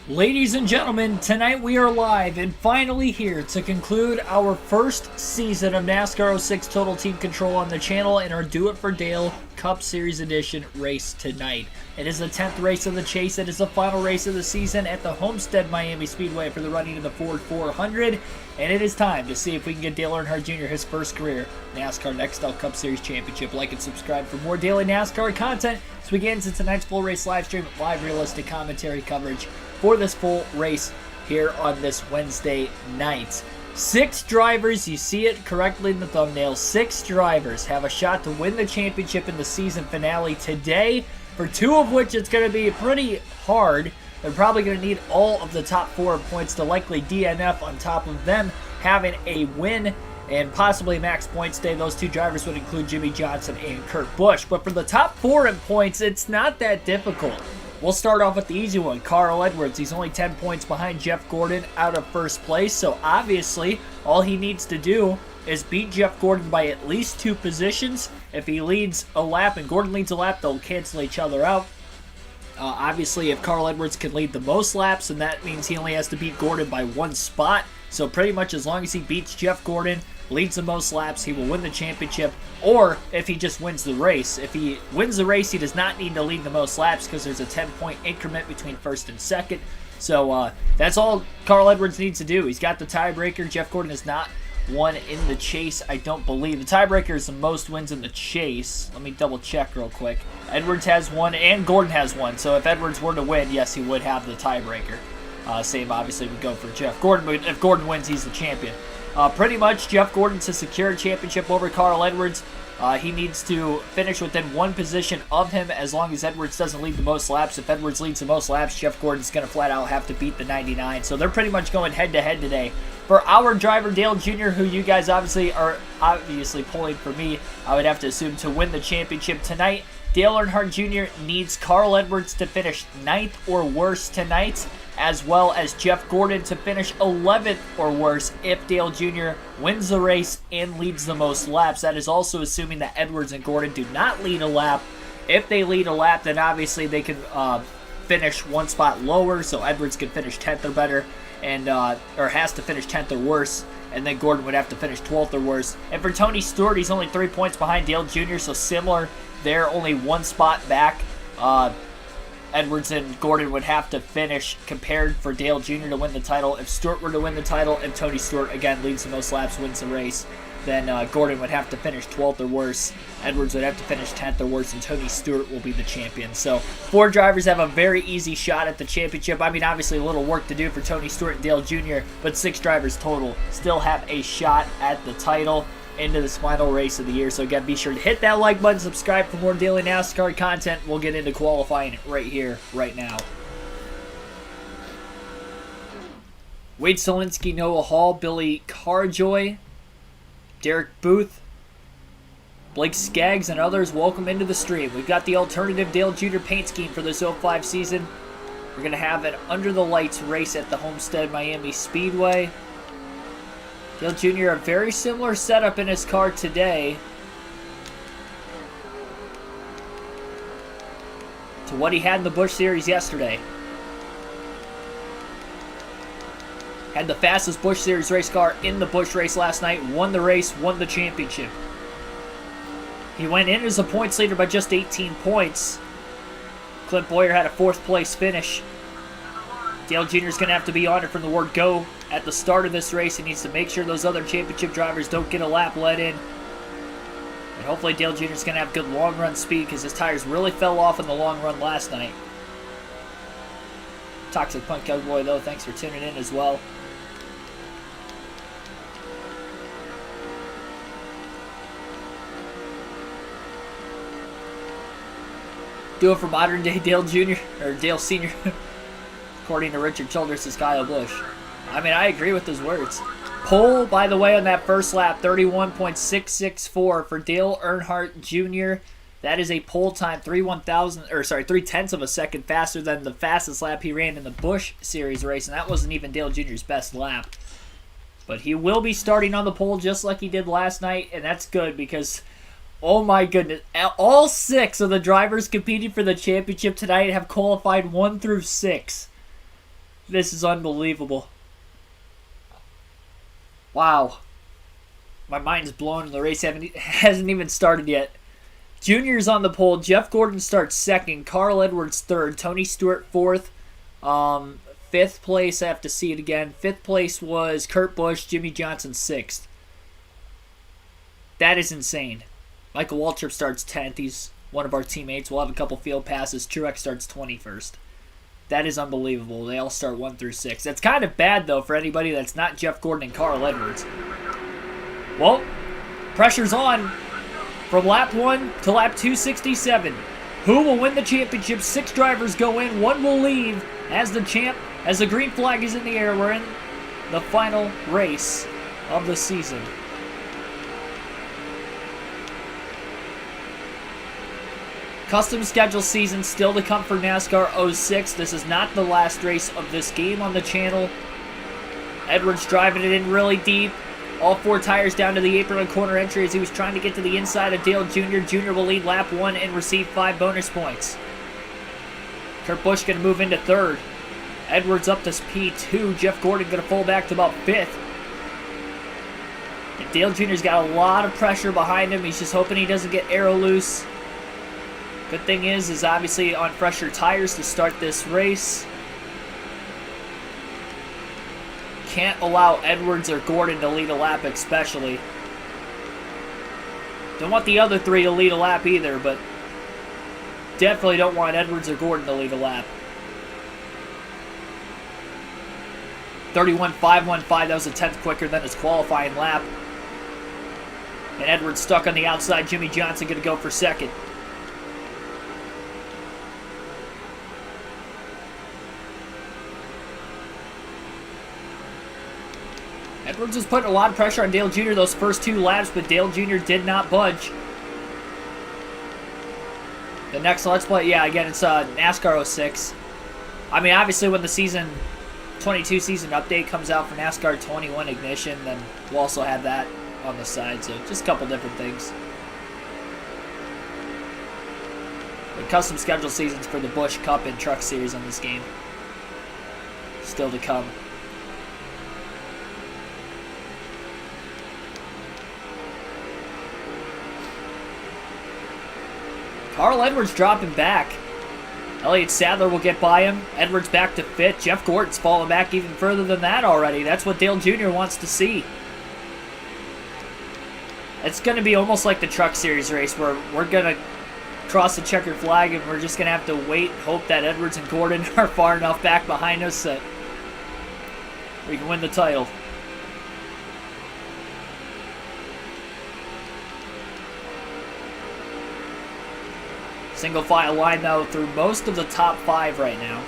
Ladies and gentlemen, tonight we are live and finally here to conclude our first season of NASCAR 06 Total Team Control on the channel in our Do It For Dale Cup Series Edition race tonight. It is the 10th race of the chase. It is the final race of the season at the Homestead-Miami Speedway for the running of the Ford 400. And it is time to see if we can get Dale Earnhardt Jr. his first career NASCAR Nextel Cup Series Championship. Like and subscribe for more daily NASCAR content as we get into tonight's full race live stream with live realistic commentary coverage for this full race here on this Wednesday night. 6 drivers, you see it correctly in the thumbnail, 6 drivers have a shot to win the championship in the season finale today, for 2 of which it's going to be pretty hard. They're probably going to need all of the top 4 points to likely DNF on top of them having a win and possibly a max points day. Those 2 drivers would include Jimmy Johnson and Kurt Busch. But for the top 4 in points, it's not that difficult. We'll start off with the easy one, Carl Edwards. He's only 10 points behind Jeff Gordon out of first place, so obviously all he needs to do is beat Jeff Gordon by at least 2 positions. If he leads a lap and Gordon leads a lap, they'll cancel each other out. Obviously, if Carl Edwards can lead the most laps, then that means he only has to beat Gordon by 1 spot. So pretty much as long as he beats Jeff Gordon, leads the most laps, he will win the championship. Or if he just wins the race. If he wins the race, he does not need to lead the most laps because there's a 10-point increment between first and second. So that's all Carl Edwards needs to do. He's got the tiebreaker. Jeff Gordon has not won in the chase, I don't believe. The tiebreaker is the most wins in the chase. Let me double check real quick. Edwards has 1 and Gordon has 1. So if Edwards were to win, yes, he would have the tiebreaker. Same obviously would go for Jeff Gordon, but if Gordon wins, he's the champion. Pretty much Jeff Gordon to secure a championship over Carl Edwards. He needs to finish within 1 position of him as long as Edwards doesn't lead the most laps. If Edwards leads the most laps, Jeff Gordon's going to flat out have to beat the 99. So they're pretty much going head-to-head today. For our driver, Dale Jr., who you guys obviously are pulling for me, I would have to assume to win the championship tonight, Dale Earnhardt Jr. needs Carl Edwards to finish 9th or worse tonight, as well as Jeff Gordon to finish 11th or worse if Dale Jr. wins the race and leads the most laps. That is also assuming that Edwards and Gordon do not lead a lap. If they lead a lap, then obviously they can finish 1 spot lower, so Edwards can finish 10th or better, and or has to finish 10th or worse, and then Gordon would have to finish 12th or worse. And for Tony Stewart, he's only 3 points behind Dale Jr., so similar. They're only 1 spot back. Edwards and Gordon would have to finish compared for Dale Jr. to win the title. If Stewart were to win the title and Tony Stewart, again, leads the most laps, wins the race, then Gordon would have to finish 12th or worse. Edwards would have to finish 10th or worse, and Tony Stewart will be the champion. So 4 drivers have a very easy shot at the championship. I mean, obviously a little work to do for Tony Stewart and Dale Jr., but 6 drivers total still have a shot at the title into this final race of the year. So again, be sure to hit that like button, subscribe for more daily NASCAR content. We'll get into qualifying right here, right now. Wade Solinsky, Noah Hall, Billy Carjoy, Derek Booth, Blake Skaggs, and others, welcome into the stream. We've got the alternative Dale Jr. paint scheme for this 05 season. We're going to have an under the lights race at the Homestead-Miami Speedway. Dale Jr. a very similar setup in his car today to what he had in the Busch Series yesterday. Had the fastest Busch Series race car in the Busch race last night, won the race, won the championship. He went in as a points leader by just 18 points. Clint Boyer had a 4th place finish. Dale Jr. is going to have to be honored from the word go at the start of this race. He needs to make sure those other championship drivers don't get a lap let in. And hopefully Dale Jr. is going to have good long run speed because his tires really fell off in the long run last night. Toxic Punk Cowboy, though, thanks for tuning in as well. Do it for modern day Dale Jr. or Dale Sr. according to Richard Childress' Kyle Busch. I mean, I agree with his words. Pole, by the way, on that first lap, 31.664 for Dale Earnhardt Jr. That is a pole time, 3/10ths of a second faster than the fastest lap he ran in the Busch Series race, and that wasn't even Dale Jr.'s best lap. But he will be starting on the pole just like he did last night, and that's good because, oh my goodness, all 6 of the drivers competing for the championship tonight have qualified 1 through 6. This is unbelievable. Wow. My mind's blown and the race hasn't even started yet. Junior's on the pole. Jeff Gordon starts second. Carl Edwards third. Tony Stewart fourth. Fifth place, I have to see it again. Fifth place was Kurt Busch. Jimmy Johnson sixth. That is insane. Michael Waltrip starts 10th. He's one of our teammates. We'll have a couple field passes. Truex starts 21st. That is unbelievable. They all start 1 through 6. That's kind of bad, though, for anybody that's not Jeff Gordon and Carl Edwards. Well, pressure's on from lap 1 to lap 267. Who will win the championship? 6 drivers go in. 1 will leave as the champ. As the green flag is in the air, we're in the final race of the season. Custom schedule season still to come for NASCAR 06. This is not the last race of this game on the channel. Edwards driving it in really deep. All 4 tires down to the apron on corner entry as he was trying to get to the inside of Dale Jr. Jr. will lead lap 1 and receive 5 bonus points. Kurt Busch going to move into 3rd. Edwards up to P2. Jeff Gordon going to fall back to about 5th. And Dale Jr.'s got a lot of pressure behind him. He's just hoping he doesn't get aero loose. Good thing is obviously on fresher tires to start this race. Can't allow Edwards or Gordon to lead a lap especially. Don't want the other 3 to lead a lap either, but definitely don't want Edwards or Gordon to lead a lap. 31.515, that was a 10th quicker than his qualifying lap. And Edwards stuck on the outside. Jimmy Johnson going to go for 2nd. Edwards was putting a lot of pressure on Dale Jr. those first 2 laps, but Dale Jr. did not budge. The next Let's Play, yeah, again, it's NASCAR 06. I mean, obviously, when the season 22 season update comes out for NASCAR 21 Ignition, then we'll also have that on the side, so just a couple different things. The custom schedule seasons for the Busch Cup and Truck Series on this game. Still to come. Carl Edwards dropping back. Elliott Sadler will get by him. Edwards back to 5th. Jeff Gordon's falling back even further than that already. That's what Dale Jr. wants to see. It's going to be almost like the Truck Series race where we're going to cross the checkered flag and we're just going to have to wait and hope that Edwards and Gordon are far enough back behind us that we can win the title. Single file line though through most of the top 5 right now.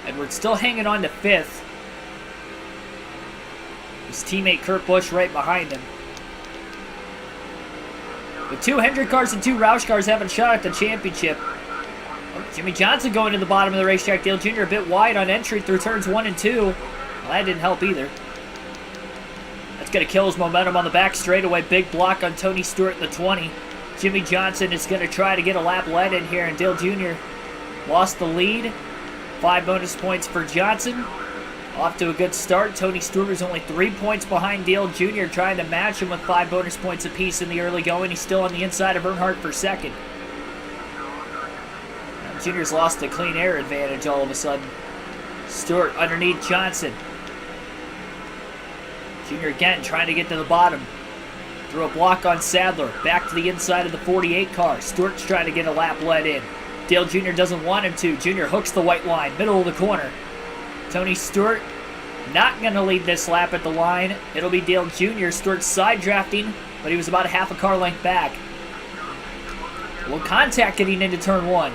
Edwards still hanging on to 5th. His teammate Kurt Busch right behind him. With 2 Hendrick cars and 2 Roush cars having a shot at the championship. Oh, Jimmy Johnson going to the bottom of the racetrack. Dale Jr. a bit wide on entry through turns 1 and 2. Well, that didn't help either. That's going to kill his momentum on the back straightaway. Big block on Tony Stewart in the 20. Jimmy Johnson is going to try to get a lap led in here, and Dale Jr. lost the lead. 5 bonus points for Johnson. Off to a good start. Tony Stewart is only 3 points behind Dale Jr., trying to match him with 5 bonus points apiece in the early going. He's still on the inside of Earnhardt for 2nd. Jr.'s lost the clean air advantage all of a sudden. Stewart underneath Johnson. Jr. again trying to get to the bottom. Threw a block on Sadler. Back to the inside of the 48 car. Stewart's trying to get a lap let in. Dale Jr. doesn't want him to. Jr. hooks the white line. Middle of the corner. Tony Stewart not going to lead this lap at the line. It'll be Dale Jr. Stewart side drafting, but he was about a half a car length back. A little contact getting into turn 1.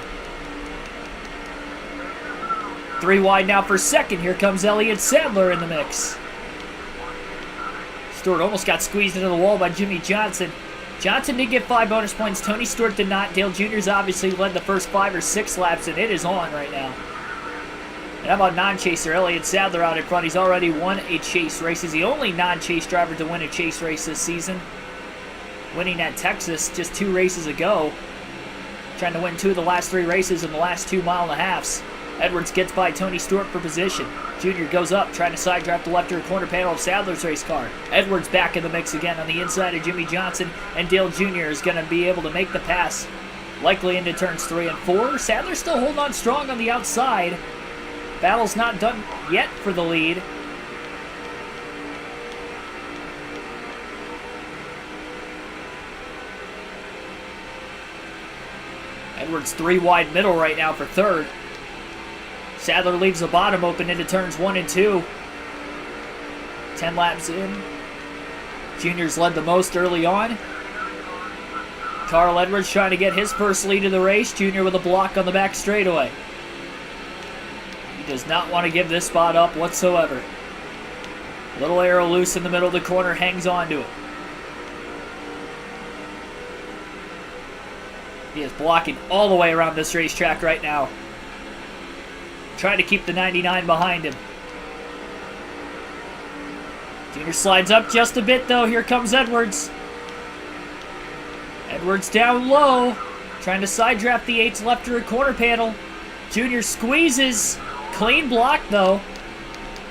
3 wide now for 2nd. Here comes Elliott Sadler in the mix. Stewart almost got squeezed into the wall by Jimmy Johnson. Johnson did get 5 bonus points. Tony Stewart did not. Dale Jr.'s obviously led the first 5 or 6 laps, and it is on right now. And how about non-chaser? Elliott Sadler out in front. He's already won a chase race. He's the only non-chase driver to win a chase race this season. Winning at Texas just 2 races ago. Trying to win 2 of the last 3 races in the last 2 mile and a halves. Edwards gets by Tony Stewart for position. Junior goes up, trying to side draft the left rear corner panel of Sadler's race car. Edwards back in the mix again on the inside of Jimmy Johnson, and Dale Jr. is going to be able to make the pass, likely into turns 3 and 4. Sadler still holding on strong on the outside. Battle's not done yet for the lead. Edwards 3 wide middle right now for third. Sadler leaves the bottom open into turns 1 and 2. 10 laps in. Junior's led the most early on. Carl Edwards trying to get his first lead of the race. Junior with a block on the back straightaway. He does not want to give this spot up whatsoever. Little arrow loose in the middle of the corner, hangs on to it. He is blocking all the way around this racetrack right now. Trying to keep the 99 behind him. Junior slides up just a bit though. Here comes Edwards. Edwards down low. Trying to side draft the 8's left rear corner panel. Junior squeezes. Clean block though.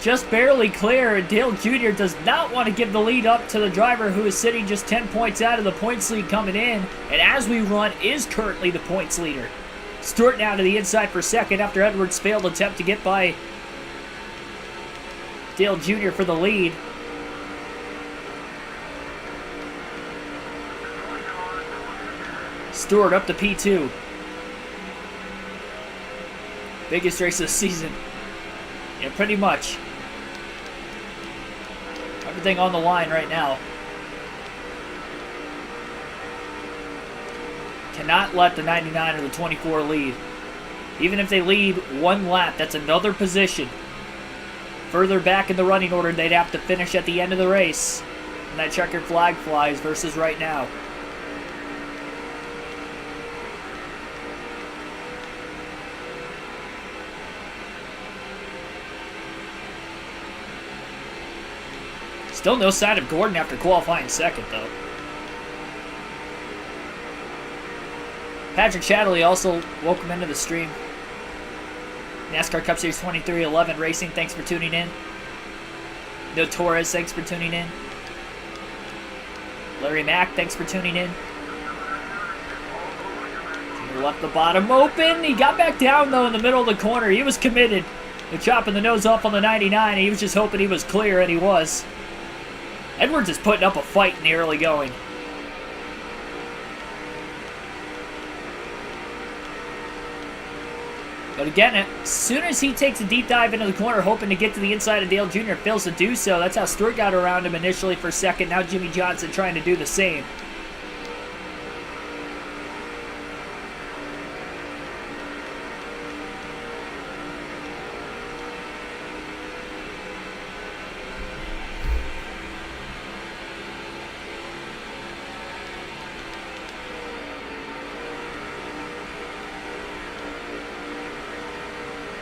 Just barely clear, and Dale Jr. does not want to give the lead up to the driver who is sitting just 10 points out of the points lead coming in, and as we run is currently the points leader. Stewart now to the inside for second after Edwards' failed attempt to get by Dale Jr. for the lead. Stewart up to P2. Biggest race of the season. Yeah, pretty much. Everything on the line right now. Cannot let the 99 or the 24 lead. Even if they lead one lap, that's another position. Further back in the running order, they'd have to finish at the end of the race. And that checkered flag flies versus right now. Still no sign of Gordon after qualifying second, though. Patrick Chatterley also welcome into the stream. NASCAR Cup Series 2311 Racing, thanks for tuning in. No Torres, thanks for tuning in. Larry Mack, thanks for tuning in. He left the bottom open. He got back down, though, in the middle of the corner. He was committed to chopping the nose off on the 99. He was just hoping he was clear, and he was. Edwards is putting up a fight in the early going. But again, as soon as he takes a deep dive into the corner, hoping to get to the inside of Dale Jr., fails to do so. That's how Stewart got around him initially for second. Now Jimmy Johnson trying to do the same.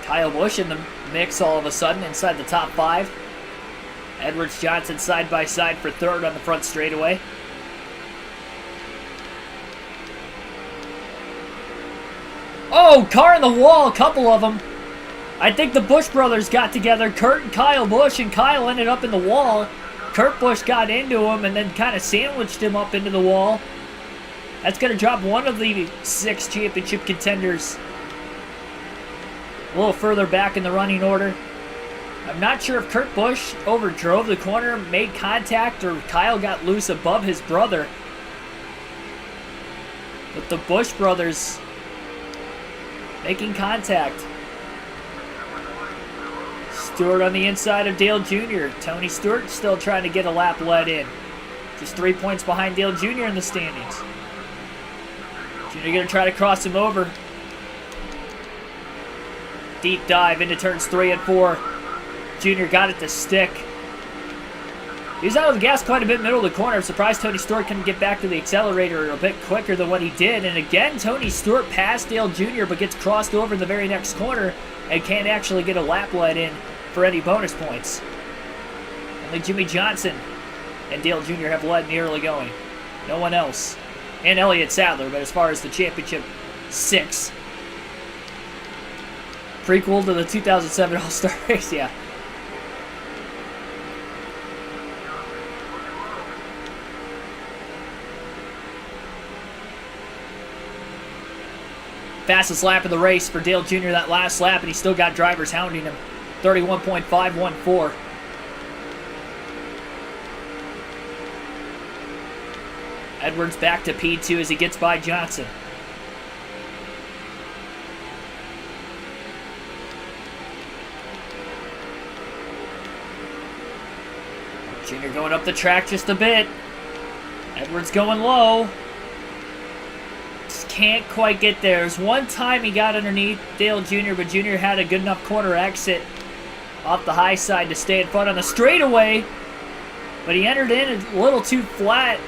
Kyle Busch in the mix all of a sudden inside the top 5. Edwards Johnson side by side for third on the front straightaway. Oh, car in the wall, a couple of them. I think the Busch brothers got together, Kurt and Kyle Busch, and Kyle ended up in the wall. Kurt Busch got into him and then kind of sandwiched him up into the wall. That's going to drop one of the 6 championship contenders a little further back in the running order. I'm not sure if Kurt Busch overdrove the corner, made contact, or Kyle got loose above his brother. But the Busch brothers making contact. Stewart on the inside of Dale Jr. Tony Stewart still trying to get a lap let in. Just 3 points behind Dale Jr. in the standings. Jr. going to try to cross him over. Deep dive into turns 3 and 4. Junior got it to stick. He was out of the gas quite a bit middle of the corner. I'm surprised Tony Stewart couldn't get back to the accelerator a bit quicker than what he did. And again, Tony Stewart passed Dale Jr. but gets crossed over in the very next corner and can't actually get a lap let in for any bonus points. Only Jimmy Johnson and Dale Jr. have led in the early going. No one else. And Elliott Sadler, but as far as the championship 6, Prequel to the 2007 All-Star race, yeah. Fastest lap of the race for Dale Jr. that last lap, and he still got drivers hounding him. 31.514. Edwards back to P2 as he gets by Johnson. Jr. going up the track just a bit. Edwards going low. Just can't quite get there. There's one time he got underneath Dale Jr., but Jr. had a good enough corner exit off the high side to stay in front on the straightaway. But he entered in a little too flat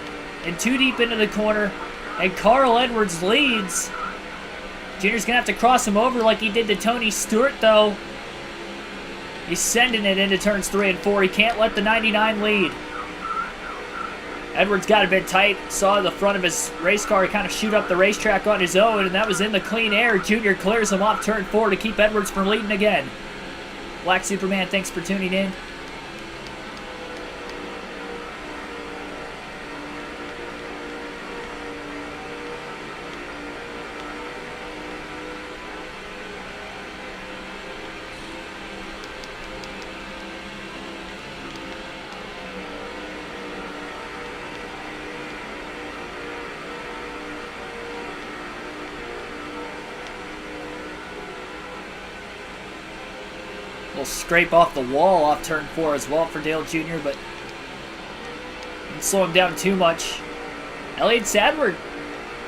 and too deep into the corner. And Carl Edwards leads. Jr.'s going to have to cross him over like he did to Tony Stewart, though. He's sending it into turns 3 and 4. He can't let the 99 lead. Edwards got a bit tight. Saw the front of his race car kind of shoot up the racetrack on his own, and that was in the clean air. Junior clears him off turn 4 to keep Edwards from leading again. Black Superman, thanks for tuning in. Will scrape off the wall off turn 4 as well for Dale Jr., but didn't slow him down too much. Elliott Sadler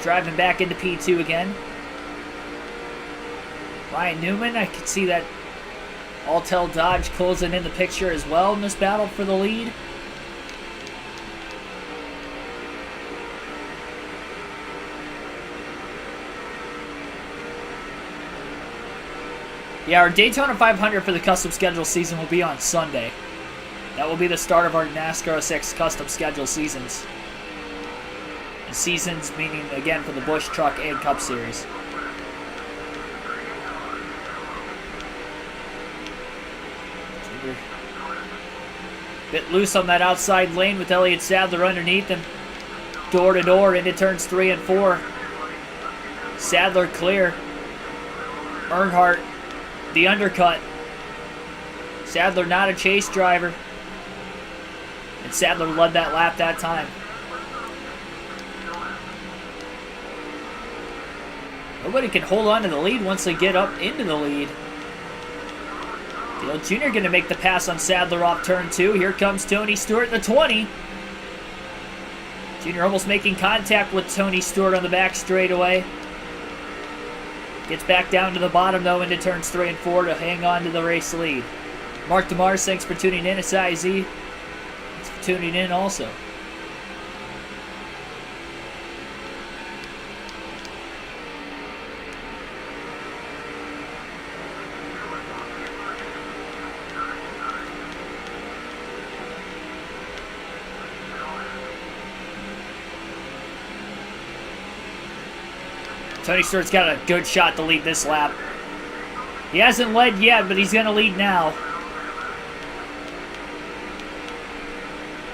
driving back into P2 again. Ryan Newman, I could see that Alltel Dodge closing in the picture as well in this battle for the lead. Yeah, our Daytona 500 for the custom schedule season will be on Sunday. That will be the start of our NASCAR 06 custom schedule seasons. And seasons meaning, again, for the Busch Truck and Cup Series. Bit loose on that outside lane with Elliott Sadler underneath him. Door to door into turns 3 and 4. Sadler clear. Earnhardt the undercut. Sadler not a chase driver. And Sadler led that lap that time. Nobody can hold on to the lead once they get up into the lead. Dale Jr. going to make the pass on Sadler off turn 2. Here comes Tony Stewart, the 20. Jr. almost making contact with Tony Stewart on the back straightaway. Gets back down to the bottom, though, into turns 3 and 4 to hang on to the race lead. Mark DeMars, thanks for tuning in. SIZ, thanks for tuning in also. Tony Stewart's got a good shot to lead this lap. He hasn't led yet, but he's going to lead now.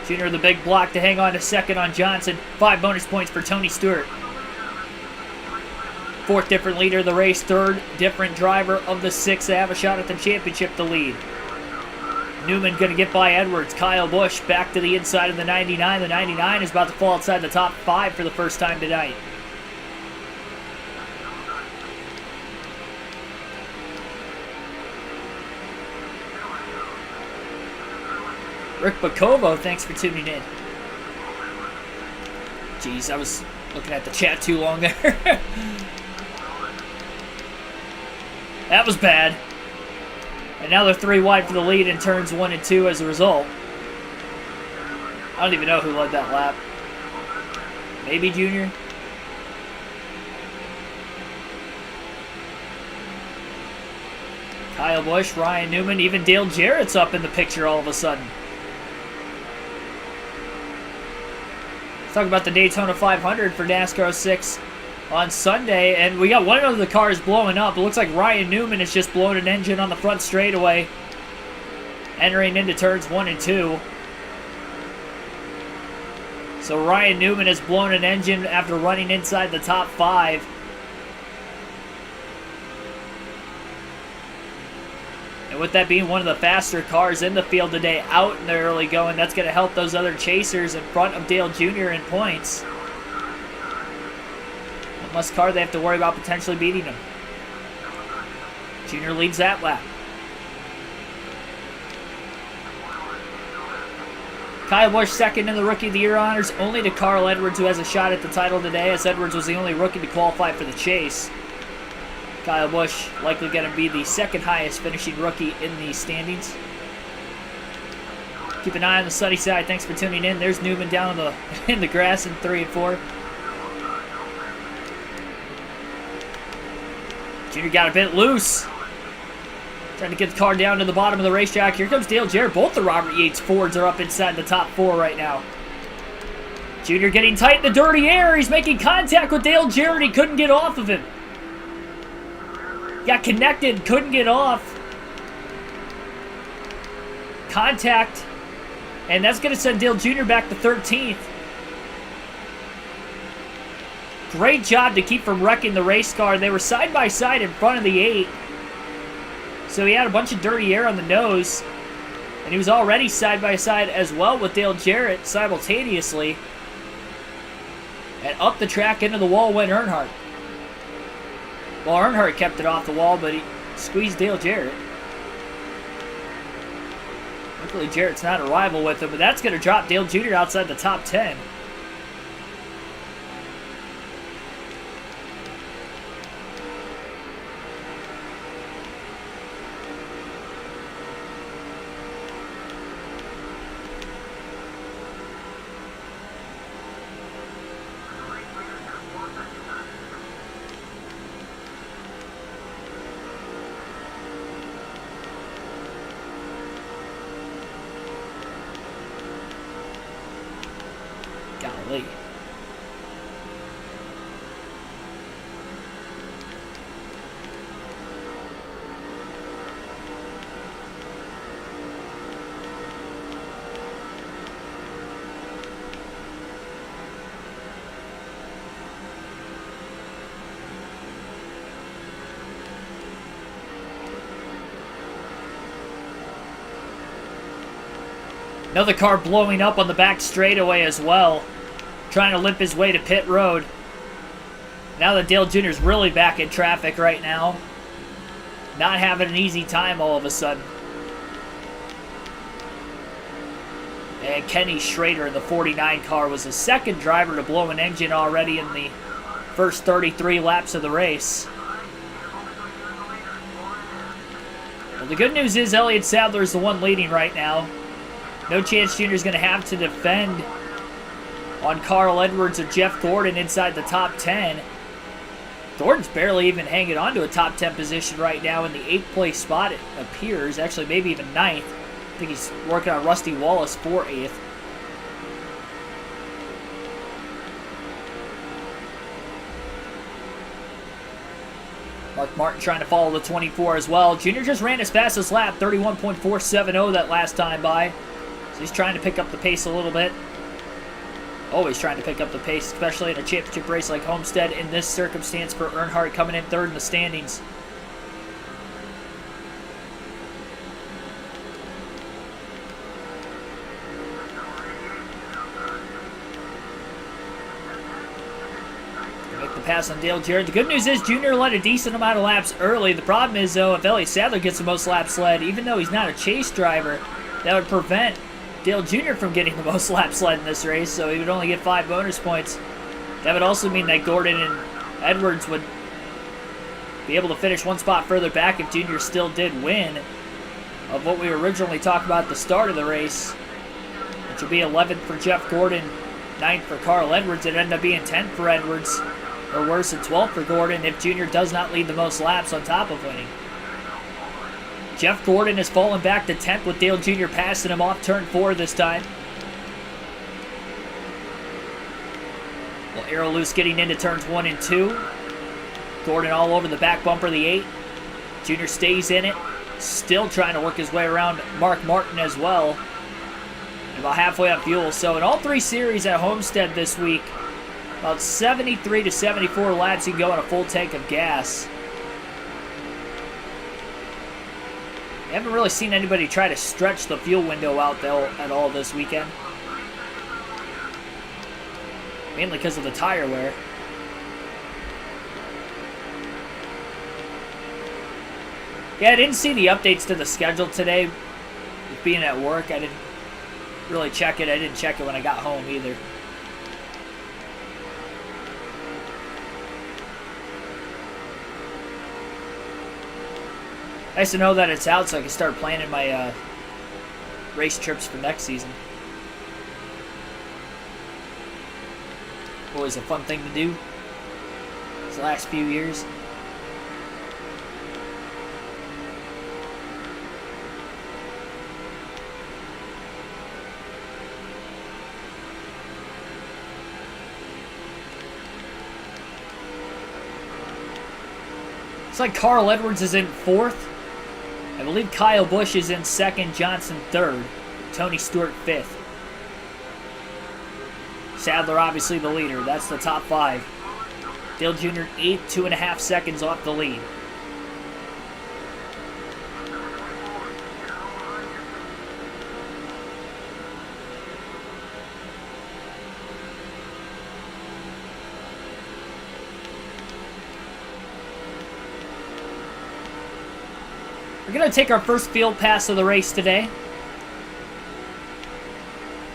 Junior the big block to hang on to second on Johnson. 5 bonus points for Tony Stewart. 4th different leader of the race. 3rd different driver of the 6th to have a shot at the championship to lead. Newman going to get by Edwards. Kyle Busch back to the inside of the 99. The 99 is about to fall outside the top 5 for the first time tonight. Rick Bacovo, thanks for tuning in. Jeez, I was looking at the chat too long there. That was bad. And now they're 3 wide for the lead in turns 1 and 2 as a result. I don't even know who led that lap. Maybe Junior? Kyle Busch, Ryan Newman, even Dale Jarrett's up in the picture all of a sudden. Talk about the Daytona 500 for NASCAR 06 on Sunday, and we got one of the cars blowing up. It looks like Ryan Newman is just blowing an engine on the front straightaway, entering into turns 1 and 2. So Ryan Newman has blown an engine after running inside the top 5. And with that being one of the faster cars in the field today, out in the early going, that's going to help those other chasers in front of Dale Jr. in points. One less car they have to worry about potentially beating him. Jr. leads that lap. Kyle Busch second in the Rookie of the Year honors, only to Carl Edwards, who has a shot at the title today, as Edwards was the only rookie to qualify for the chase. Kyle Busch likely going to be the second highest finishing rookie in the standings. Keep an eye on the sunny side. Thanks for tuning in. There's Newman down in the grass in 3 and 4. Junior got a bit loose. Trying to get the car down to the bottom of the racetrack. Here comes Dale Jarrett. Both the Robert Yates Fords are up inside the top 4 right now. Junior getting tight in the dirty air. He's making contact with Dale Jarrett. He couldn't get off of him. Got connected, couldn't get off. Contact. And that's going to send Dale Jr. back to 13th. Great job to keep from wrecking the race car. They were side by side in front of the 8. So he had a bunch of dirty air on the nose. And he was already side by side as well with Dale Jarrett simultaneously. And up the track into the wall went Earnhardt. Well, Earnhardt kept it off the wall, but he squeezed Dale Jarrett. Luckily, Jarrett's not a rival with him, but that's going to drop Dale Jr. outside the top 10. Golly. Another car blowing up on the back straightaway as well, trying to limp his way to pit road. Now that Dale Jr. is really back in traffic right now, not having an easy time all of a sudden. And Kenny Schrader in the 49 car was the second driver to blow an engine already in the first 33 laps of the race. Well, the good news is Elliott Sadler is the one leading right now. No chance Jr. is going to have to defend on Carl Edwards or Jeff Gordon inside the top 10. Gordon's barely even hanging on to a top 10 position right now in the 8th place spot, it appears. Actually, maybe even 9th. I think he's working on Rusty Wallace for 8th. Mark Martin trying to follow the 24 as well. Junior just ran his fastest lap, 31.470 that last time by. So he's trying to pick up the pace a little bit. Always trying to pick up the pace, especially in a championship race like Homestead in this circumstance for Earnhardt coming in 3rd in the standings. Make the pass on Dale Jarrett. The good news is Junior led a decent amount of laps early. The problem is, though, if Elliott Sadler gets the most laps led, even though he's not a chase driver, that would prevent Dale Jr. from getting the most laps led in this race, so he would only get 5 bonus points. That would also mean that Gordon and Edwards would be able to finish one spot further back if Jr. still did win of what we originally talked about at the start of the race, which will be 11th for Jeff Gordon, 9th for Carl Edwards. It ended up being 10th for Edwards, or worse than 12th for Gordon if Jr. does not lead the most laps on top of winning. Jeff Gordon has fallen back to 10th with Dale Jr. passing him off turn 4 this time. Well, Arrow loose getting into turns 1 and 2. Gordon all over the back bumper of the 8. Junior stays in it. Still trying to work his way around Mark Martin as well. And about halfway on fuel. So in all 3 series at Homestead this week, about 73 to 74 laps you can go on a full tank of gas. I haven't really seen anybody try to stretch the fuel window out though at all this weekend. Mainly because of the tire wear. Yeah, I didn't see the updates to the schedule today. With being at work, I didn't really check it. I didn't check it when I got home either. Nice to know that it's out so I can start planning my race trips for next season. Always a fun thing to do these last few years. Looks like Carl Edwards is in 4th. I believe Kyle Busch is in 2nd, Johnson 3rd, Tony Stewart 5th. Sadler obviously the leader. That's the top 5. Dale Jr. 8th, 2.5 seconds off the lead. We're going to take our first field pass of the race today.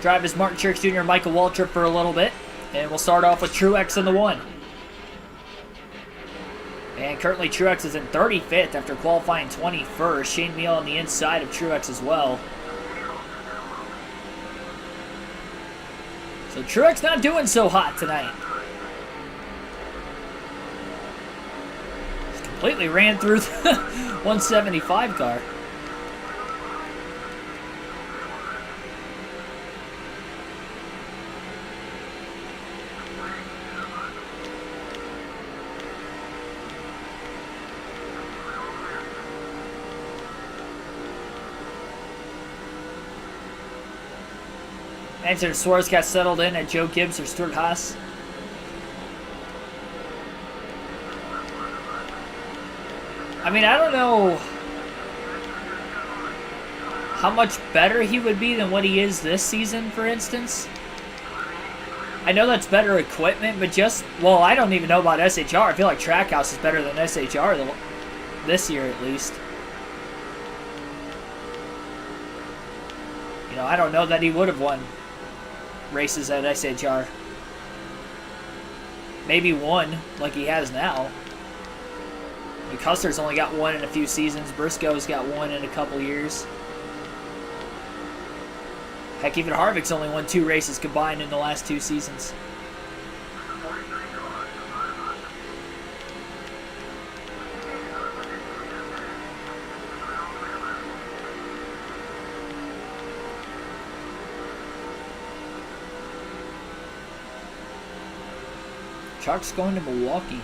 Drive is Martin Church Jr. and Michael Waltrip for a little bit. And we'll start off with Truex in the 1. And currently Truex is in 35th after qualifying 21st. Shane Meal on the inside of Truex as well. So Truex not doing so hot tonight. Just completely ran through the 175 car. Answer Suarez got settled in at Joe Gibbs or Stuart Haas. I mean, I don't know how much better he would be than what he is this season, for instance. I know that's better equipment, but just, well, I don't even know about SHR. I feel like Trackhouse is better than SHR this year at least. You know, I don't know that he would have won races at SHR. Maybe one, like he has now. I mean, Custer's only got one in a few seasons. Briscoe's got one in a couple years. Heck, even Harvick's only won 2 races combined in the last 2 seasons. Chuck's going to Milwaukee.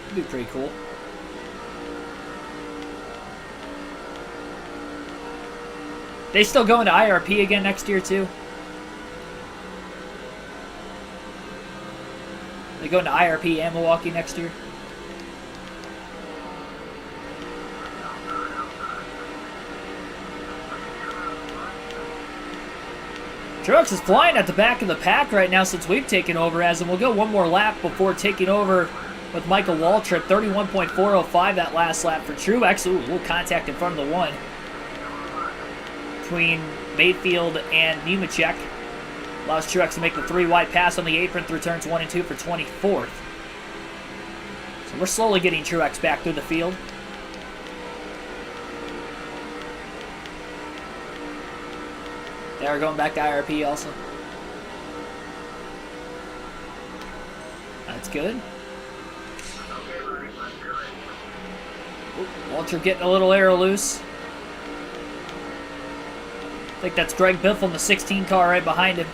That'd be pretty cool. They still going to IRP again next year too? They going to IRP and Milwaukee next year? Truex is flying at the back of the pack right now since we've taken over as, and we'll go one more lap before taking over with Michael Waltrip. 31.405 that last lap for Truex. Ooh, a little contact in front of the 1 between Mayfield and Nemechek. Allows Truex to make the 3-wide pass on the apron through turns 1 and 2 for 24th. So we're slowly getting Truex back through the field. They are going back to IRP also. That's good. Ooh, Walter getting a little arrow loose. I think that's Greg Biffle in the 16 car right behind him.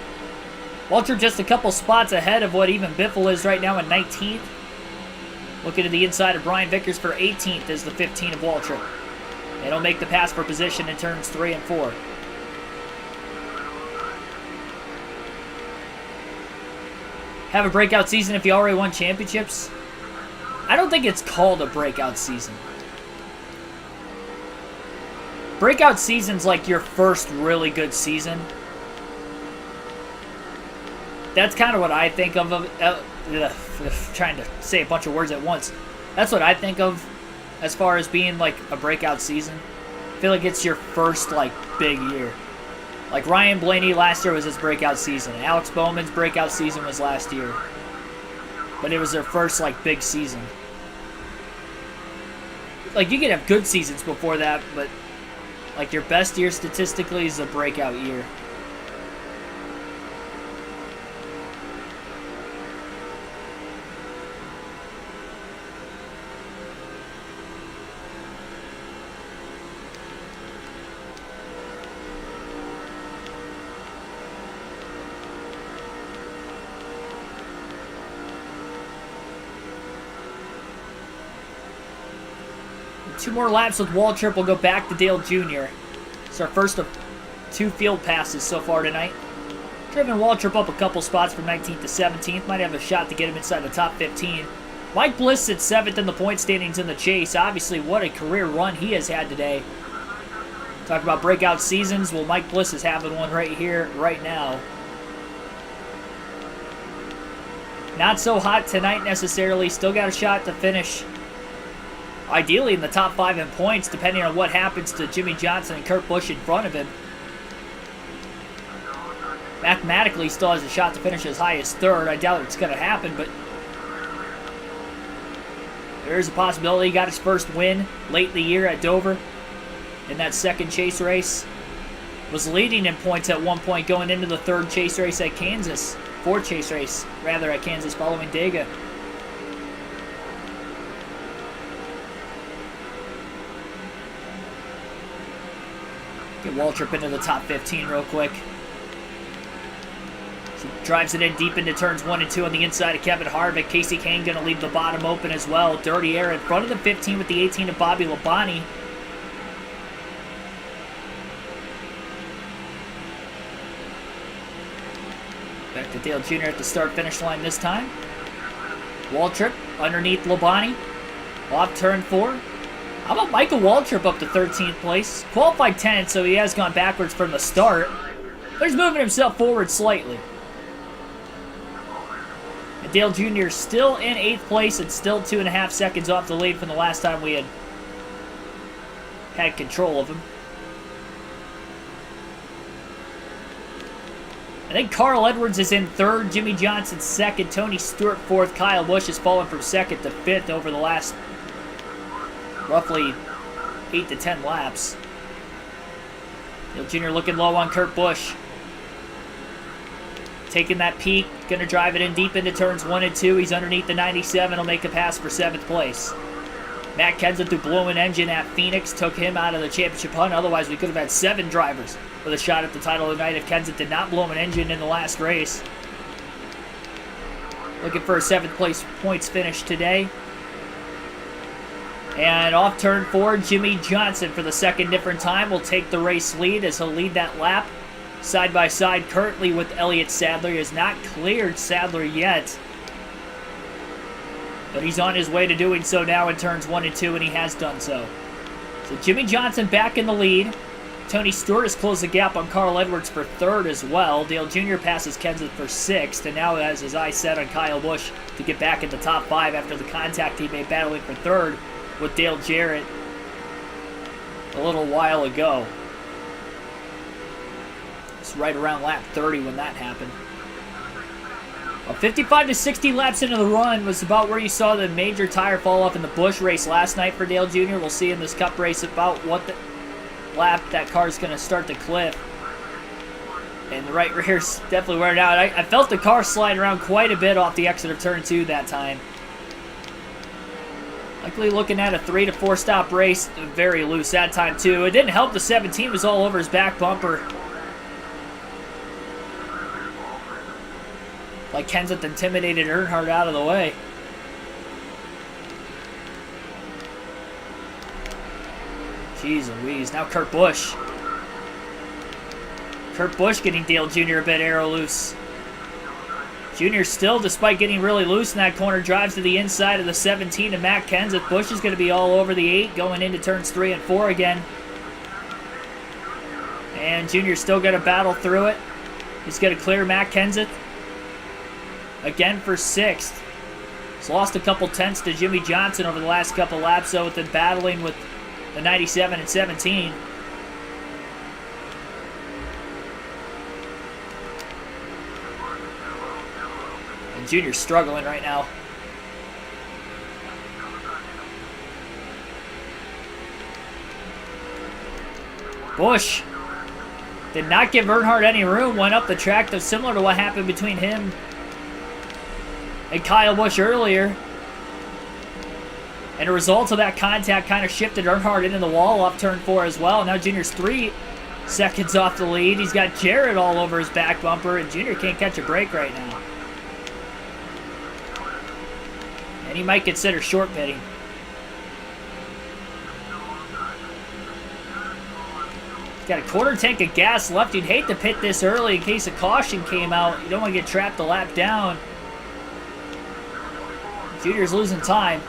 Waltrip just a couple spots ahead of what even Biffle is right now in 19th. Looking to the inside of Brian Vickers for 18th is the 15 of Waltrip. They don't make the pass for position in turns 3 and 4. Have a breakout season if you already won championships? I don't think it's called a breakout season. Breakout season's like your first really good season. That's kind of what I think of. Trying to say a bunch of words at once. That's what I think of as far as being like a breakout season. I feel like it's your first like big year. Like Ryan Blaney last year was his breakout season. Alex Bowman's breakout season was last year. But it was their first like big season. Like you can have good seasons before that, but like your best year statistically is a breakout year. Two more laps with Waltrip. We'll go back to Dale Jr. It's our first of 2 field passes so far tonight. Driven Waltrip up a couple spots from 19th to 17th. Might have a shot to get him inside the top 15. Mike Bliss sits 7th in the point standings in the chase. Obviously, what a career run he has had today. Talk about breakout seasons. Well, Mike Bliss is having one right here, right now. Not so hot tonight necessarily. Still got a shot to finish ideally in the top 5 in points, depending on what happens to Jimmy Johnson and Kurt Busch in front of him. Mathematically, he still has a shot to finish as high as 3rd. I doubt it's going to happen, but there's a possibility. He got his first win late in the year at Dover in that 2nd chase race. Was leading in points at one point going into the 3rd chase race at Kansas. 4th chase race, rather, at Kansas following Dega. Get Waltrip into the top 15 real quick. So drives it in deep into turns 1 and 2 on the inside of Kevin Harvick. Casey Kane going to leave the bottom open as well. Dirty air in front of the 15 with the 18 of Bobby Labonte. Back to Dale Jr. at the start-finish line this time. Waltrip underneath Labonte. Off turn 4. How about Michael Waltrip up to 13th place? Qualified 10th, so he has gone backwards from the start. But he's moving himself forward slightly. And Dale Jr. still in 8th place and still 2.5 seconds off the lead from the last time we had control of him. I think Carl Edwards is in 3rd, Jimmy Johnson 2nd, Tony Stewart 4th, Kyle Busch has fallen from 2nd to 5th over the last roughly 8 to 10 laps. Dale Jr. looking low on Kurt Busch. Taking that peak, going to drive it in deep into turns 1 and 2. He's underneath the 97, will make a pass for 7th place. Matt Kenseth, who blew an engine at Phoenix, took him out of the championship hunt. Otherwise, we could have had 7 drivers with a shot at the title tonight if Kenseth did not blow an engine in the last race. Looking for a 7th place points finish today. And off turn 4, Jimmy Johnson for the 2nd different time will take the race lead as he'll lead that lap. Side by side currently with Elliott Sadler. He has not cleared Sadler yet. But he's on his way to doing so now in turns 1 and 2, and he has done so. So Jimmy Johnson back in the lead. Tony Stewart has closed the gap on Carl Edwards for 3rd as well. Dale Jr. passes Kenseth for 6th, and now has his eyes set on Kyle Busch to get back in the top 5 after the contact he made battling for 3rd with Dale Jarrett a little while ago. It's right around lap 30 when that happened. Well, 55 to 60 laps into the run was about where you saw the major tire fall off in the Busch race last night for Dale Jr. We'll see in this Cup race about what the lap that car's going to start to clip. And the right rear's definitely wearing out. I felt the car slide around quite a bit off the exit of turn 2 that time. Likely looking at a 3 to 4 stop race. Very loose that time too. It didn't help the 17 was all over his back bumper. Like Kenseth intimidated Earnhardt out of the way. Jeez Louise. Now Kurt Busch. Kurt Busch getting Dale Jr. a bit aero loose. Jr. still, despite getting really loose in that corner, drives to the inside of the 17 to Matt Kenseth. Busch is going to be all over the 8 going into turns 3 and 4 again. And Jr. still got to battle through it. He's going to clear Matt Kenseth. Again for 6th. He's lost a couple tenths to Jimmy Johnson over the last couple laps, so with the battling with the 97 and 17. And Junior's struggling right now. Busch did not give Earnhardt any room, went up the track, though similar to what happened between him and Kyle Busch earlier. And a result of that contact kind of shifted Earnhardt into the wall off turn 4 as well. Now Junior's 3 seconds off the lead. He's got Jarrett all over his back bumper, and Junior can't catch a break right now. And he might consider short pitting. He's got a quarter tank of gas left. You'd hate to pit this early in case a caution came out. You don't want to get trapped a lap down. Junior's losing time.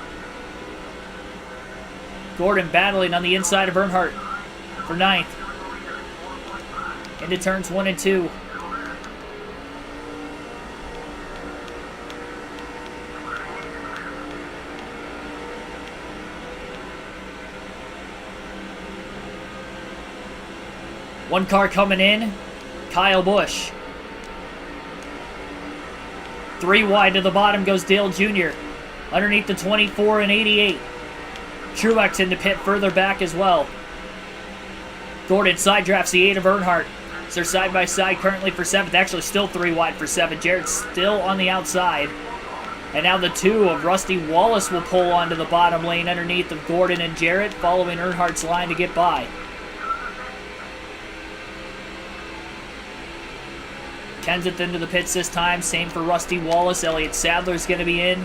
Gordon battling on the inside of Earnhardt for 9th. Into turns 1 and 2. One car coming in, Kyle Busch. 3 wide to the bottom goes Dale Jr. Underneath the 24 and 88. Truex into pit further back as well. Gordon side drafts the 8 of Earnhardt. So they're side by side currently for 7th. Actually still 3 wide for 7th. Jarrett's still on the outside. And now the 2 of Rusty Wallace will pull onto the bottom lane underneath of Gordon and Jarrett, following Earnhardt's line to get by. Kenseth into the pits this time. Same for Rusty Wallace. Elliott Sadler's going to be in.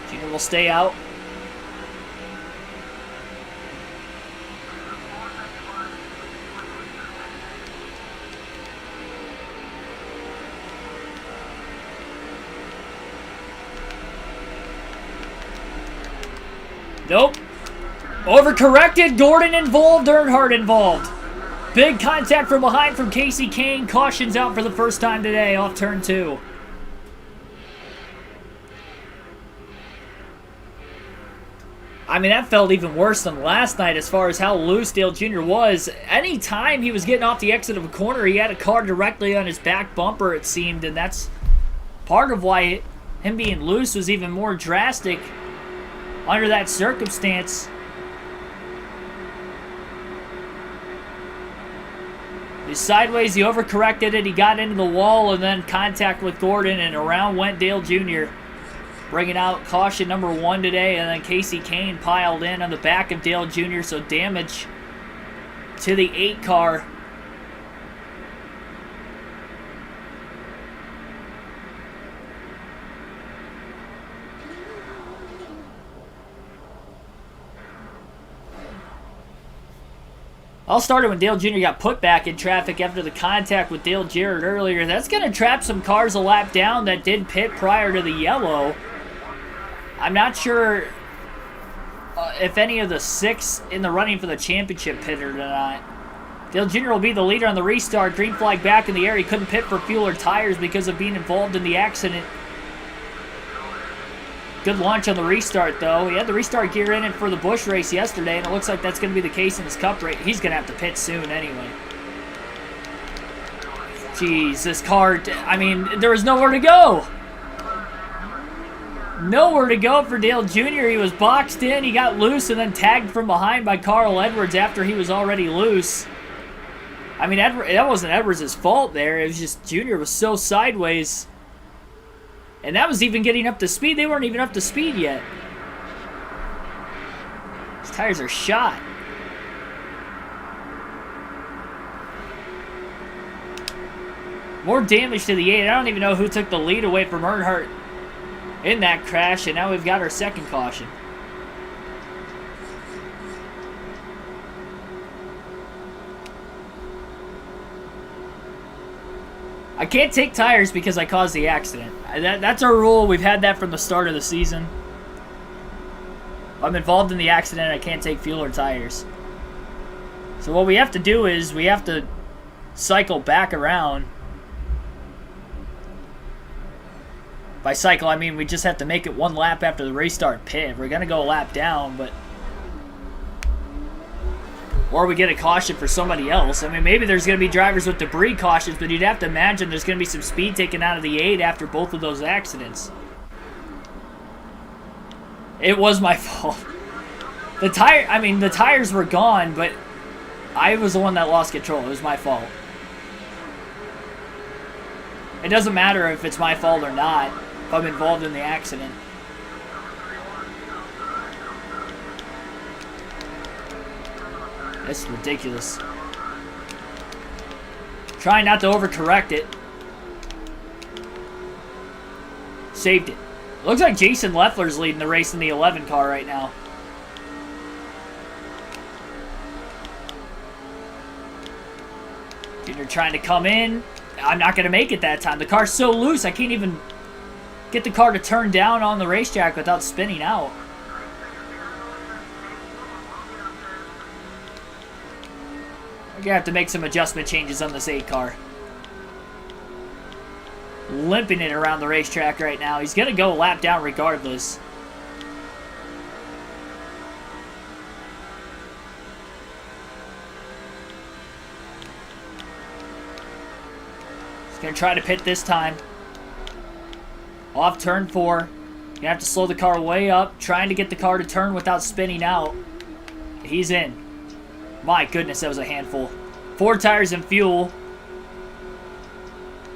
Junior will stay out. Nope. Overcorrected. Gordon involved. Earnhardt involved. Big contact from behind from Casey Kane. Caution's out for the first time today off turn 2. I mean, that felt even worse than last night as far as how loose Dale Jr. was. Anytime he was getting off the exit of a corner, he had a car directly on his back bumper, it seemed, and that's part of why him being loose was even more drastic under that circumstance. He's sideways, he overcorrected it, he got into the wall, and then contact with Gordon, and around went Dale Jr., bringing out caution number 1 today, and then Casey Kane piled in on the back of Dale Jr., so damage to the 8 car. All started when Dale Jr. got put back in traffic after the contact with Dale Jarrett earlier. That's going to trap some cars a lap down that did pit prior to the yellow. I'm not sure if any of the 6 in the running for the championship pitted or not. Dale Jr. will be the leader on the restart. Green flag back in the air. He couldn't pit for fuel or tires because of being involved in the accident. Good launch on the restart, though. He had the restart gear in it for the Busch race yesterday, and it looks like that's going to be the case in his Cup race. He's going to have to pit soon anyway. Jeez, this car, I mean, there was nowhere to go. Nowhere to go for Dale Jr. He was boxed in, he got loose, and then tagged from behind by Carl Edwards after he was already loose. I mean, that wasn't Edwards' fault there. It was just Jr. was so sideways. And that was even getting up to speed. They weren't even up to speed yet. His tires are shot. More damage to the 8. I don't even know who took the lead away from Earnhardt in that crash, and now we've got our second caution. I can't take tires because I caused the accident. That's our rule. We've had that from the start of the season. If I'm involved in the accident, I can't take fuel or tires. So what we have to do is we have to cycle back around. By cycle, I mean we just have to make it one lap after the race start pit. We're going to go a lap down, but... Or we get a caution for somebody else. I mean, maybe there's going to be drivers with debris cautions, but you'd have to imagine there's going to be some speed taken out of the 8 after both of those accidents. It was my fault. The tires were gone, but I was the one that lost control. It was my fault. It doesn't matter if it's my fault or not, if I'm involved in the accident. That's ridiculous. Trying not to overcorrect it. Saved it. Looks like Jason Leffler's leading the race in the 11 car right now. Junior trying to come in. I'm not going to make it that time. The car's so loose, I can't even get the car to turn down on the racetrack without spinning out. We're going to have to make some adjustment changes on this 8 car. Limping it around the racetrack right now. He's going to go a lap down regardless. He's going to try to pit this time. Off turn 4. Going to have to slow the car way up. Trying to get the car to turn without spinning out. He's in. My goodness, that was a handful. 4 tires and fuel.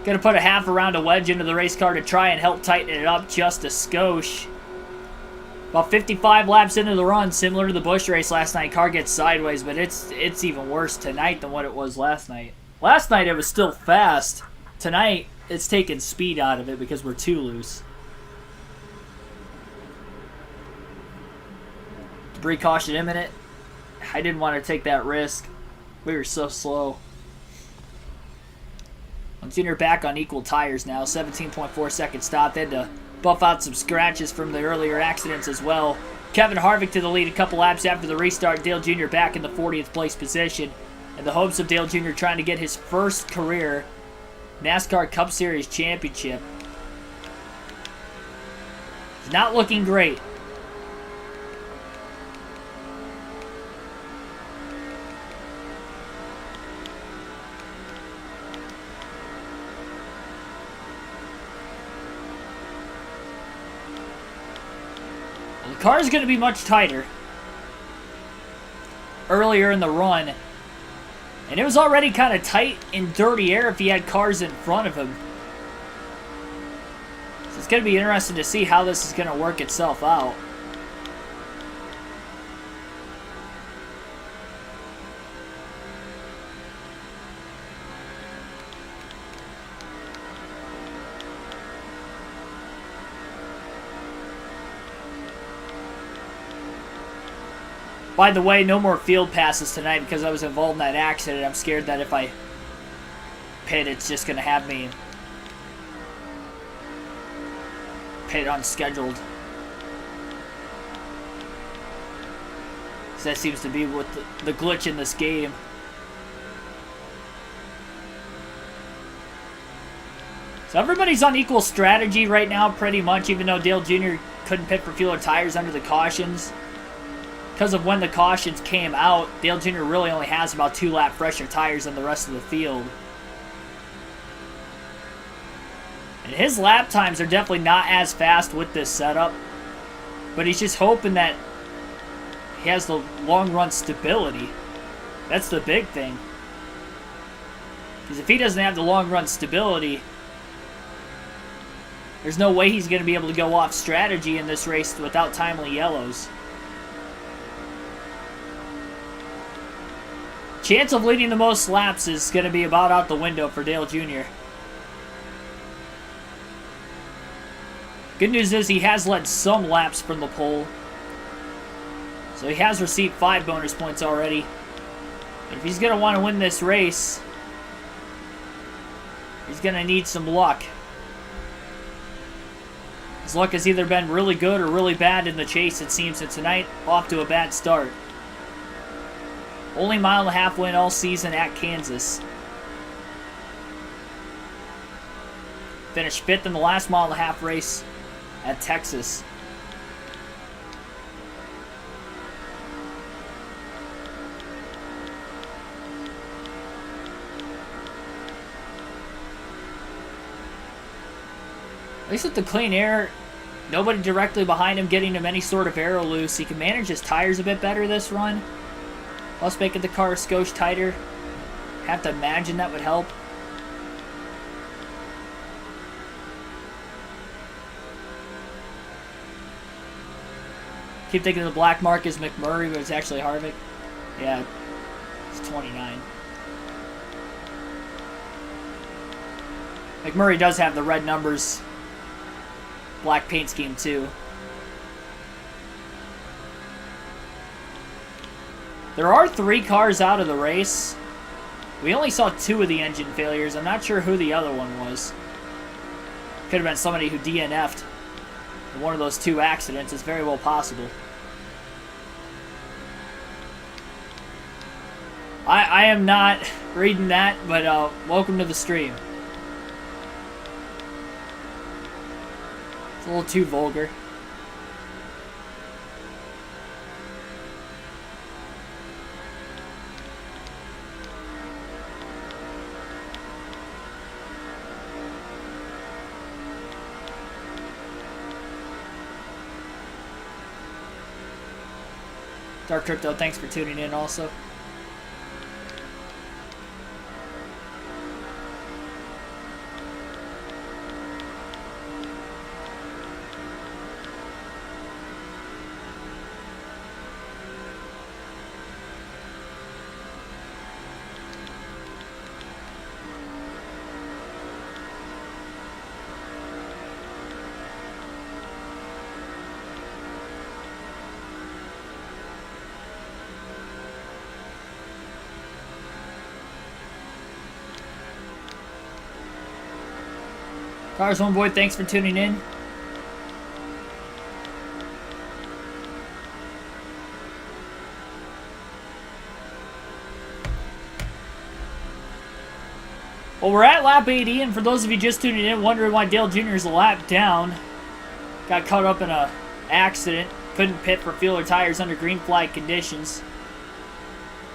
Gonna put a half around a wedge into the race car to try and help tighten it up just a skosh. About 55 laps into the run, similar to the Busch race last night. Car gets sideways, but it's even worse tonight than what it was last night. Last night it was still fast. Tonight it's taking speed out of it because we're too loose. Debris caution imminent. I didn't want to take that risk. We were so slow. Junior back on equal tires now. 17.4 second stop. They had to buff out some scratches from the earlier accidents as well. Kevin Harvick to the lead a couple laps after the restart. Dale Jr. back in the 40th place position. In the hopes of Dale Jr. trying to get his first career NASCAR Cup Series championship. It's not looking great. The car is going to be much tighter earlier in the run. And it was already kind of tight in dirty air if he had cars in front of him. So it's going to be interesting to see how this is going to work itself out. By the way, no more field passes tonight because I was involved in that accident. I'm scared that if I pit, it's just going to have me pit unscheduled. So that seems to be what the glitch in this game. So everybody's on equal strategy right now pretty much, even though Dale Jr. couldn't pit for fuel or tires under the cautions. Because of when the cautions came out, Dale Jr. really only has about 2 lap fresher tires than the rest of the field. And his lap times are definitely not as fast with this setup. But he's just hoping that he has the long run stability. That's the big thing. Because if he doesn't have the long run stability, there's no way he's going to be able to go off strategy in this race without timely yellows. Chance of leading the most laps is going to be about out the window for Dale Jr. Good news is he has led some laps from the pole. So he has received 5 bonus points already. But if he's going to want to win this race, he's going to need some luck. His luck has either been really good or really bad in the chase, it seems, and tonight, off to a bad start. Only mile-and-a-half win all season at Kansas. Finished 5th in the last mile-and-a-half race at Texas. At least with the clean air, nobody directly behind him getting him any sort of aero loose. He can manage his tires a bit better this run. Plus making the car a skosh tighter. Have to imagine that would help. Keep thinking the black mark is McMurray, but it's actually Harvick. Yeah, it's 29. McMurray does have the red numbers. Black paint scheme too. There are 3 cars out of the race. We only saw 2 of the engine failures. I'm not sure who the other one was. Could have been somebody who DNF'd in one of those 2 accidents. It's very well possible. I am not reading that, but welcome to the stream. It's a little too vulgar. Dark Crypto, thanks for tuning in also. Cars Homeboy, thanks for tuning in. Well, we're at lap 80, and for those of you just tuning in, wondering why Dale Jr. is a lap down, got caught up in an accident, couldn't pit for fuel or tires under green flag conditions,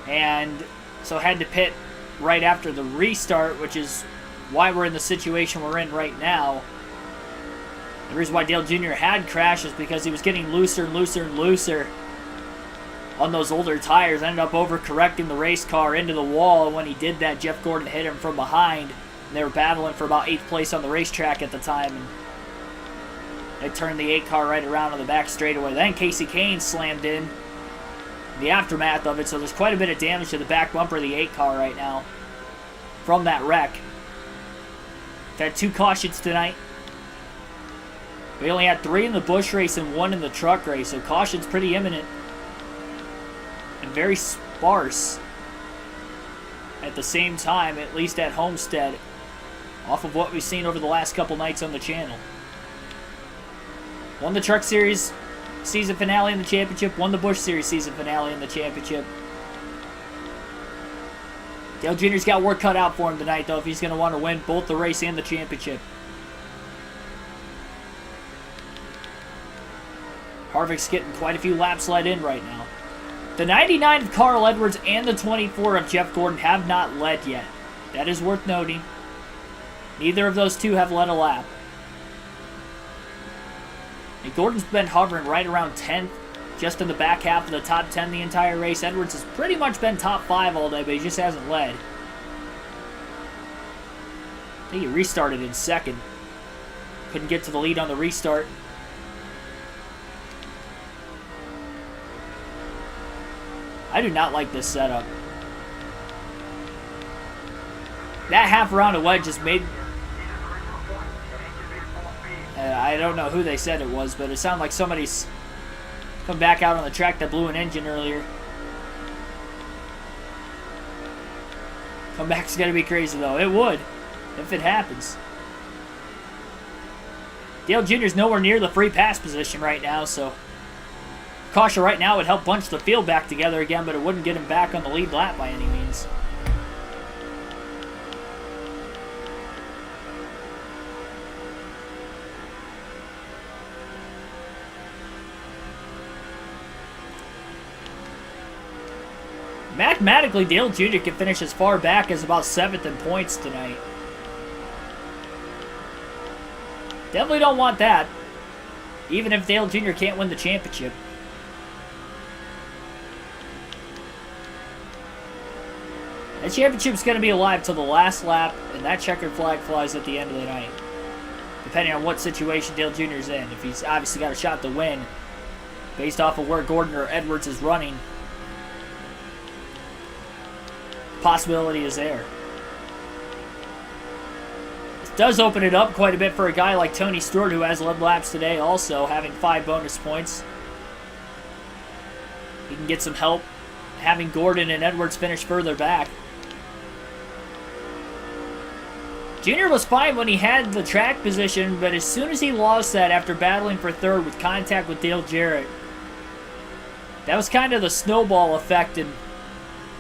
and so had to pit right after the restart, which is why we're in the situation we're in right now. The reason why Dale Jr. had crashed is because he was getting looser and looser and looser on those older tires. Ended up overcorrecting the race car into the wall. When he did that, Jeff Gordon hit him from behind. And they were battling for about 8th place on the racetrack at the time. And they turned the 8 car right around on the back straightaway. Then Casey Kane slammed in the aftermath of it. So there's quite a bit of damage to the back bumper of the 8 car right now from that wreck. We've had 2 cautions tonight. We only had 3 in the bush race and 1 in the truck race, so caution's pretty imminent. And very sparse at the same time, at least at Homestead, off of what we've seen over the last couple nights on the channel. Won the Truck Series season finale in the championship, won the Bush Series season finale in the championship. Dale Jr.'s got work cut out for him tonight, though, if he's going to want to win both the race and the championship. Harvick's getting quite a few laps let in right now. The 99 of Carl Edwards and the 24 of Jeff Gordon have not led yet. That is worth noting. Neither of those 2 have led a lap. And Gordon's been hovering right around 10th, just in the back half of the top 10 the entire race. Edwards has pretty much been top 5 all day, but he just hasn't led. I think he restarted in 2nd. Couldn't get to the lead on the restart. I do not like this setup. That half round of wedge just made... I I don't know who they said it was, but it sounded like somebody's come back out on the track that blew an engine earlier. Comeback's gonna be crazy though. It would, if it happens. Dale Jr.'s nowhere near the free pass position right now, so caution right now would help bunch the field back together again, but it wouldn't get him back on the lead lap by any means. Mathematically, Dale Jr. can finish as far back as about 7th in points tonight. Definitely don't want that, even if Dale Jr. can't win the championship. That championship's going to be alive till the last lap, and that checkered flag flies at the end of the night. Depending on what situation Dale Jr.'s in. If he's obviously got a shot to win, based off of where Gordon or Edwards is running, possibility is there. This does open it up quite a bit for a guy like Tony Stewart, who has led laps today, also having 5 bonus points. He can get some help having Gordon and Edwards finish further back. Junior was fine when he had the track position, but as soon as he lost that after battling for 3rd with contact with Dale Jarrett, that was kind of the snowball effect and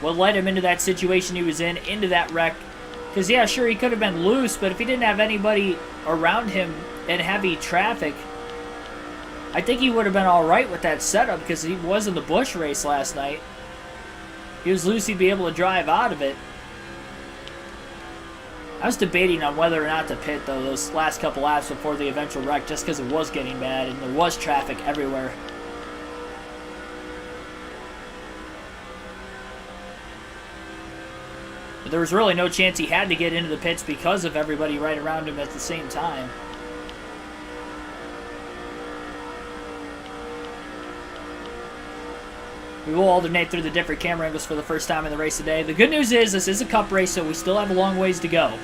what led him into that situation he was in, into that wreck. Because, yeah, sure, he could have been loose, but if he didn't have anybody around him in heavy traffic, I think he would have been alright with that setup, because he was in the Busch race last night. He was loose, he'd be able to drive out of it. I was debating on whether or not to pit, though, those last couple laps before the eventual wreck, just because it was getting bad, and there was traffic everywhere. But there was really no chance he had to get into the pits because of everybody right around him at the same time. We will alternate through the different camera angles for the first time in the race today. The good news is this is a cup race, so we still have a long ways to go.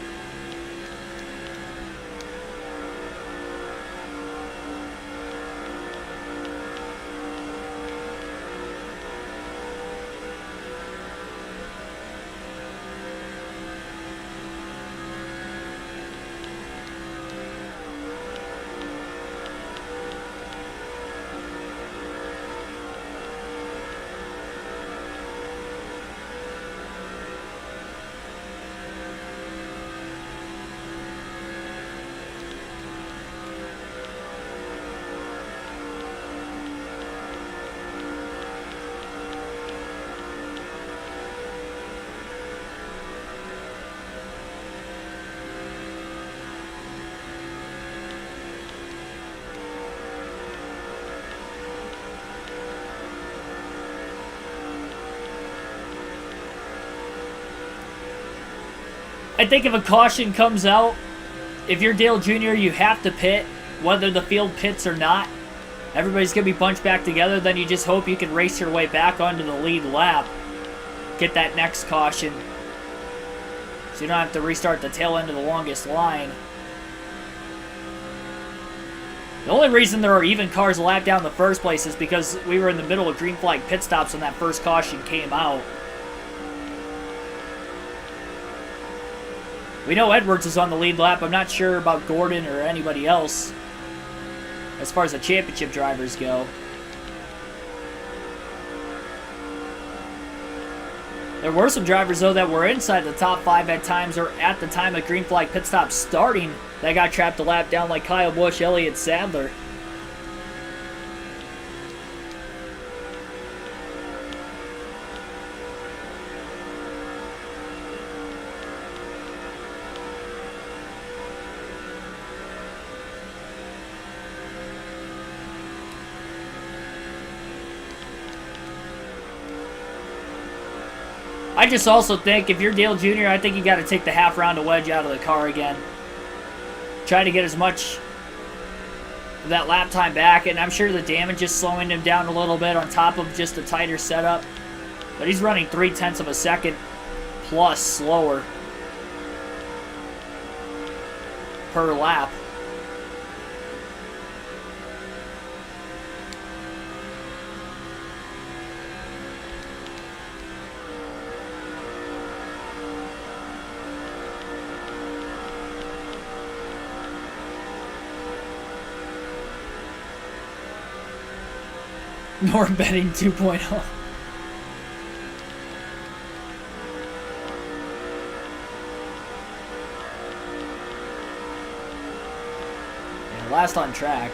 I think if a caution comes out, if you're Dale Jr., you have to pit, whether the field pits or not. Everybody's going to be bunched back together, then you just hope you can race your way back onto the lead lap. Get that next caution, so you don't have to restart the tail end of the longest line. The only reason there are even cars a lap down in the first place is because we were in the middle of green flag pit stops when that first caution came out. We know Edwards is on the lead lap. I'm not sure about Gordon or anybody else as far as the championship drivers go. There were some drivers, though, that were inside the top 5 at times or at the time of green flag pit stop starting that got trapped a lap down, like Kyle Busch, Elliott Sadler. I just also think if you're Dale Jr., I think you got to take the half round of wedge out of the car again. Try to get as much of that lap time back, and I'm sure the damage is slowing him down a little bit on top of just a tighter setup. But he's running 0.3 of a second plus slower per lap. Norm betting 2.0. Last on track.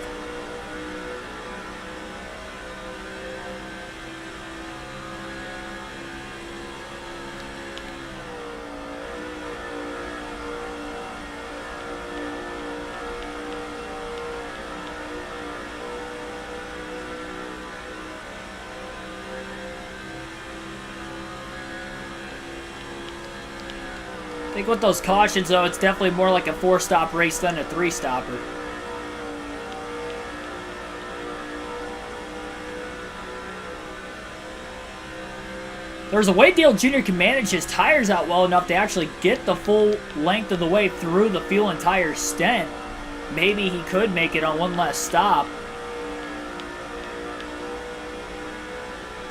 I think with those cautions, though, it's definitely more like a 4-stop race than a 3-stopper. There's a way Dale Jr. can manage his tires out well enough to actually get the full length of the way through the fuel and tire stent. Maybe he could make it on one last stop.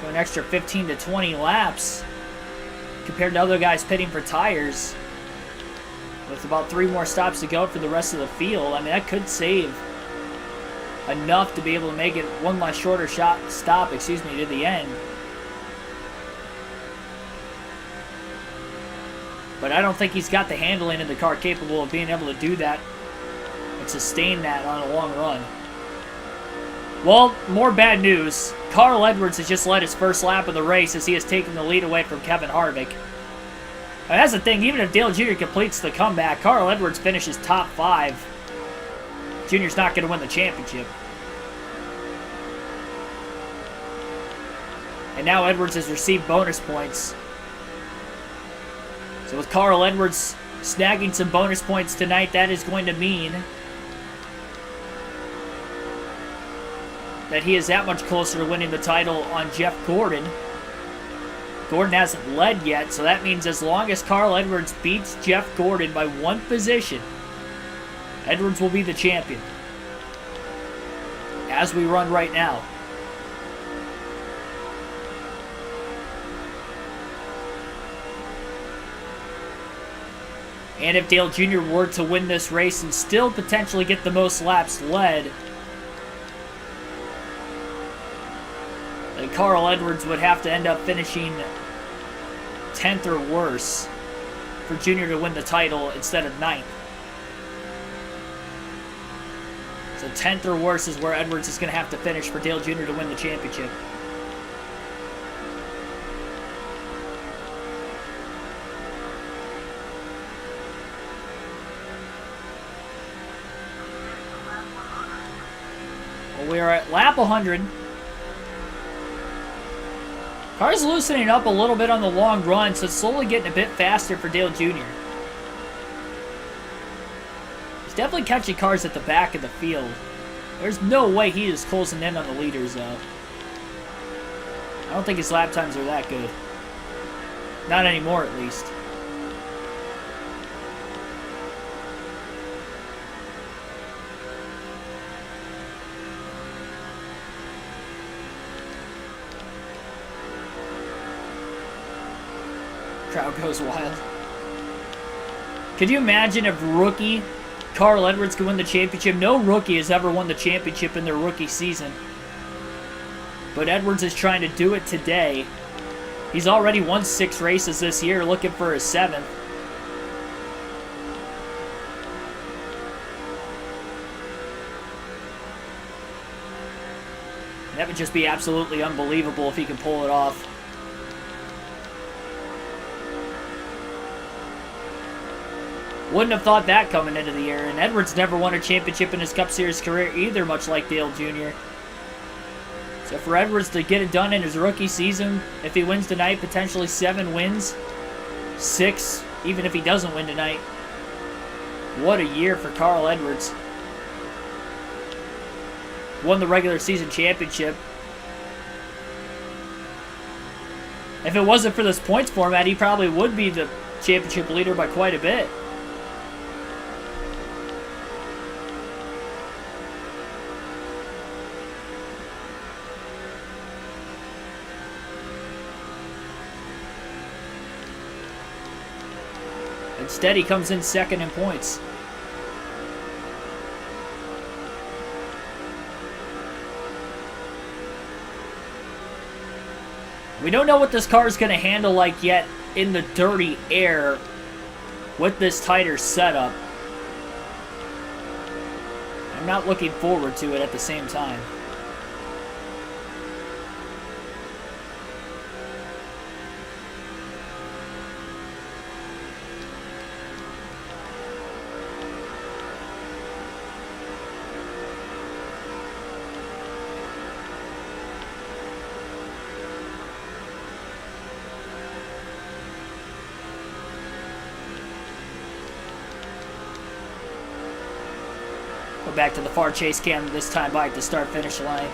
Go an extra 15 to 20 laps compared to other guys pitting for tires. With about 3 more stops to go for the rest of the field, I mean, that could save enough to be able to make it one less shorter stop, to the end. But I don't think he's got the handling in the car capable of being able to do that and sustain that on a long run. Well, more bad news. Carl Edwards has just led his first lap of the race as he has taken the lead away from Kevin Harvick. And that's the thing, even if Dale Jr. completes the comeback, Carl Edwards finishes top 5. Jr.'s not going to win the championship. And now Edwards has received bonus points. So with Carl Edwards snagging some bonus points tonight, that is going to mean that he is that much closer to winning the title on Jeff Gordon. Gordon hasn't led yet, so that means as long as Carl Edwards beats Jeff Gordon by 1 position, Edwards will be the champion. As we run right now. And if Dale Jr. were to win this race and still potentially get the most laps led, then Carl Edwards would have to end up finishing 10th or worse for Jr. to win the title instead of 9th. So 10th or worse is where Edwards is going to have to finish for Dale Jr. to win the championship. We are at lap 100. Car's loosening up a little bit on the long run, so it's slowly getting a bit faster for Dale Jr. He's definitely catching cars at the back of the field. There's no way he is closing in on the leaders, though. I don't think his lap times are that good. Not anymore, at least. Crowd goes wild. Could you imagine if rookie Carl Edwards could win the championship? No rookie has ever won the championship in their rookie season. But Edwards is trying to do it today. He's already won 6 races this year, looking for his 7th. That would just be absolutely unbelievable if he can pull it off. Wouldn't have thought that coming into the year. And Edwards never won a championship in his Cup Series career either, much like Dale Jr. So for Edwards to get it done in his rookie season, if he wins tonight, potentially 7 wins. 6, even if he doesn't win tonight. What a year for Carl Edwards. Won the regular season championship. If it wasn't for this points format, he probably would be the championship leader by quite a bit. Instead, he comes in second in points. We don't know what this car is going to handle like yet in the dirty air with this tighter setup. I'm not looking forward to it at the same time. Go back to the far chase cam this time by the start-finish line.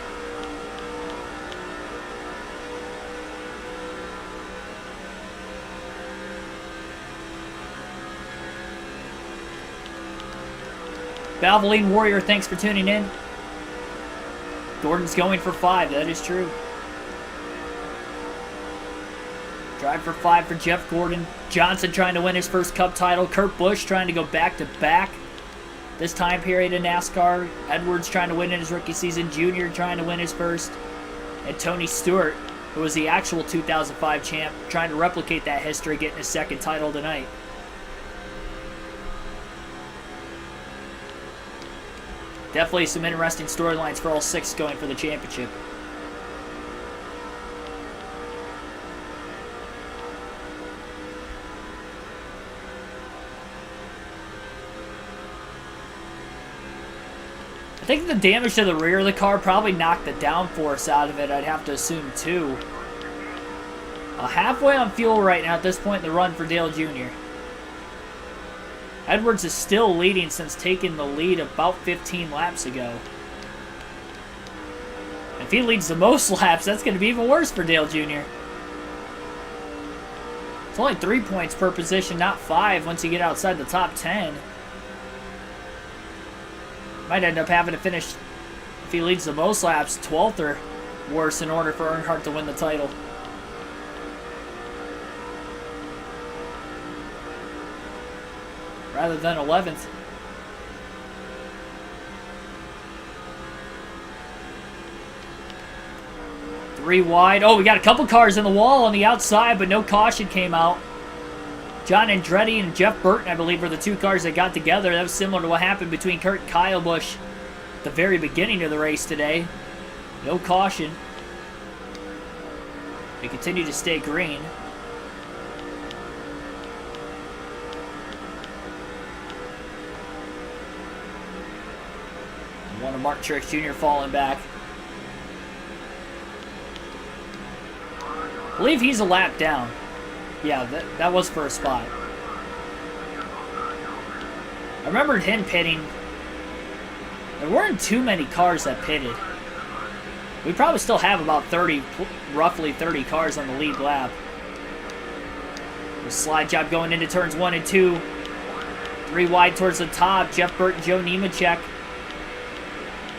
Valvoline Warrior, thanks for tuning in. Gordon's going for 5, that is true. Drive for 5 for Jeff Gordon. Johnson trying to win his first Cup title. Kurt Busch trying to go back-to-back this time period in NASCAR. Edwards trying to win in his rookie season. Junior trying to win his first. And Tony Stewart, who was the actual 2005 champ, trying to replicate that history, getting his second title tonight. Definitely some interesting storylines for all 6 going for the championship. I think the damage to the rear of the car probably knocked the downforce out of it, I'd have to assume, too. Halfway on fuel right now at this point in the run for Dale Jr. Edwards is still leading since taking the lead about 15 laps ago. If he leads the most laps, that's going to be even worse for Dale Jr. It's only 3 points per position, not 5 once you get outside the top 10. Might end up having to finish, if he leads the most laps, 12th or worse in order for Earnhardt to win the title. Rather than 11th. Three wide. Oh, we got a couple cars in the wall on the outside, but no caution came out. John Andretti and Jeff Burton, I believe, were the 2 cars that got together. That was similar to what happened between Kurt and Kyle Busch at the very beginning of the race today. No caution. They continue to stay green. One of Mark Truex Jr. falling back. I believe he's a lap down. Yeah, that was for a spot. I remembered him pitting. There weren't too many cars that pitted. We probably still have about 30, roughly 30 cars on the lead lap. The slide job going into turns 1 and 2. 3 wide towards the top. Jeff Burton, Joe Nemechek.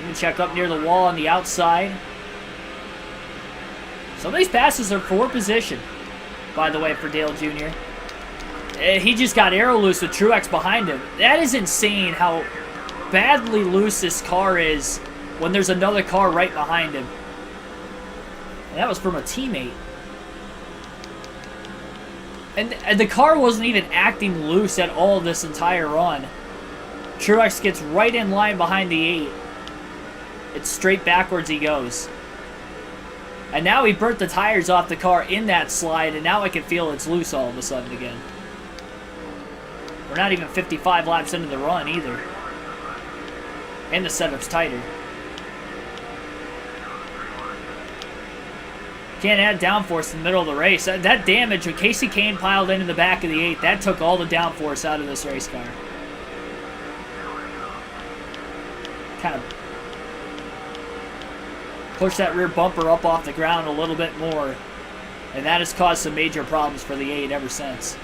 Nemechek up near the wall on the outside. Some of these passes are for position, by the way, for Dale Jr. He just got aero loose with Truex behind him. That is insane how badly loose this car is when there's another car right behind him. And that was from a teammate. And the car wasn't even acting loose at all this entire run. Truex gets right in line behind the 8. It's straight backwards he goes. And now he burnt the tires off the car in that slide, and now I can feel it's loose all of a sudden again. We're not even 55 laps into the run either. And the setup's tighter. Can't add downforce in the middle of the race. That damage, when Casey Kane piled into the back of the 8, that took all the downforce out of this race car. Kind of push that rear bumper up off the ground a little bit more. And that has caused some major problems for the 8 ever since.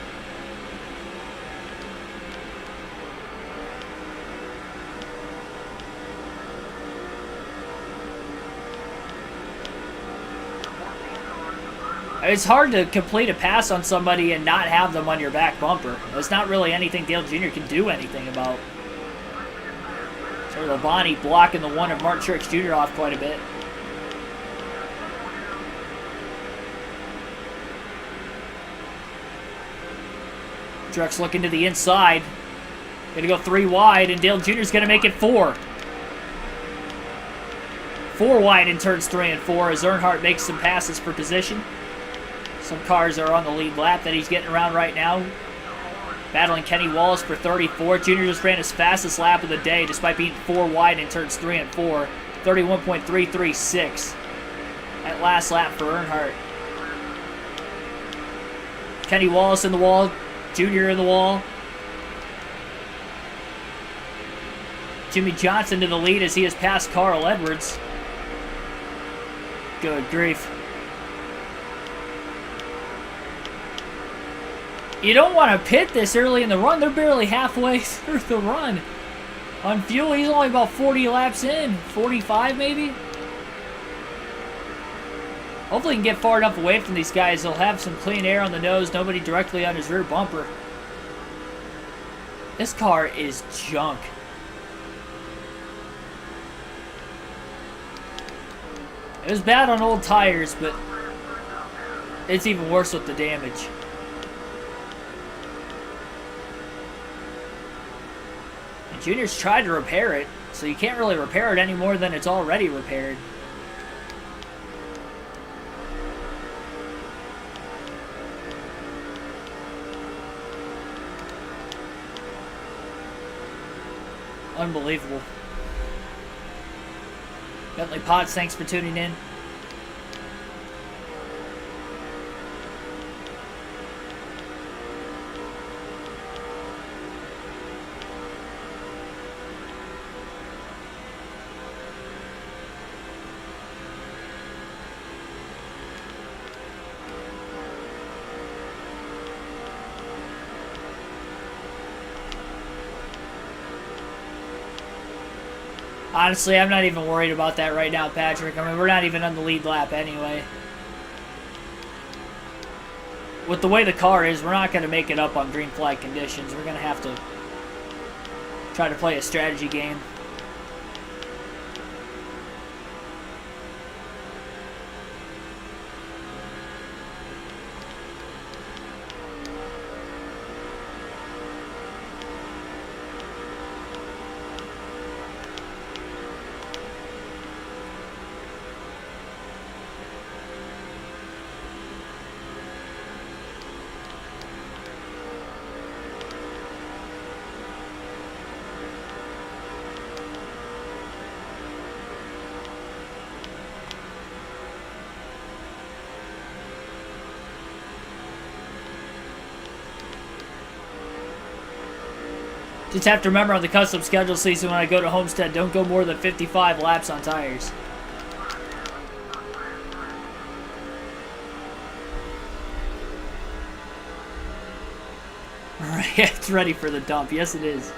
It's hard to complete a pass on somebody and not have them on your back bumper. There's not really anything Dale Jr. can do anything about. So Labonte blocking the one of Mark Truex Jr. off quite a bit. Truex looking to the inside. Gonna go 3 wide, and Dale Jr.'s gonna make it 4. 4 wide in turns 3 and 4 as Earnhardt makes some passes for position. Some cars are on the lead lap that he's getting around right now. Battling Kenny Wallace for 34. Jr. just ran his fastest lap of the day despite being 4 wide in turns 3 and 4. 31.336. That last lap for Earnhardt. Kenny Wallace in the wall. Jr. in the wall. Jimmy Johnson to the lead as he has passed Carl Edwards. Good grief. You don't want to pit this early in the run. They're barely halfway through the run. On fuel, he's only about 40 laps in. 45 maybe? Hopefully he can get far enough away from these guys. They'll have some clean air on the nose. Nobody directly on his rear bumper. This car is junk. It was bad on old tires, but it's even worse with the damage. And Junior's tried to repair it, so you can't really repair it any more than it's already repaired. Unbelievable. Bentley Potts, thanks for tuning in. Honestly, I'm not even worried about that right now, Patrick. I mean, we're not even on the lead lap anyway. With the way the car is, we're not going to make it up on green flag conditions. We're going to have to try to play a strategy game. Just have to remember on the custom schedule season when I go to Homestead, don't go more than 55 laps on tires. Alright, it's ready for the dump. Yes, it is.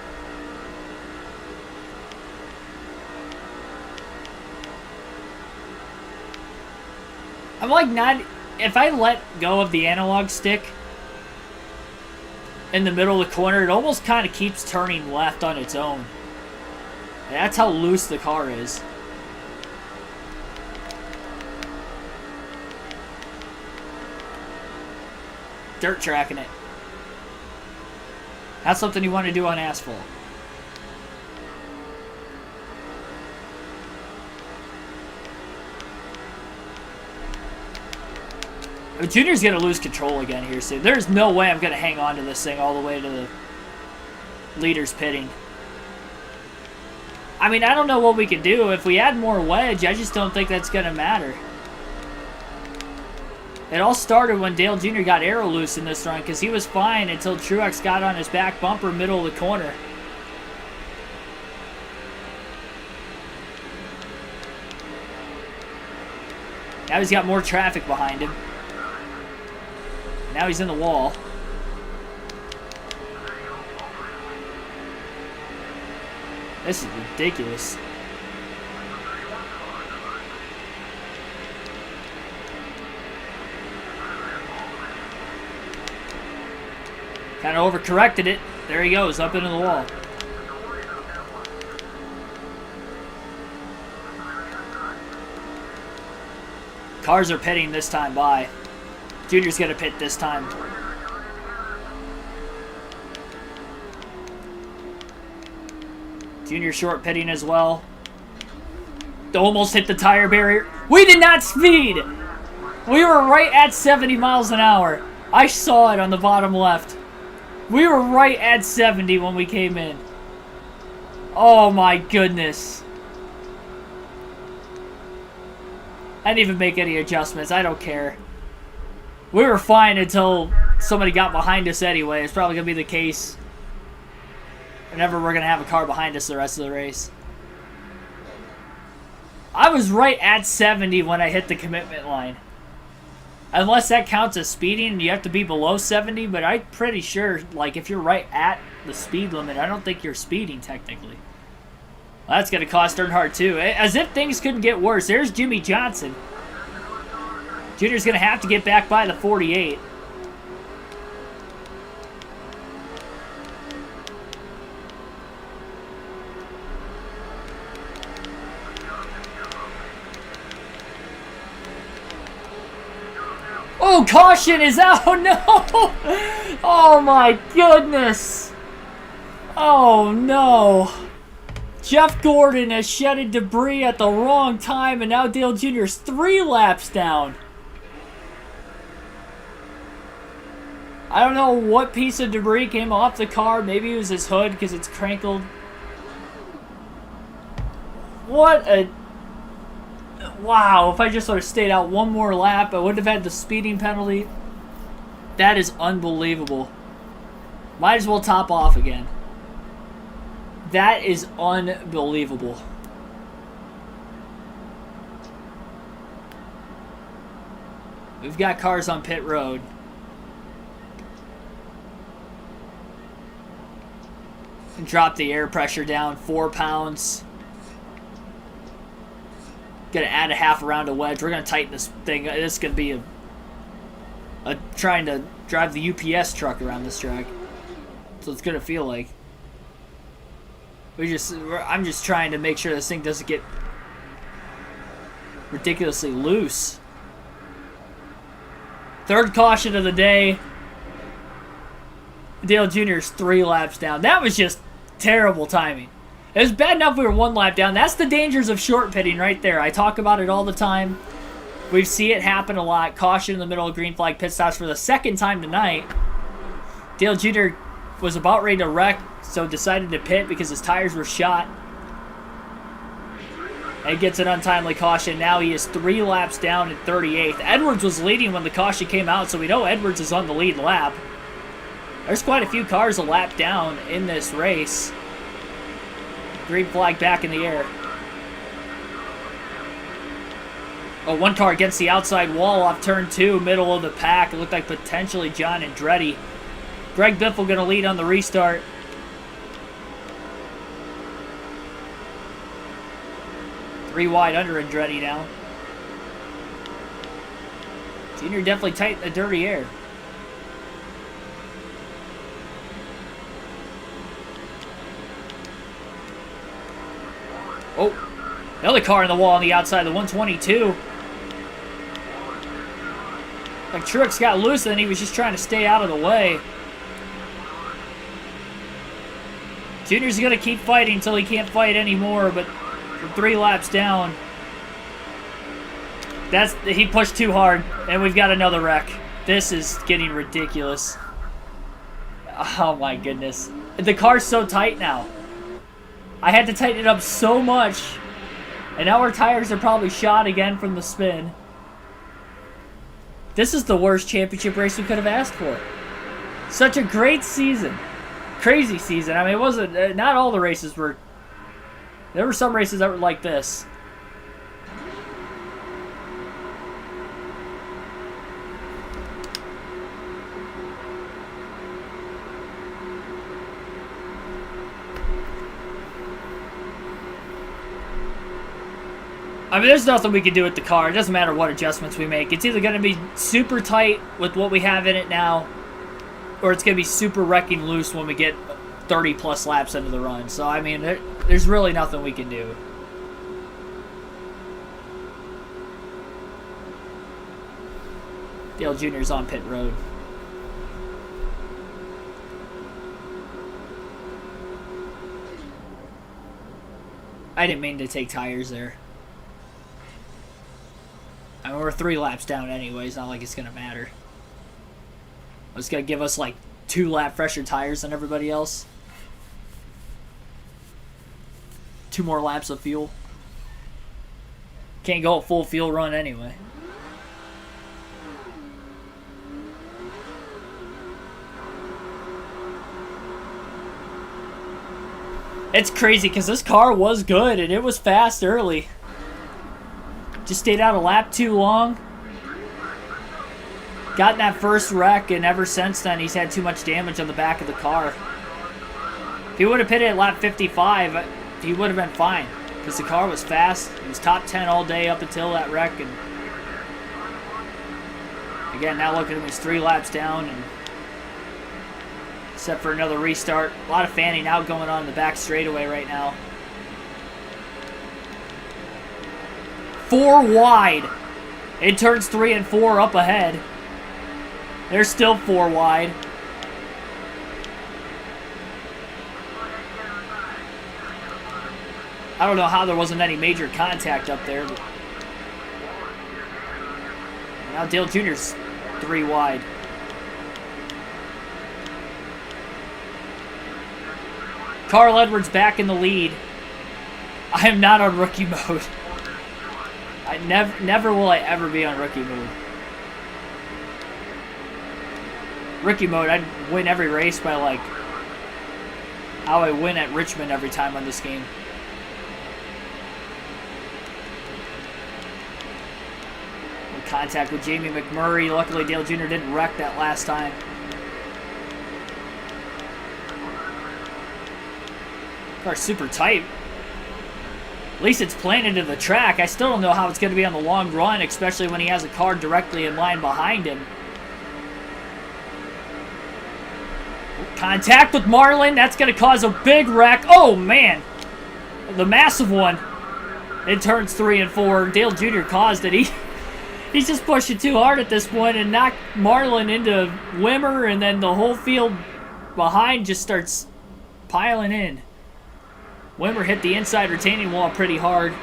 I'm like not... If I let go of the analog stick in the middle of the corner, it almost kind of keeps turning left on its own. And that's how loose the car is. Dirt tracking it. That's something you want to do on asphalt. Junior's going to lose control again here soon. There's no way I'm going to hang on to this thing all the way to the leaders pitting. I mean, I don't know what we can do. If we add more wedge, I just don't think that's going to matter. It all started when Dale Jr. got aero loose in this run because he was fine until Truex got on his back bumper middle of the corner. Now he's got more traffic behind him. Now he's in the wall. This is ridiculous. Kind of overcorrected it. There he goes, up into the wall. Cars are pitting this time by. Junior's going to pit this time. Junior short pitting as well. Almost hit the tire barrier. We did not speed. We were right at 70 miles an hour. I saw it on the bottom left. We were right at 70 when we came in. Oh my goodness. I didn't even make any adjustments. I don't care. We were fine until somebody got behind us anyway. It's probably going to be the case whenever we're going to have a car behind us the rest of the race. I was right at 70 when I hit the commitment line. Unless that counts as speeding and you have to be below 70, but I'm pretty sure, like, if you're right at the speed limit, I don't think you're speeding technically. Well, that's going to cost Earnhardt too. As if things couldn't get worse. There's Jimmy Johnson. Junior's going to have to get back by the 48. Oh, caution is out. Oh, no. Oh, my goodness. Oh, no. Jeff Gordon has shedded debris at the wrong time, and now Dale Jr.'s 3 laps down. I don't know what piece of debris came off the car. Maybe it was his hood because it's crankled. What a... Wow, if I just sort of stayed out one more lap, I wouldn't have had the speeding penalty. That is unbelievable. Might as well top off again. That is unbelievable. We've got cars on pit road. And drop the air pressure down 4 pounds. Gonna add a half a round of wedge. We're gonna tighten this thing. It's gonna be a trying to drive the UPS truck around this track. So it's gonna feel like. I'm just trying to make sure this thing doesn't get ridiculously loose. Third caution of the day. Dale Jr.'s 3 laps down. That was just terrible timing. It was bad enough we were 1 lap down. That's the dangers of short pitting right there. I talk about it all the time. We see it happen a lot. Caution in the middle of green flag pit stops for the 2nd time tonight. Dale Jr. was about ready to wreck, so decided to pit because his tires were shot. And gets an untimely caution. Now he is 3 laps down in 38th. Edwards was leading when the caution came out, so we know Edwards is on the lead lap. There's quite a few cars a lap down in this race. Green flag back in the air. Oh, 1 car against the outside wall off turn 2, middle of the pack. It looked like potentially John Andretti. Greg Biffle going to lead on the restart. Three wide under Andretti now. Junior definitely tight in the dirty air. Oh, another car in the wall on the outside, the 122. Like Truex got loose and he was just trying to stay out of the way. Junior's going to keep fighting until he can't fight anymore, but for 3 laps down, he pushed too hard, and we've got another wreck. This is getting ridiculous. Oh my goodness. The car's so tight now. I had to tighten it up so much, and now our tires are probably shot again from the spin. This is the worst championship race we could have asked for. Such a great season. Crazy season. I mean, it wasn't, not all the races were, there were some races that were like this. I mean, there's nothing we can do with the car. It doesn't matter what adjustments we make. It's either going to be super tight with what we have in it now, or it's going to be super wrecking loose when we get 30-plus laps into the run. So, I mean, there's really nothing we can do. Dale Jr.'s on pit road. I didn't mean to take tires there. I mean, we're 3 laps down anyway. It's not like it's going to matter. It's going to give us like 2 lap fresher tires than everybody else. 2 more laps of fuel. Can't go a full fuel run anyway. It's crazy because this car was good and it was fast early. Just stayed out a lap too long. Got in that first wreck, and ever since then he's had too much damage on the back of the car. If he would have pitted at lap 55, he would have been fine because the car was fast. He was top 10 all day up until that wreck. And again, now look at him, he's 3 laps down, and except for another restart. A lot of fanning out going on in the back straightaway right now. 4 wide. It turns 3 and 4 up ahead. They're still 4 wide. I don't know how there wasn't any major contact up there. But now Dale Jr.'s 3 wide. Carl Edwards back in the lead. I am not on rookie mode. I never will I ever be on rookie mode. Rookie mode, I'd win every race by like how I win at Richmond every time on this game. Contact with Jamie McMurray. Luckily Dale Jr. didn't wreck that last time. Car's super tight. At least it's planted to the track. I still don't know how it's going to be on the long run, especially when he has a car directly in line behind him. Contact with Marlin. That's going to cause a big wreck. Oh, man. The massive one. It turns 3 and 4. Dale Jr. caused it. He's just pushing too hard at this point and knocked Marlin into Wimmer, and then the whole field behind just starts piling in. Wimmer hit the inside retaining wall pretty hard,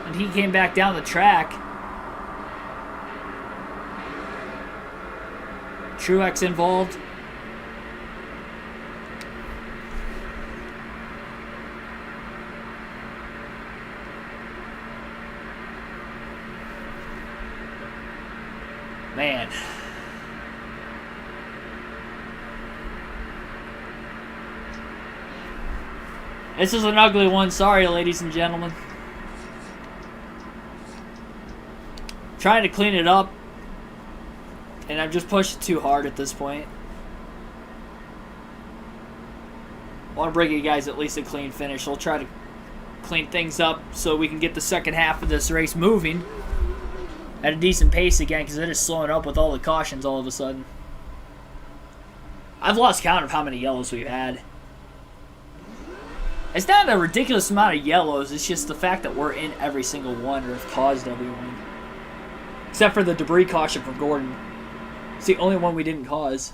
and he came back down the track. Truex involved. Man. This is an ugly one. Sorry, ladies and gentlemen. Trying to clean it up, and I'm just pushing too hard at this point. I want to bring you guys at least a clean finish. We'll try to clean things up so we can get the second half of this race moving at a decent pace again, because it is slowing up with all the cautions all of a sudden. I've lost count of how many yellows we've had. It's not a ridiculous amount of yellows, it's just the fact that we're in every single one, or have caused every one. Except for the debris caution from Gordon. It's the only one we didn't cause.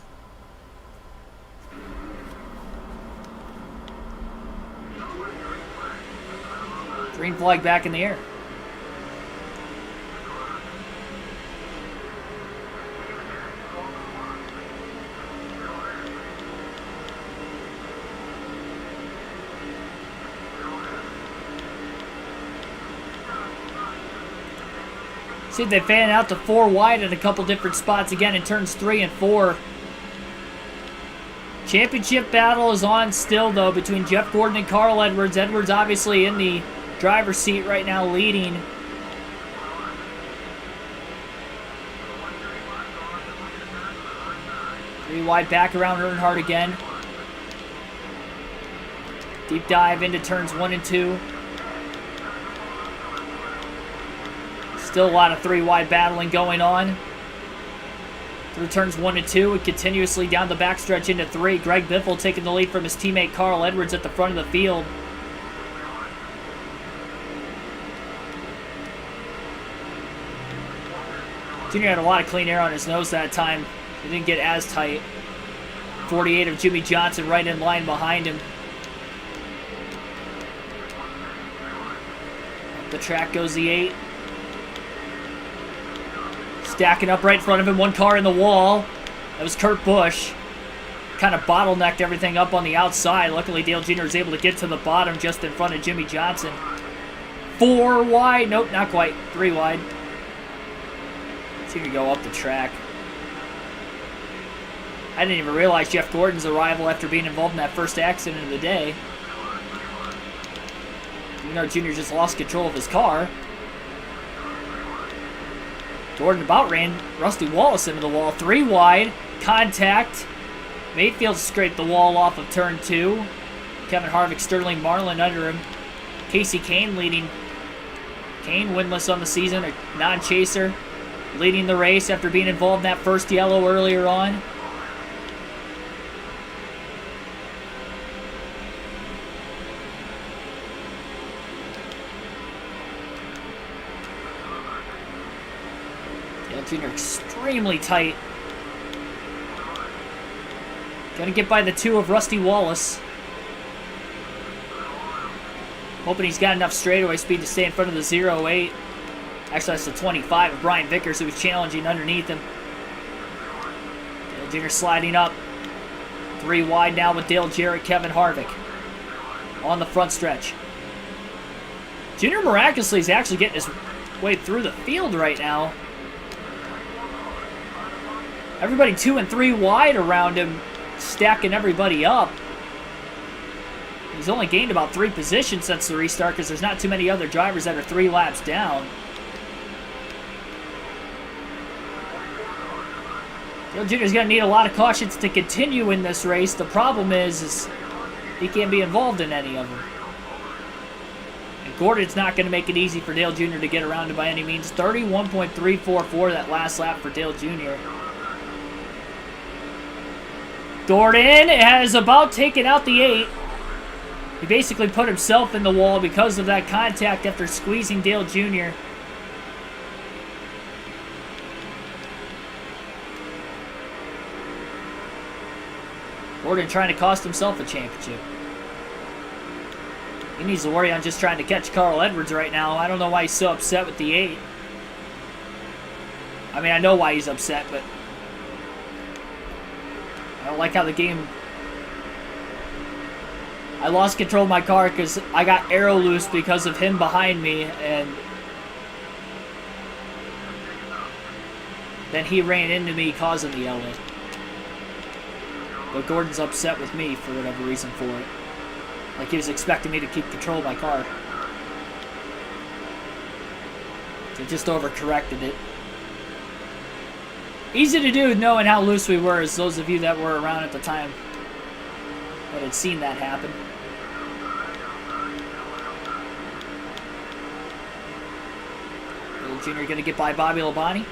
Green flag back in the air. See if they fan out to 4 wide at a couple different spots again in turns 3 and 4. Championship battle is on still, though, between Jeff Gordon and Carl Edwards. Edwards obviously in the driver's seat right now, leading. Three wide back around Earnhardt again. Deep dive into turns 1 and 2. Still a lot of 3 wide battling going on. Through turns 1 and 2 and continuously down the backstretch into 3. Greg Biffle taking the lead from his teammate Carl Edwards at the front of the field. Junior had a lot of clean air on his nose that time. He didn't get as tight. 48 of Jimmy Johnson right in line behind him. the track goes the 8. Stacking up right in front of him, one car in the wall. That was Kurt Busch. Kind of bottlenecked everything up on the outside. Luckily, Dale Jr. was able to get to the bottom just in front of Jimmy Johnson. 4 wide. Nope, not quite. 3 wide. See if we go up the track. I didn't even realize Jeff Gordon's arrival after being involved in that first accident of the day. Even though Jr. just lost control of his car. Gordon about ran Rusty Wallace into the wall. 3 wide. Contact. Mayfield scraped the wall off of turn 2. Kevin Harvick, Sterling Marlin under him. Casey Kane leading. Kane winless on the season, a non-chaser. Leading the race after being involved in that first yellow earlier on. Dale Jr. extremely tight. Gonna get by the 2 of Rusty Wallace. Hoping he's got enough straightaway speed to stay in front of the 0.8. Actually, that's the 25 of Brian Vickers, who was challenging underneath him. Dale Jr. sliding up. 3 wide now with Dale Jarrett, Kevin Harvick. On the front stretch. Jr. miraculously is actually getting his way through the field right now. Everybody 2 and 3 wide around him, stacking everybody up. He's only gained about 3 positions since the restart because there's not too many other drivers that are 3 laps down. Dale Jr. is going to need a lot of cautions to continue in this race. The problem is he can't be involved in any of them. And Gordon's not going to make it easy for Dale Jr. to get around him by any means. 31.344 that last lap for Dale Jr. Gordon has about taken out the 8. He basically put himself in the wall because of that contact after squeezing Dale Jr. Gordon trying to cost himself a championship. He needs to worry on just trying to catch Carl Edwards right now. I don't know why he's so upset with the 8. I mean, I know why he's upset, but I don't like how the game... I lost control of my car because I got arrow loose because of him behind me, and then he ran into me causing the yellow. But Gordon's upset with me for whatever reason for it. Like he was expecting me to keep control of my car. So just overcorrected it. Easy to do knowing how loose we were, as those of you that were around at the time that had seen that happen. Little Junior going to get by Bobby Labonte.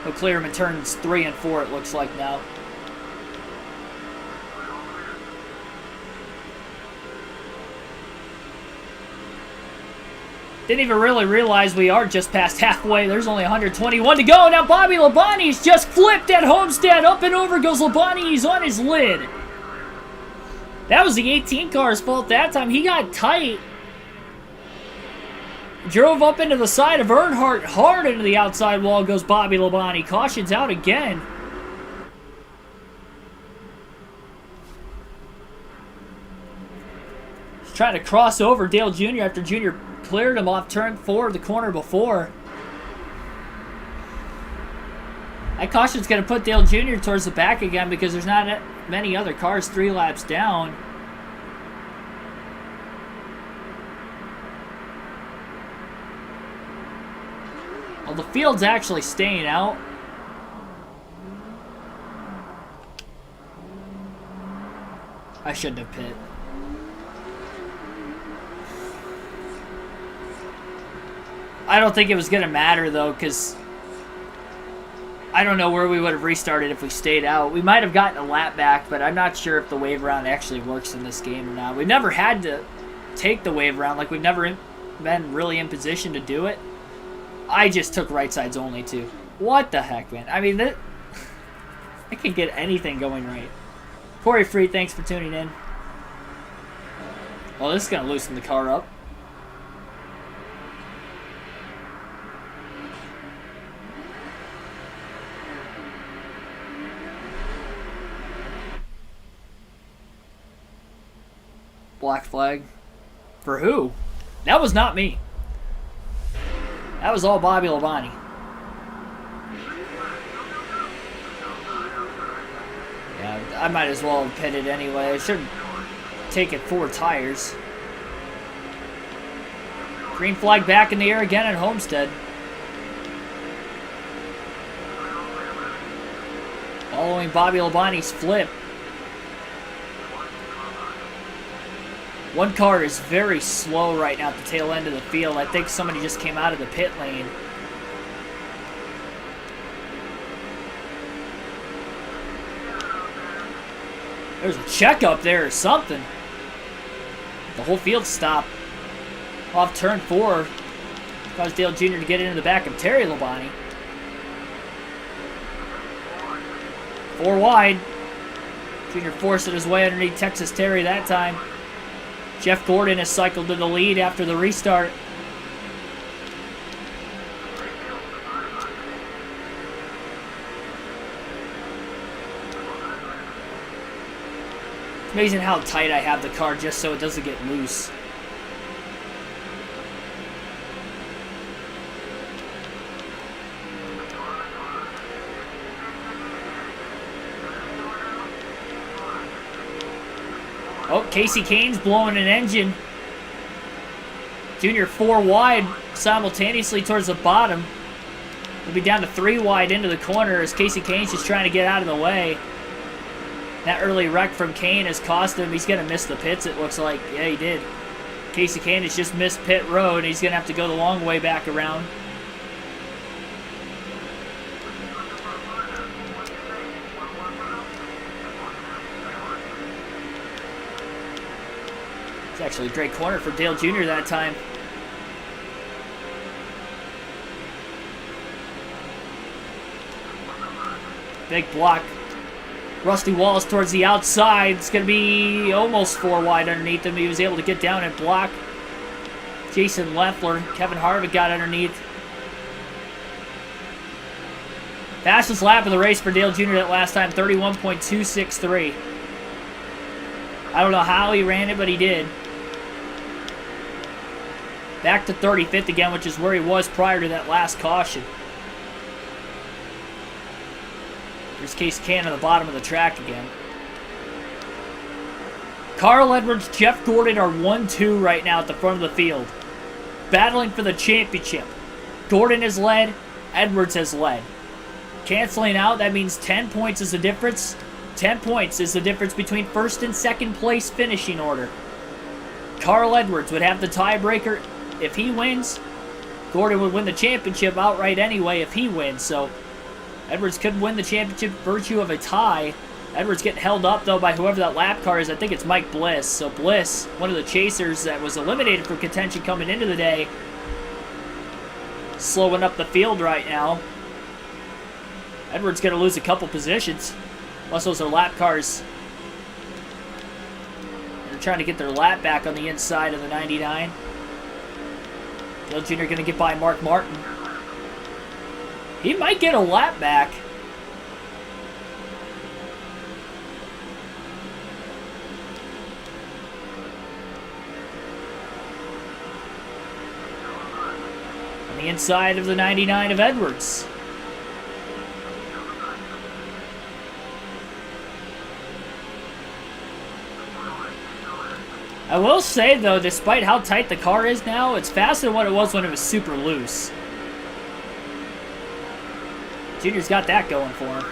He'll clear him in turns 3 and 4, it looks like now. Didn't even really realize we are just past halfway. There's only 121 to go. Now Bobby Labonte's just flipped at Homestead. Up and over goes Labonte. He's on his lid. That was the 18 car's fault that time. He got tight. Drove up into the side of Earnhardt. Hard into the outside wall goes Bobby Labonte. Caution's out again. He's trying to cross over Dale Jr. after Jr. cleared him off turn 4, the corner before. That caution's going to put Dale Jr. towards the back again because there's not many other cars 3 laps down. Well, the field's actually staying out. I shouldn't have pit. I don't think it was going to matter, though, because I don't know where we would have restarted if we stayed out. We might have gotten a lap back, but I'm not sure if the wave round actually works in this game or not. We've never had to take the wave round. Like, we've never been really in position to do it. I just took right sides only, too. What the heck, man? I mean, I can't get anything going right. Corey Free, thanks for tuning in. Well, this is going to loosen the car up. Black flag. For who? That was not me. That was all Bobby Labonte. Yeah, I might as well have pitted anyway. I should have taken 4 tires. Green flag back in the air again at Homestead. Following Bobby Labonte's flip. One car is very slow right now at the tail end of the field. I think somebody just came out of the pit lane. There's a checkup there or something. The whole field stopped. Off turn 4. Caused Dale Jr. to get into the back of Terry Labonte. 4 wide. Jr. forcing his way underneath Texas Terry that time. Jeff Gordon has cycled to the lead after the restart. It's amazing how tight I have the car just so it doesn't get loose. Oh, Casey Kane's blowing an engine. Junior 4 wide simultaneously towards the bottom. He'll be down to 3 wide into the corner as Casey Kane's just trying to get out of the way. That early wreck from Kane has cost him. He's going to miss the pits, it looks like. Yeah, he did. Casey Kane has just missed pit road, and he's going to have to go the long way back around. It's actually a great corner for Dale Jr. that time. Big block. Rusty Wallace towards the outside. It's going to be almost 4 wide underneath him. He was able to get down and block. Jason Leffler. Kevin Harvick got underneath. Fastest lap of the race for Dale Jr. that last time, 31.263. I don't know how he ran it, but he did. Back to 35th again, which is where he was prior to that last caution. There's Casey Kane on the bottom of the track again. Carl Edwards, Jeff Gordon are 1-2 right now at the front of the field. Battling for the championship. Gordon has led, Edwards has led. Canceling out, that means 10 points is the difference. 10 points is the difference between first and second place finishing order. Carl Edwards would have the tiebreaker if he wins. Gordon would win the championship outright anyway if he wins, so Edwards could win the championship virtue of a tie. Edwards getting held up, though, by whoever that lap car is. I think it's Mike Bliss. So Bliss, one of the chasers that was eliminated from contention coming into the day, slowing up the field right now. Edwards going to lose a couple positions. Plus, those are lap cars. They're trying to get their lap back on the inside of the 99. Dale Jr. going to get by Mark Martin. He might get a lap back. On the inside of the 99 of Edwards. I will say, though, despite how tight the car is now, it's faster than what it was when it was super loose. Junior's got that going for him.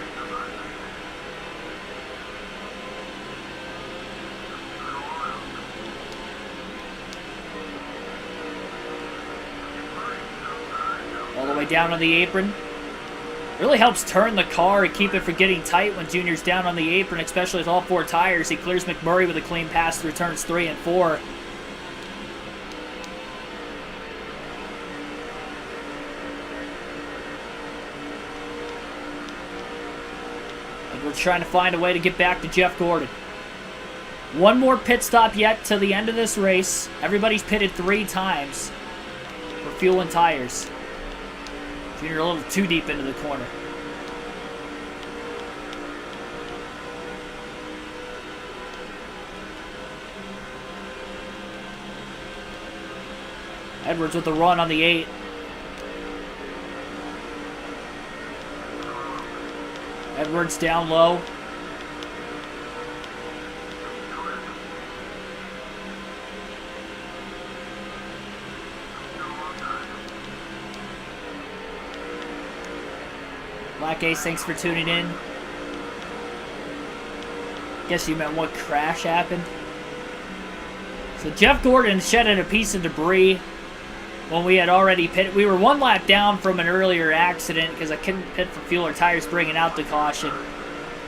All the way down on the apron. Really helps turn the car and keep it from getting tight when Junior's down on the apron, especially with all 4 tires. He clears McMurray with a clean pass through turns 3 and 4. And we're trying to find a way to get back to Jeff Gordon. One more pit stop yet to the end of this race. Everybody's pitted 3 times for fuel and tires. Junior a little too deep into the corner. Edwards with the run on the 8. Edwards down low. Black Ace, thanks for tuning in. Guess you meant what crash happened. So Jeff Gordon shedded a piece of debris when we had already pitted. We were 1 lap down from an earlier accident because I couldn't pit for fuel or tires bringing out the caution.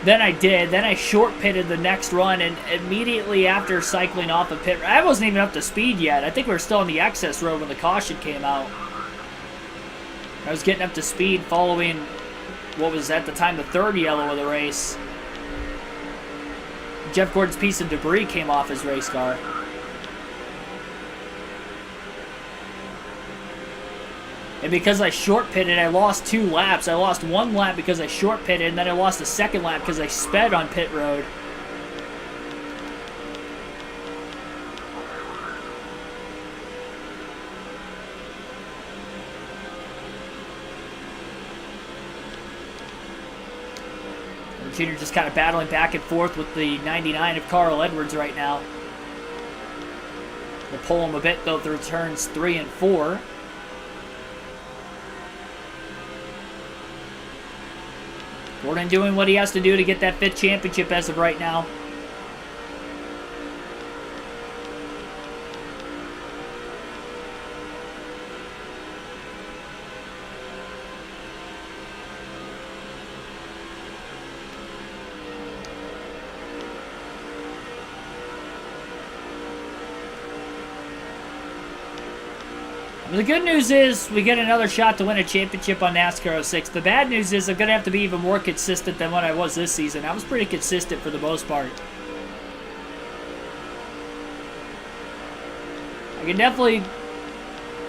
Then I did. Then I short pitted the next run, and immediately after cycling off a pit, I wasn't even up to speed yet. I think we were still on the excess road when the caution came out. I was getting up to speed following what was at the time the 3rd yellow of the race. Jeff Gordon's piece of debris came off his race car. And because I short pitted, I lost 2 laps. I lost 1 lap because I short pitted, and then I lost a 2nd lap because I sped on pit road. And Junior just kind of battling back and forth with the 99 of Carl Edwards right now. We'll pull him a bit, though, through turns 3 and 4. Gordon doing what he has to do to get that 5th championship as of right now. The good news is we get another shot to win a championship on NASCAR 06. The bad news is I'm going to have to be even more consistent than what I was this season. I was pretty consistent for the most part. I can definitely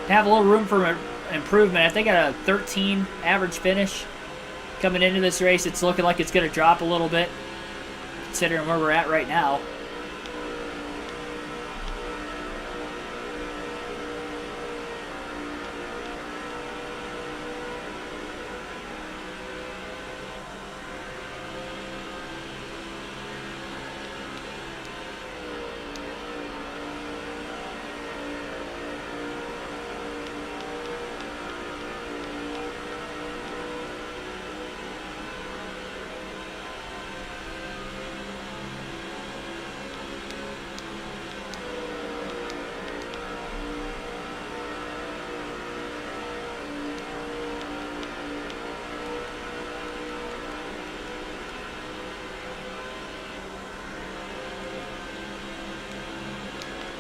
have a little room for improvement. I think at a 13 average finish coming into this race, it's looking like it's going to drop a little bit considering where we're at right now.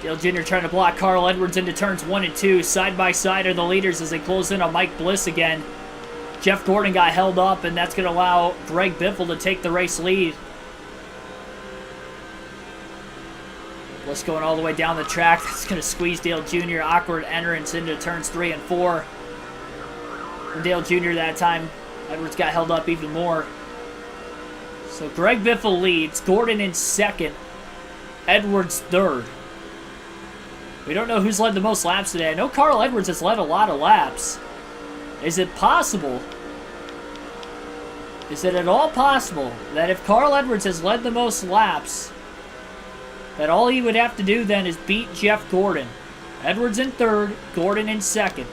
Dale Jr. trying to block Carl Edwards into turns 1 and 2. Side by side are the leaders as they close in on Mike Bliss again. Jeff Gordon got held up, and that's going to allow Greg Biffle to take the race lead. Bliss going all the way down the track. That's going to squeeze Dale Jr. Awkward entrance into turns 3 and 4. For Dale Jr. that time, Edwards got held up even more. So Greg Biffle leads. Gordon in 2nd. Edwards 3rd. We don't know who's led the most laps today. I know Carl Edwards has led a lot of laps. Is it possible? Is it at all possible that if Carl Edwards has led the most laps, that all he would have to do then is beat Jeff Gordon? Edwards in 3rd, Gordon in 2nd.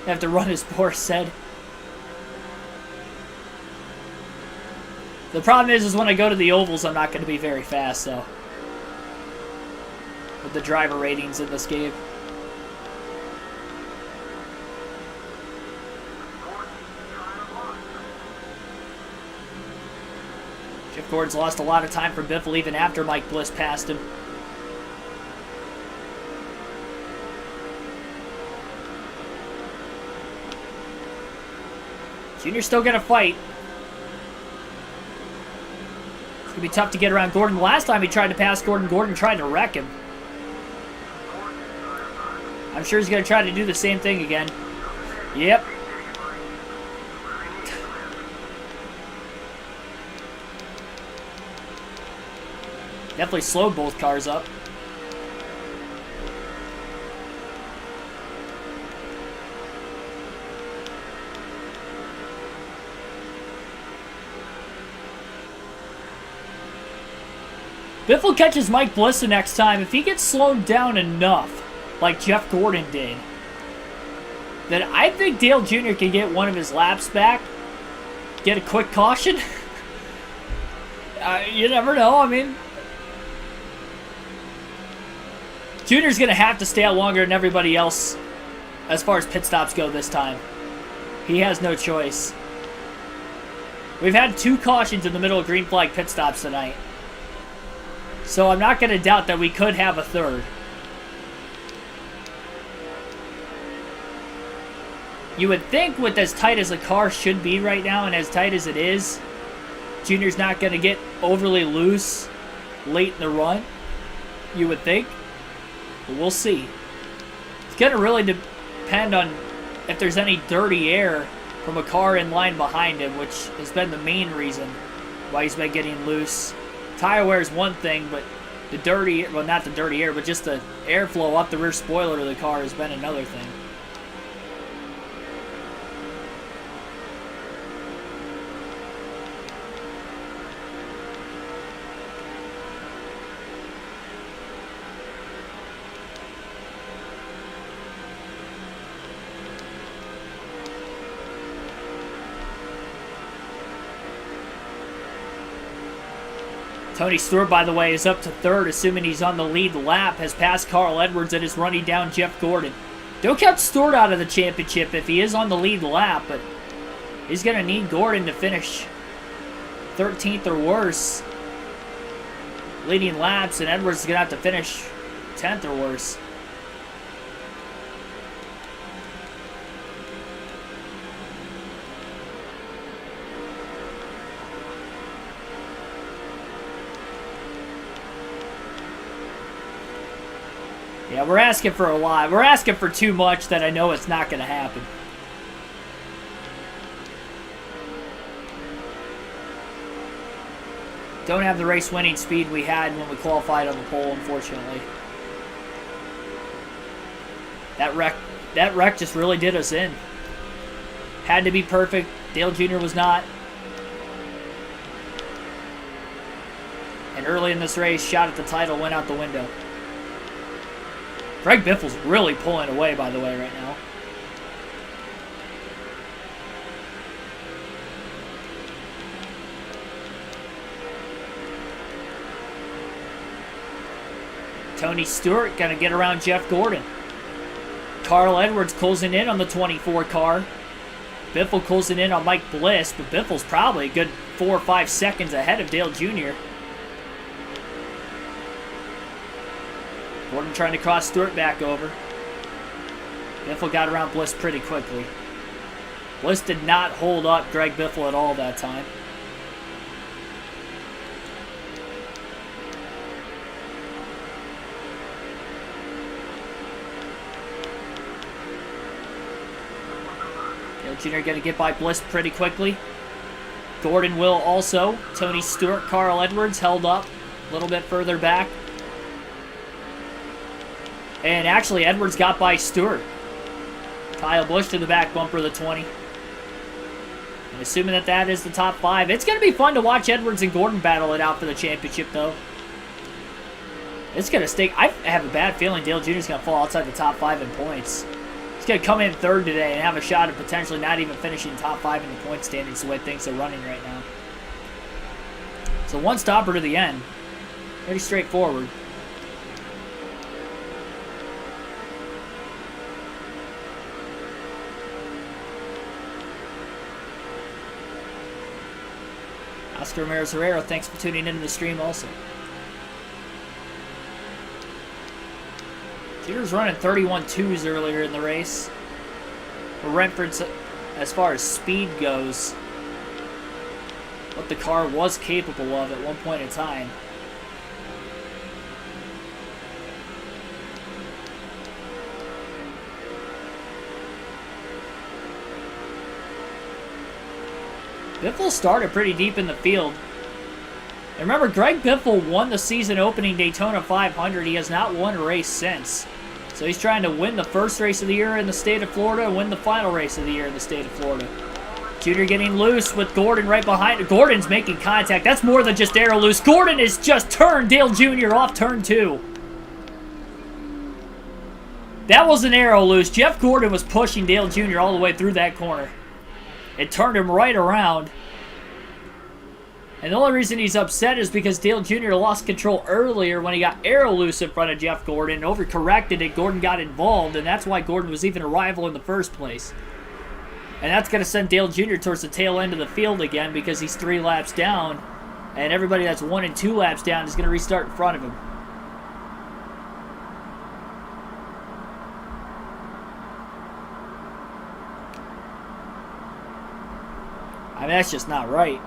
Have to run his Boris said. The problem is when I go to the ovals, I'm not going to be very fast, though. With the driver ratings in this game. Jeff Gordon's lost a lot of time from Biffle even after Mike Bliss passed him. Junior's still going to fight. It's going to be tough to get around Gordon. The last time he tried to pass Gordon, Gordon tried to wreck him. I'm sure he's going to try to do the same thing again. Yep. Definitely slowed both cars up. Biffle catches Mike Bliss the next time. If he gets slowed down enough, like Jeff Gordon did, then I think Dale Jr. can get one of his laps back. Get a quick caution. You never know. I mean, Junior's going to have to stay out longer than everybody else as far as pit stops go this time. He has no choice. We've had 2 cautions in the middle of green flag pit stops tonight. So I'm not going to doubt that we could have a 3rd. You would think with as tight as the car should be right now and as tight as it is, Junior's not going to get overly loose late in the run. You would think. But we'll see. It's going to really depend on if there's any dirty air from a car in line behind him, which has been the main reason why he's been getting loose. Tire wear is one thing, but the dirty, well, not the dirty air, but just the airflow up the rear spoiler of the car has been another thing. Tony Stewart, by the way, is up to 3rd, assuming he's on the lead lap, has passed Carl Edwards and is running down Jeff Gordon. Don't count Stewart out of the championship if he is on the lead lap, but he's going to need Gordon to finish 13th or worse leading laps, and Edwards is going to have to finish 10th or worse. Yeah, we're asking for a lot. We're asking for too much that I know it's not going to happen. Don't have the race winning speed we had when we qualified on the pole, unfortunately. That wreck just really did us in. Had to be perfect. Dale Jr. was not. And early in this race, shot at the title went out the window. Greg Biffle's really pulling away, by the way, right now. Tony Stewart going to get around Jeff Gordon. Carl Edwards closing in on the 24 car. Biffle closing in on Mike Bliss, but Biffle's probably a good 4 or 5 seconds ahead of Dale Jr. Gordon trying to cross Stewart back over. Biffle got around Bliss pretty quickly. Bliss did not hold up Greg Biffle at all that time. Dale Jr. going to get by Bliss pretty quickly. Gordon will also. Tony Stewart, Carl Edwards held up a little bit further back. And actually, Edwards got by Stewart. Kyle Busch to the back bumper of the 20. And assuming that that is the top 5, it's going to be fun to watch Edwards and Gordon battle it out for the championship, though. It's going to stink. I have a bad feeling Dale Jr. is going to fall outside the top 5 in points. He's going to come in 3rd today and have a shot at potentially not even finishing top 5 in the point standings the way things are running right now. So one stopper to the end. Pretty straightforward. Oscar Ramirez Herrera, thanks for tuning into the stream also. Jeter was running 31.2s earlier in the race. For as far as speed goes, what the car was capable of at one point in time. Biffle started pretty deep in the field. And remember, Greg Biffle won the season opening Daytona 500. He has not won a race since. So he's trying to win the first race of the year in the state of Florida and win the final race of the year in the state of Florida. Junior getting loose with Gordon right behind it. Gordon's making contact. That's more than just aero loose. Gordon has just turned Dale Jr. off turn 2. That was an aero loose. Jeff Gordon was pushing Dale Jr. all the way through that corner. It turned him right around. And the only reason he's upset is because Dale Jr. lost control earlier when he got aero loose in front of Jeff Gordon. Overcorrected it. Gordon got involved, and that's why Gordon was even a rival in the first place. And that's going to send Dale Jr. towards the tail end of the field again because he's 3 laps down. And everybody that's 1 and 2 laps down is going to restart in front of him. I mean, that's just not right.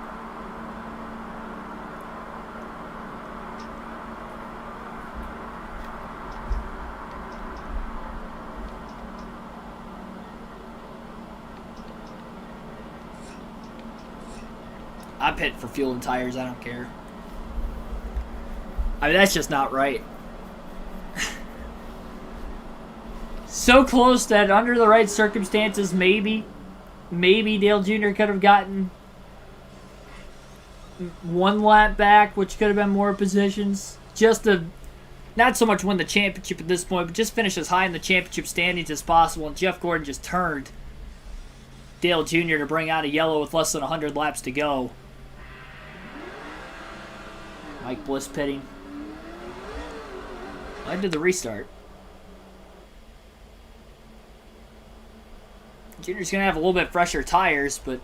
I'm pitting for fuel and tires. I don't care. I mean, that's just not right. So close that under the right circumstances, maybe Dale Jr. could have gotten 1 lap back, which could have been more positions. Just to not so much win the championship at this point, but just finish as high in the championship standings as possible. And Jeff Gordon just turned Dale Jr. to bring out a yellow with less than 100 laps to go. Mike Bliss pitting. I did the restart. Junior's going to have a little bit fresher tires, but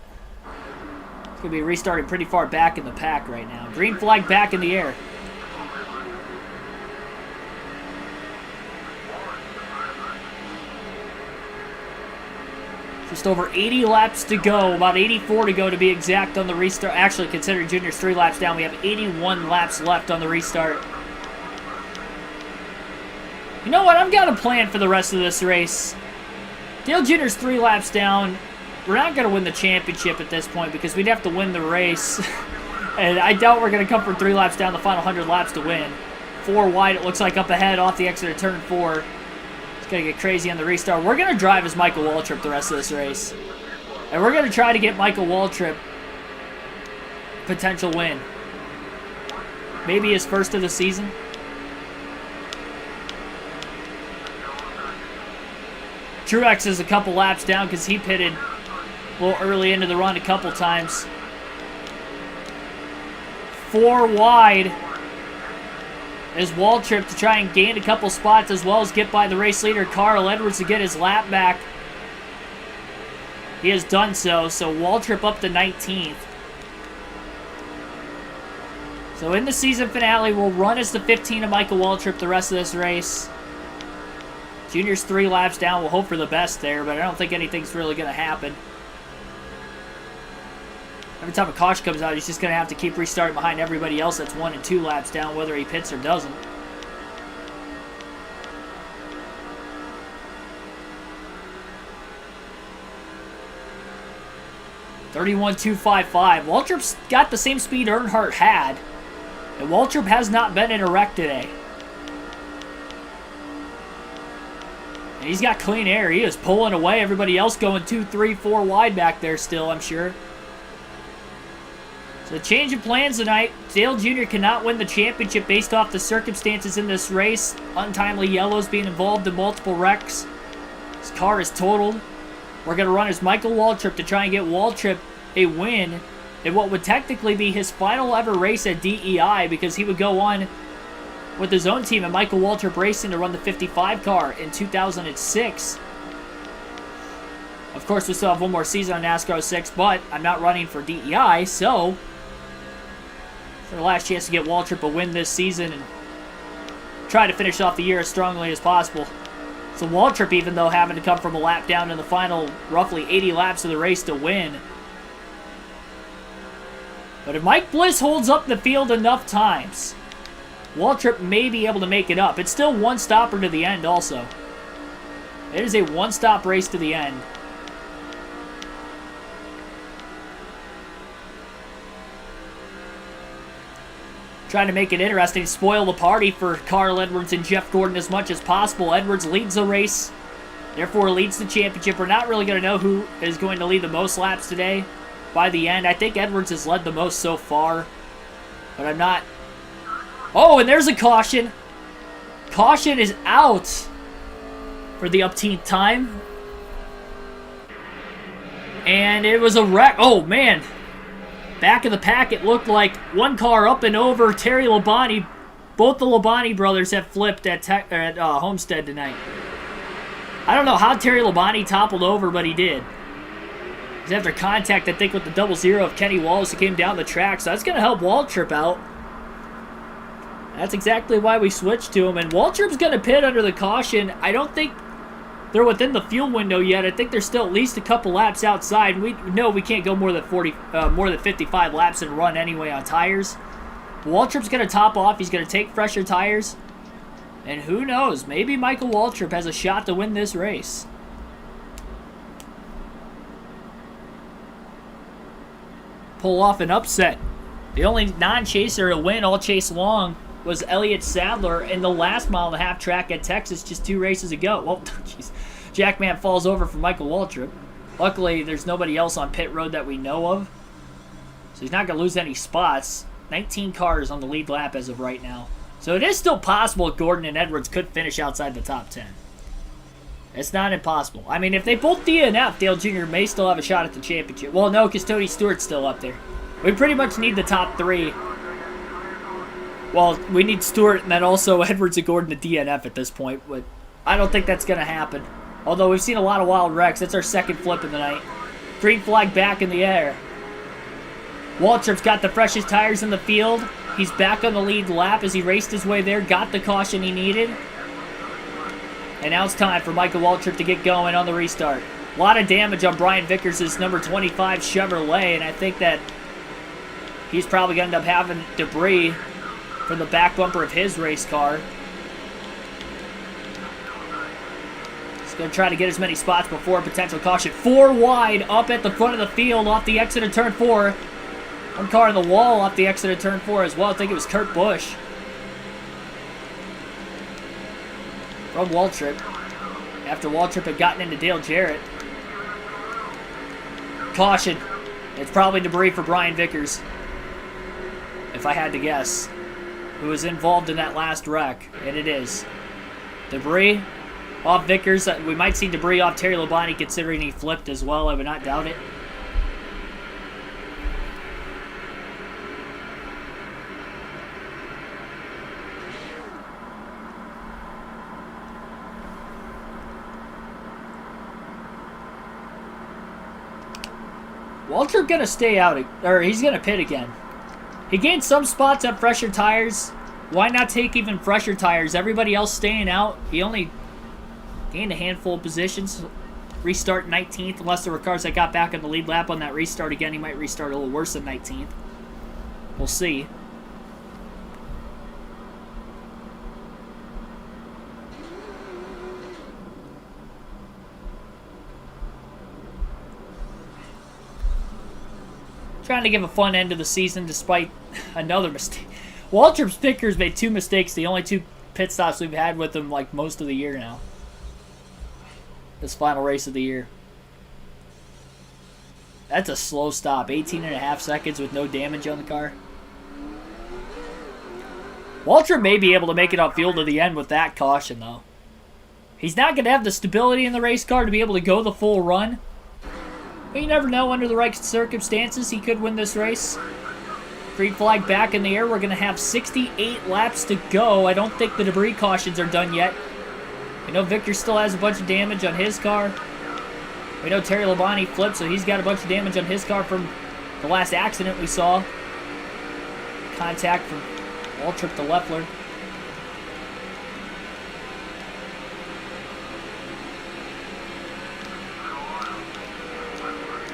it's going to be restarting pretty far back in the pack right now. Green flag back in the air. Just over 80 laps to go, about 84 to go to be exact on the restart. Actually, considering Junior's 3 laps down, we have 81 laps left on the restart. You know what? I've got a plan for the rest of this race. Dale Jr.'s 3 laps down. We're not going to win the championship at this point because we'd have to win the race. And I doubt we're going to come from 3 laps down the final 100 laps to win. 4 wide, it looks like up ahead off the exit of turn 4. It's going to get crazy on the restart. We're going to drive as Michael Waltrip the rest of this race. And we're going to try to get Michael Waltrip potential win. Maybe his first of the season. Truex is a couple laps down because he pitted a little early into the run a couple times. 4 wide is Waltrip to try and gain a couple spots as well as get by the race leader Carl Edwards to get his lap back. He has done so, so Waltrip up to 19th. So in the season finale, we'll run as the 15 of Michael Waltrip the rest of this race. Junior's 3 laps down. We'll hope for the best there, but I don't think anything's really going to happen. Every time a caution comes out, he's just going to have to keep restarting behind everybody else that's 1 and 2 laps down, whether he pits or doesn't. .31.255. Waltrip's got the same speed Earnhardt had, and Waltrip has not been in a wreck today. And he's got clean air. He is pulling away. Everybody else going 2, 3, 4 wide back there still, I'm sure. So change of plans tonight. Dale Jr. cannot win the championship based off the circumstances in this race. Untimely yellows being involved in multiple wrecks. His car is totaled. We're going to run as Michael Waltrip to try and get Waltrip a win in what would technically be his final ever race at DEI, because he would go on with his own team and Michael Waltrip Racing to run the 55 car in 2006. Of course, we still have one more season on NASCAR 06, but I'm not running for DEI, so it's our last chance to get Waltrip a win this season and try to finish off the year as strongly as possible. So Waltrip, even though having to come from a lap down in the final roughly 80 laps of the race to win. But if Mike Bliss holds up the field enough times, Waltrip may be able to make it up. It's still one stopper to the end also. It is a one-stop race to the end. Trying to make it interesting, spoil the party for Carl Edwards and Jeff Gordon as much as possible. Edwards leads the race, therefore leads the championship. We're not really going to know who is going to lead the most laps today by the end. I think Edwards has led the most so far, but I'm not... Oh, and there's a caution. Caution is out for the upteenth time. And it was a wreck. Oh, man. Back of the pack, it looked like one car up and over Terry Labonte. Both the Labonte brothers have flipped at Homestead tonight. I don't know how Terry Labonte toppled over, but he did. It was after contact, I think, with the 00 of Kenny Wallace who came down the track. So that's going to help Waltrip out. That's exactly why we switched to him. And Waltrip's going to pit under the caution. I don't think they're within the fuel window yet. I think they're still at least a couple laps outside. We know we can't go more than 55 laps and run anyway on tires. Waltrip's going to top off. He's going to take fresher tires. And who knows? Maybe Michael Waltrip has a shot to win this race. Pull off an upset. The only non-chaser to win all chase long was Elliott Sadler in the last mile-and-a-half track at Texas just 2 races ago. Well, jeez. Jackman falls over for Michael Waltrip. Luckily, there's nobody else on pit road that we know of. So he's not going to lose any spots. 19 cars on the lead lap as of right now. So it is still possible Gordon and Edwards could finish outside the top 10. It's not impossible. I mean, if they both DNF, Dale Jr. may still have a shot at the championship. Well, no, because Tony Stewart's still up there. We pretty much need the top 3. Well, we need Stewart and then also Edwards and Gordon to DNF at this point, but I don't think that's going to happen. Although we've seen a lot of wild wrecks. That's our second flip of the night. Green flag back in the air. Waltrip's got the freshest tires in the field. He's back on the lead lap as he raced his way there, got the caution he needed. And now it's time for Michael Waltrip to get going on the restart. A lot of damage on Brian Vickers' number 25 Chevrolet, and I think that he's probably going to end up having debris from the back bumper of his race car. He's going to try to get as many spots before a potential caution. 4 wide up at the front of the field off the exit of turn 4. One car in the wall off the exit of turn 4 as well. I think it was Kurt Busch. From Waltrip. After Waltrip had gotten into Dale Jarrett. Caution. It's probably debris for Brian Vickers. If I had to guess. Who was involved in that last wreck. And it is. Debris off Vickers. We might see debris off Terry Labonte considering he flipped as well. I would not doubt it. Waltrip gonna stay out, or he's gonna pit again. He gained some spots at fresher tires. Why not take even fresher tires? Everybody else staying out. He only gained a handful of positions. Restart 19th, unless there were cars that got back on the lead lap on that restart again. He might restart a little worse than 19th. We'll see. Trying to give a fun end to the season despite another mistake. Waltrip's pickers made 2 mistakes, the only 2 pit stops we've had with him like most of the year now. This final race of the year. That's a slow stop. 18.5 seconds with no damage on the car. Waltrip may be able to make it upfield to the end with that caution though. He's not going to have the stability in the race car to be able to go the full run. But you never know, under the right circumstances, he could win this race. Green flag back in the air. We're going to have 68 laps to go. I don't think the debris cautions are done yet. We know Victor still has a bunch of damage on his car. We know Terry Labonte flipped, so he's got a bunch of damage on his car from the last accident we saw. Contact from Waltrip to Leffler.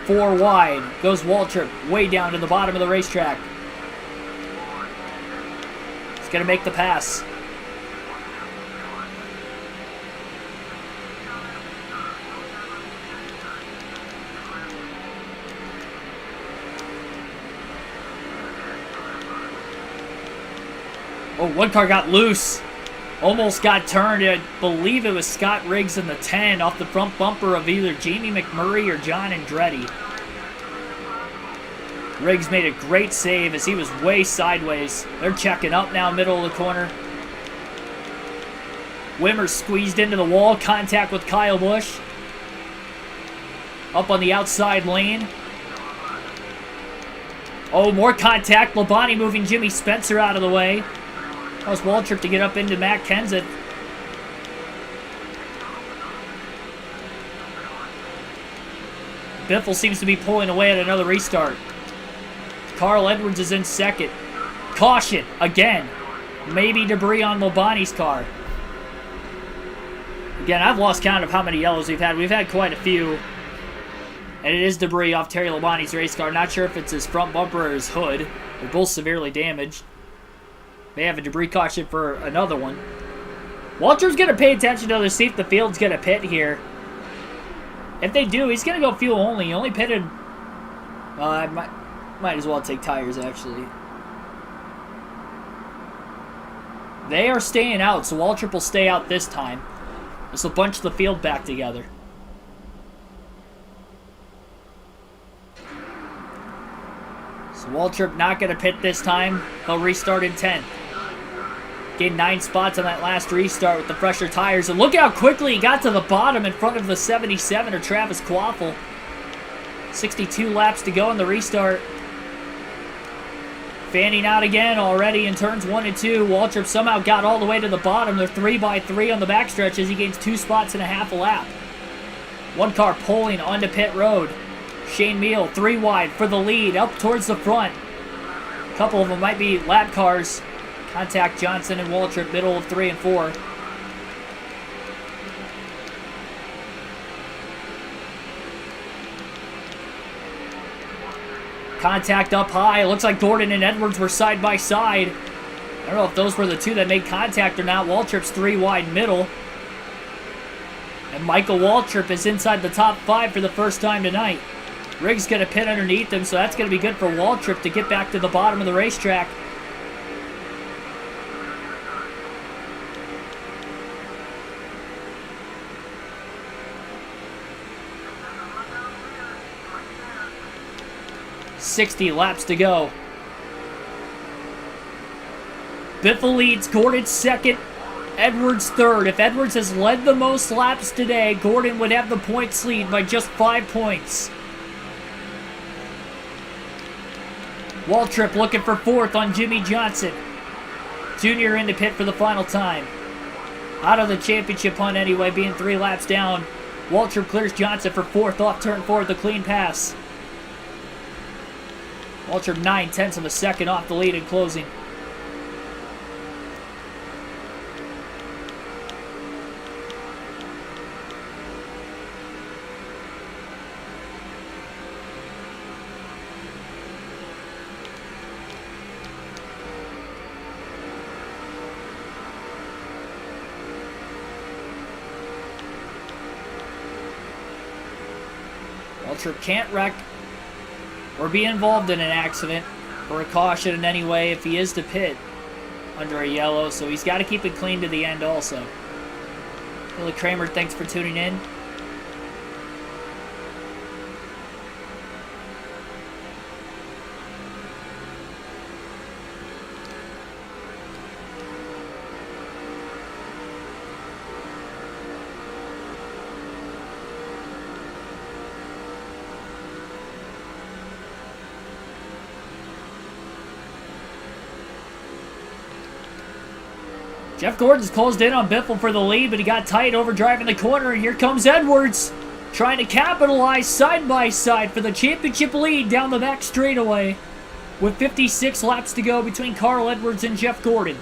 4 wide. Goes Waltrip way down to the bottom of the racetrack. He's going to make the pass. Oh, one car got loose. Almost got turned. I believe it was Scott Riggs in the 10 off the front bumper of either Jamie McMurray or John Andretti. Riggs made a great save as he was way sideways. They're checking up now, middle of the corner. Wimmer squeezed into the wall. Contact with Kyle Busch. Up on the outside lane. Oh, more contact. Labonte moving Jimmy Spencer out of the way. That was Waltrip to get up into Matt Kenseth. Biffle seems to be pulling away at another restart. Carl Edwards is in second. Caution, again. Maybe debris on Labonte's car. Again, I've lost count of how many yellows we've had. We've had quite a few. And it is debris off Terry Labonte's race car. Not sure if it's his front bumper or his hood. They're both severely damaged. They have a debris caution for another one. Walter's going to pay attention to see if the field's going to pit here. If they do, he's going to go fuel only. He only pitted... I might as well take tires, actually. They are staying out, so Waltrip will stay out this time. This will bunch the field back together. So Waltrip not going to pit this time. He'll restart in 10th. Gained 9 spots on that last restart with the fresher tires. And look how quickly he got to the bottom in front of the 77er Travis Quaffle. 62 laps to go in the restart. Fanning out again already in turns 1 and 2. Waltrip somehow got all the way to the bottom. They're 3x3 on the backstretch as he gains 2 spots and a half a lap. One car pulling onto pit road. Shane Meal 3 wide for the lead up towards the front. A couple of them might be lap cars. Contact Johnson and Waltrip, middle of 3 and 4. Contact up high. It looks like Gordon and Edwards were side by side. I don't know if those were the two that made contact or not. Waltrip's 3 wide middle. And Michael Waltrip is inside the top 5 for the first time tonight. Riggs going to pit underneath him, so that's going to be good for Waltrip to get back to the bottom of the racetrack. .60 laps to go. Biffle leads, Gordon second, Edwards third. If Edwards has led the most laps today, Gordon would have the points lead by just 5 points. Waltrip looking for 4th on Jimmy Johnson. Junior into pit for the final time. Out of the championship hunt anyway, being 3 laps down. Waltrip clears Johnson for 4th off turn 4 with the clean pass. Waltrip 9/10 of a second off the lead in closing. Waltrip can't wreck or be involved in an accident or a caution in any way if he is to pit under a yellow, so he's got to keep it clean to the end also. Billy Kramer, thanks for tuning in. Jeff Gordon's closed in on Biffle for the lead, but he got tight over driving the corner, and here comes Edwards trying to capitalize side by side for the championship lead down the back straightaway with 56 laps to go between Carl Edwards and Jeff Gordon.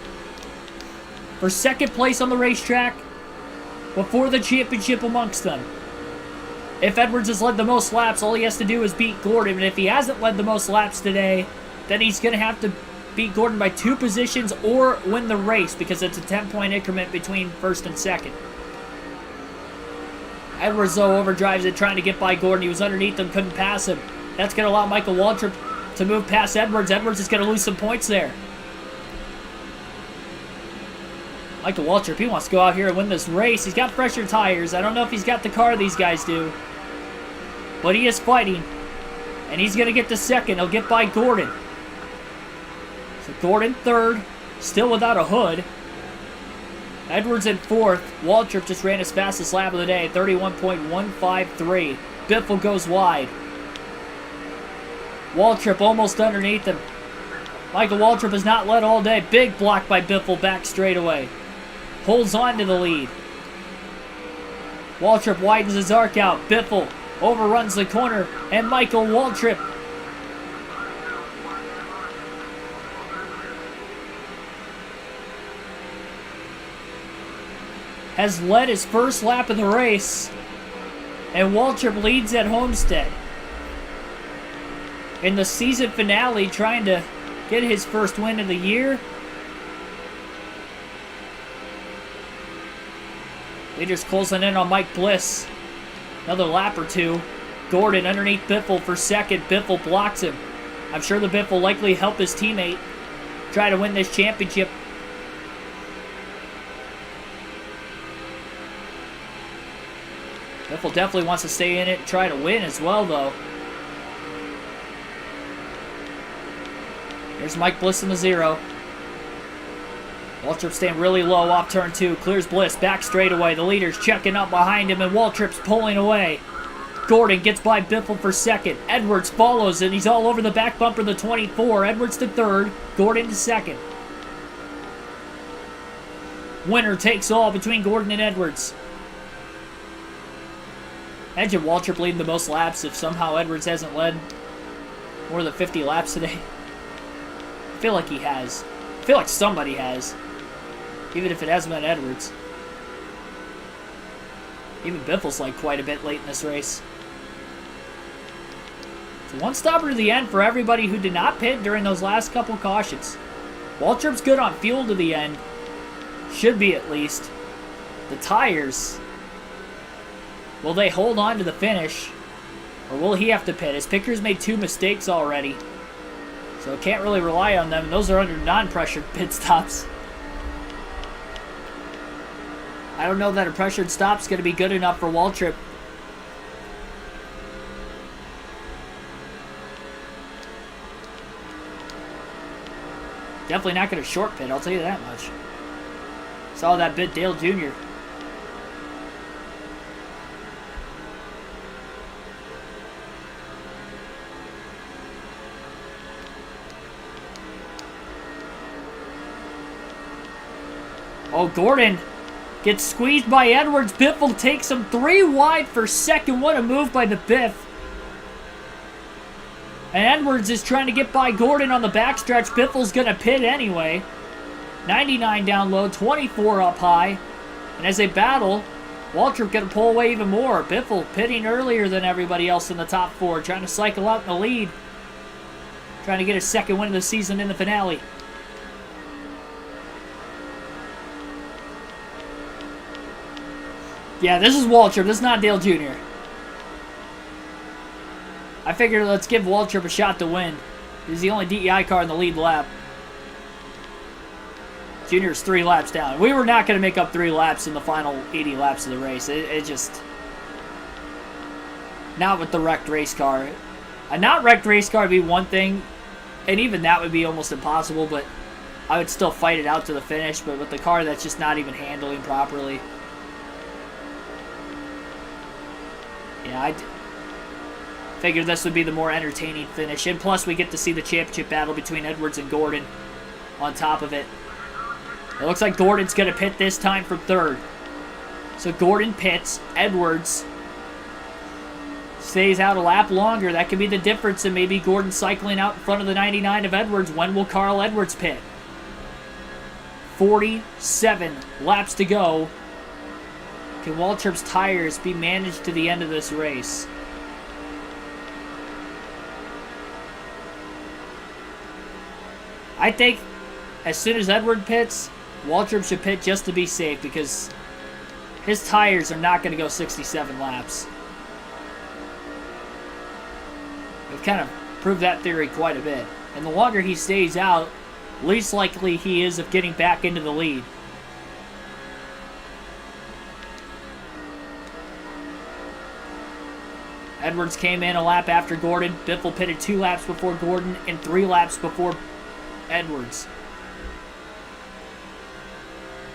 For second place on the racetrack before the championship amongst them. If Edwards has led the most laps, all he has to do is beat Gordon. And if he hasn't led the most laps today, then he's going to have to beat Gordon by 2 positions or win the race because it's a 10-point increment between first and second. Edwards, though, overdrives it, trying to get by Gordon. He was underneath him, couldn't pass him. That's going to allow Michael Waltrip to move past Edwards. Edwards is going to lose some points there. Michael Waltrip, he wants to go out here and win this race. He's got fresher tires. I don't know if he's got the car these guys do. But he is fighting. And he's going to get to second. He'll get by Gordon. So Gordon third. Still without a hood. Edwards in fourth. Waltrip just ran his fastest lap of the day. 31.153. Biffle goes wide. Waltrip almost underneath him. Michael Waltrip has not led all day. Big block by Biffle back straightaway. Holds on to the lead. Waltrip widens his arc out. Biffle overruns the corner. And Michael Waltrip has led his first lap of the race. And Waltrip leads at Homestead. In the season finale, trying to get his first win of the year. Leaders closing in on Mike Bliss. Another lap or two. Gordon underneath Biffle for second. Biffle blocks him. I'm sure the Biffle likely help his teammate try to win this championship. Biffle definitely wants to stay in it and try to win as well, though. Here's Mike Bliss in the 0. Waltrip staying really low off turn 2. Clears Bliss back straightaway. The leader's checking up behind him, and Waltrip's pulling away. Gordon gets by Biffle for second. Edwards follows, and he's all over the back bumper of the 24. Edwards to third. Gordon to second. Winner takes all between Gordon and Edwards. Imagine Waltrip leading the most laps if somehow Edwards hasn't led more than 50 laps today. I feel like he has. I feel like somebody has. Even if it hasn't been Edwards. Even Biffle's like quite a bit late in this race. So one stopper to the end for everybody who did not pit during those last couple cautions. Waltrip's good on fuel to the end. Should be at least. The tires. Will they hold on to the finish? Or will he have to pit? His picker's made 2 mistakes already. So can't really rely on them. And those are under non-pressured pit stops. I don't know that a pressured stop's going to be good enough for Waltrip. Definitely not going to short pit, I'll tell you that much. Saw that bit Dale Jr. Oh, Gordon gets squeezed by Edwards. Biffle takes him 3 wide for second. What a move by the Biff. And Edwards is trying to get by Gordon on the backstretch. Biffle's going to pit anyway. 99 down low, 24 up high. And as they battle, Waltrip going to pull away even more. Biffle pitting earlier than everybody else in the top 4. Trying to cycle out in the lead. Trying to get his second win of the season in the finale. Yeah, this is Waltrip. This is not Dale Jr. I figured let's give Waltrip a shot to win. He's the only DEI car in the lead lap. Junior's 3 laps down. We were not going to make up 3 laps in the final 80 laps of the race. It just... Not with the wrecked race car. A not wrecked race car would be one thing, and even that would be almost impossible, but I would still fight it out to the finish, but with the car that's just not even handling properly... Yeah, I figured this would be the more entertaining finish. And plus, we get to see the championship battle between Edwards and Gordon on top of it. It looks like Gordon's going to pit this time for third. So Gordon pits. Edwards stays out a lap longer. That could be the difference in maybe Gordon cycling out in front of the 99 of Edwards. When will Carl Edwards pit? 47 laps to go. Can Waltrip's tires be managed to the end of this race? I think as soon as Edward pits, Waltrip should pit just to be safe because his tires are not going to go 67 laps. We've kind of proved that theory quite a bit. And the longer he stays out, least likely he is of getting back into the lead. Edwards came in a lap after Gordon. Biffle pitted 2 laps before Gordon and 3 laps before Edwards.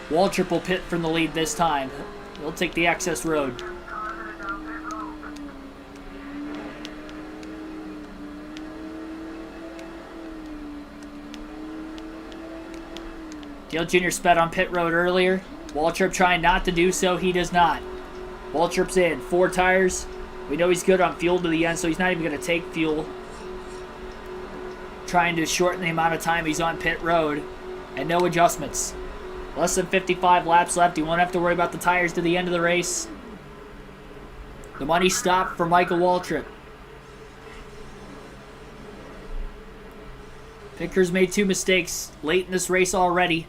Waltrip will pit from the lead this time. He'll take the access road. Dale Jr. sped on pit road earlier. Waltrip trying not to do so. He does not. Waltrip's in. 4 tires. We know he's good on fuel to the end, so he's not even going to take fuel. Trying to shorten the amount of time he's on pit road. And no adjustments. Less than 55 laps left. You won't have to worry about the tires to the end of the race. The money stopped for Michael Waltrip. Pickers made 2 mistakes late in this race already.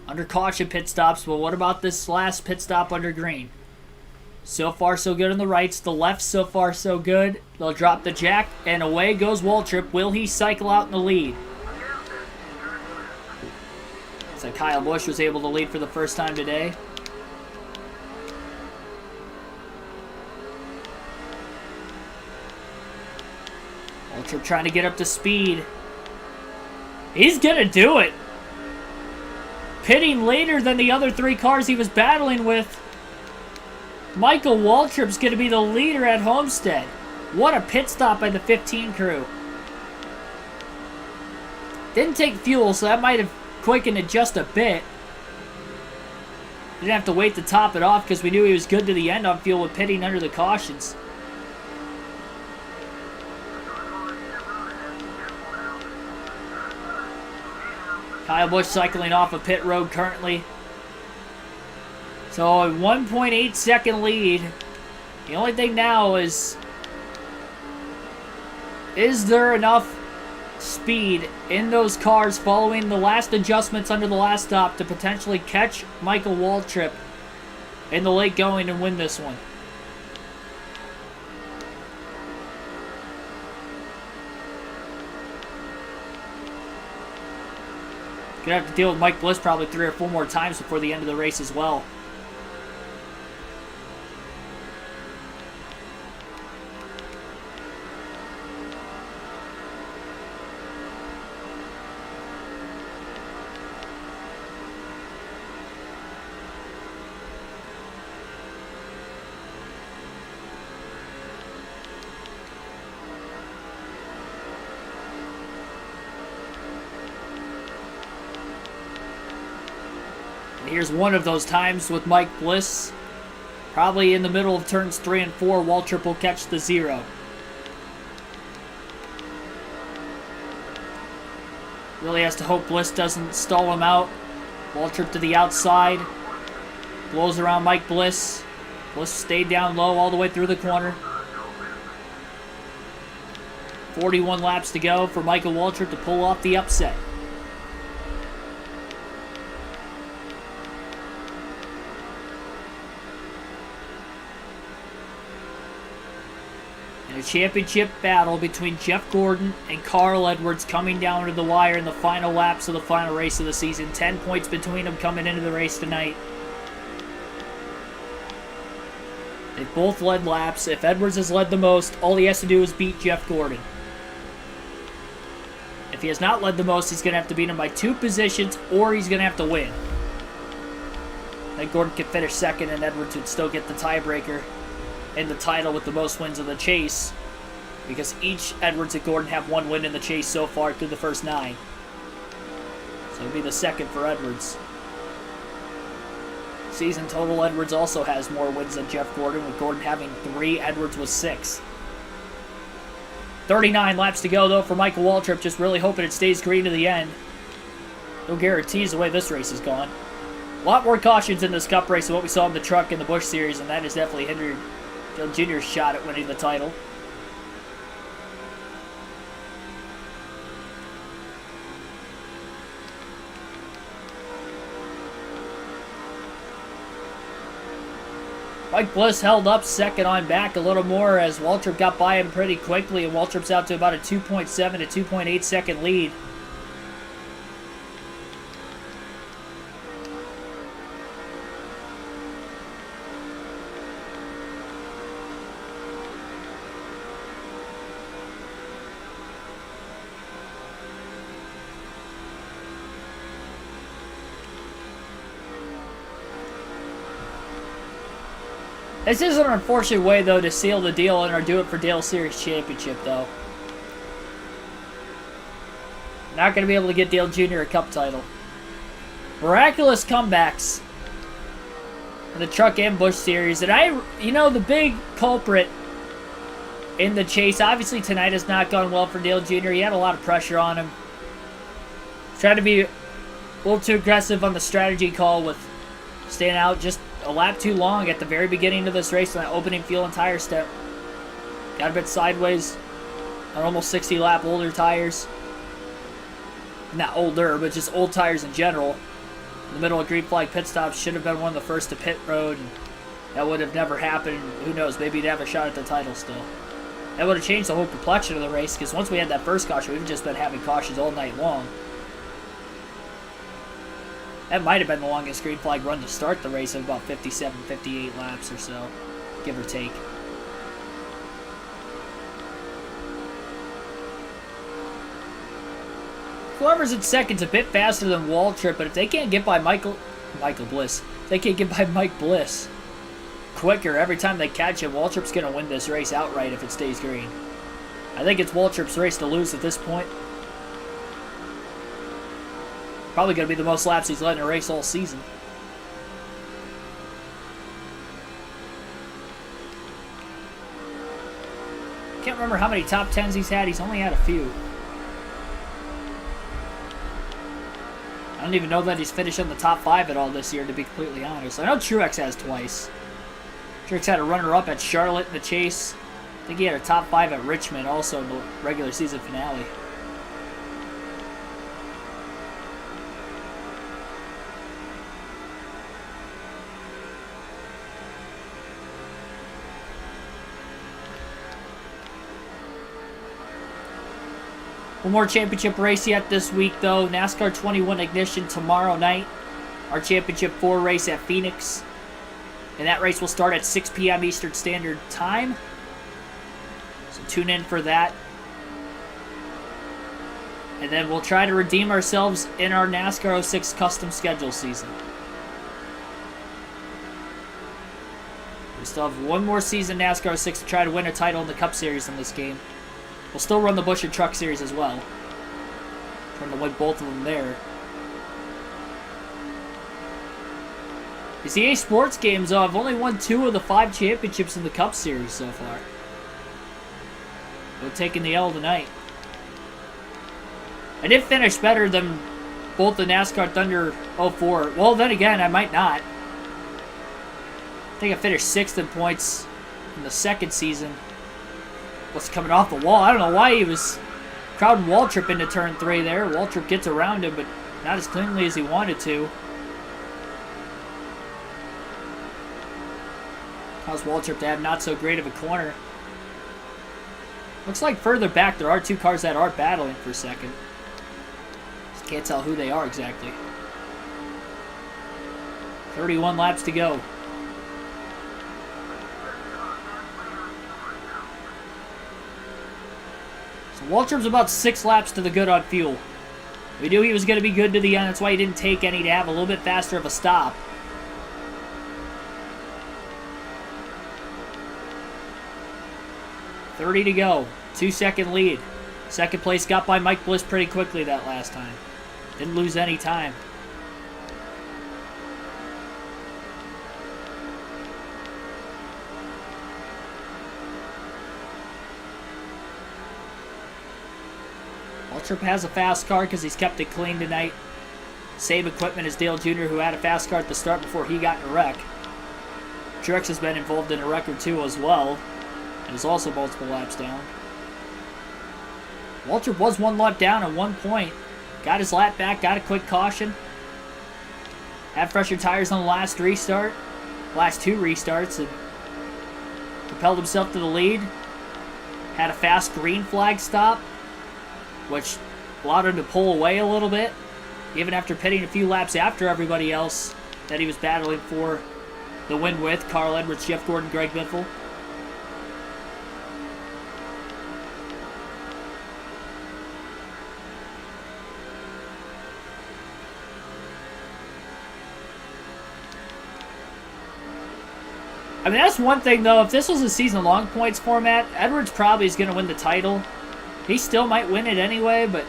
Under caution pit stops, but what about this last pit stop under green? So far so good on the rights. The lefts so far so good. They'll drop the jack and away goes Waltrip. Will he cycle out in the lead? So Kyle Busch was able to lead for the first time today. Waltrip trying to get up to speed. He's gonna do it. Pitting later than the other 3 cars he was battling with. Michael Waltrip's gonna be the leader at Homestead. What a pit stop by the 15 crew. Didn't take fuel, so that might have quickened it just a bit. Didn't have to wait to top it off because we knew he was good to the end on fuel with pitting under the cautions. Kyle Busch cycling off a pit road currently. So a 1.8 second lead. The only thing now is there enough speed in those cars following the last adjustments under the last stop to potentially catch Michael Waltrip in the late going and win this one? Gonna have to deal with Mike Bliss probably 3 or 4 more times before the end of the race as well. Here's one of those times with Mike Bliss. Probably in the middle of turns 3 and 4, Waltrip will catch the 0. Really has to hope Bliss doesn't stall him out. Waltrip to the outside. Blows around Mike Bliss. Bliss stayed down low all the way through the corner. 41 laps to go for Michael Waltrip to pull off the upset. A championship battle between Jeff Gordon and Carl Edwards coming down to the wire in the final laps of the final race of the season. 10 points between them coming into the race tonight. They've both led laps. If Edwards has led the most, all he has to do is beat Jeff Gordon. If he has not led the most, he's going to have to beat him by 2 positions, or he's going to have to win. Then Gordon could finish second, and Edwards would still get the tiebreaker in the title with the most wins of the chase, because each Edwards and Gordon have 1 win in the chase so far through the first 9. So it'll be the second for Edwards. Season total, Edwards also has more wins than Jeff Gordon, with Gordon having 3, Edwards with 6. 39 laps to go, though, for Michael Waltrip, just really hoping it stays green to the end. No guarantees the way this race is gone. A lot more cautions in this Cup race than what we saw in the Truck and the Busch Series, and that has definitely hindered Dale Jr.'s shot at winning the title. Mike Bliss held up second on back a little more as Waltrip got by him pretty quickly, and Waltrip's out to about a 2.7 to 2.8 second lead. This is an unfortunate way, though, to seal the deal in our Do It for Dale Series Championship, though. Not going to be able to get Dale Jr. a Cup title. Miraculous comebacks in the Truck and Busch Series. And you know, the big culprit in the chase, obviously tonight has not gone well for Dale Jr. He had a lot of pressure on him. Tried to be a little too aggressive on the strategy call with staying out just a lap too long at the very beginning of this race on that opening fuel and tire step. Got a bit sideways on almost 60 lap older tires. Not older, but just old tires in general. In the middle of green flag pit stops, should have been one of the first to pit road. And that would have never happened. Who knows, maybe he'd have a shot at the title still. That would have changed the whole complexion of the race, because once we had that first caution, we've just been having cautions all night long. That might have been the longest green flag run to start the race of about 57, 58 laps or so, give or take. Whoever's in second's a bit faster than Waltrip, but if they can't get by Michael Bliss, if they can't get by Mike Bliss quicker every time they catch him, Waltrip's going to win this race outright if it stays green. I think it's Waltrip's race to lose at this point. Probably going to be the most laps he's led in a race all season. Can't remember how many top 10s he's had. He's only had a few. I don't even know that he's finished in the top 5 at all this year, to be completely honest. I know Truex has twice. Truex had a runner-up at Charlotte in the chase. I think he had a top 5 at Richmond also in the regular season finale. One more championship race yet this week, though. NASCAR 21 Ignition tomorrow night. Our Championship 4 race at Phoenix. And that race will start at 6 p.m. Eastern Standard Time. So tune in for that. And then we'll try to redeem ourselves in our NASCAR 06 custom schedule season. We still have one more season NASCAR 06 to try to win a title in the Cup Series in this game. We'll still run the Busch and Truck Series as well. Trying to win both of them there. These EA Sports games, I've only won 2 of the 5 championships in the Cup Series so far. We're taking the L tonight. I did finish better than both the NASCAR Thunder 04. Well, then again, I might not. I think I finished 6th in points in the second season. What's coming off the wall? I don't know why he was crowding Waltrip into turn 3 there. Waltrip gets around him, but not as cleanly as he wanted to. Caused Waltrip to have not so great of a corner. Looks like further back there are 2 cars that are battling for second. Just can't tell who they are exactly. 31 laps to go. Waltrip's about 6 laps to the good on fuel. We knew he was going to be good to the end. That's why he didn't take any to have a little bit faster of a stop. .30 to go. 2-second lead. Second place got by Mike Bliss pretty quickly that last time. Didn't lose any time. Waltrip has a fast car because he's kept it clean tonight. Same equipment as Dale Jr., who had a fast car at the start before he got in a wreck. Truex has been involved in a wreck or two as well, and is also multiple laps down. Waltrip was 1 lap down at one point. Got his lap back, got a quick caution. Had fresher tires on the last two restarts, and propelled himself to the lead. Had a fast green flag stop, which allowed him to pull away a little bit, even after pitting a few laps after everybody else that he was battling for the win with. Carl Edwards, Jeff Gordon, Greg Biffle. I mean, that's one thing, though. If this was a season-long points format, Edwards probably is going to win the title. He still might win it anyway, but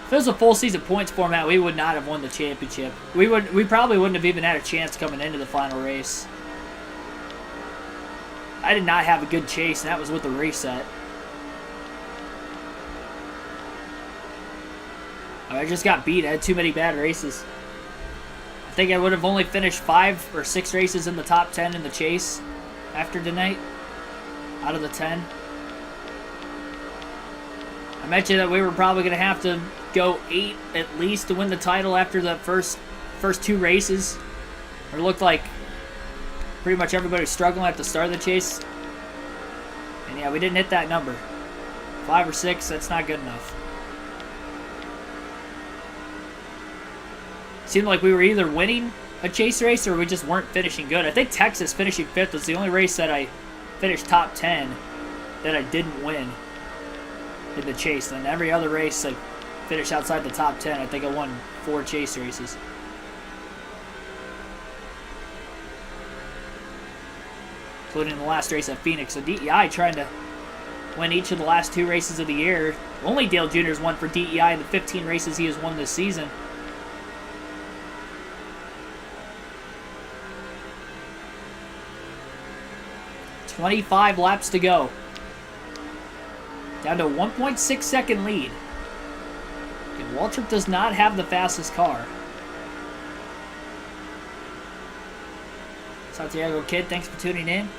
if it was a full season points format, we would not have won the championship. We probably wouldn't have even had a chance coming into the final race. I did not have a good chase, and that was with the reset. I just got beat. I had too many bad races. I think I would have only finished 5 or 6 races in the top 10 in the chase after tonight, out of the 10. I mentioned that we were probably going to have to go 8 at least to win the title after the first 2 races. It looked like pretty much everybody was struggling at the start of the chase. And yeah, we didn't hit that number. 5 or 6, that's not good enough. Seemed like we were either winning a chase race or we just weren't finishing good. I think Texas finishing 5th was the only race that I finished top 10 that I didn't win in the chase. And every other race I finished outside the top 10. I think I won 4 chase races. Including the last race at Phoenix. So DEI trying to win each of the last 2 races of the year. Only Dale Jr. has won for DEI in the 15 races he has won this season. .25 laps to go. Down to a 1.6 second lead. And Waltrip does not have the fastest car. Santiago Kid, thanks for tuning in.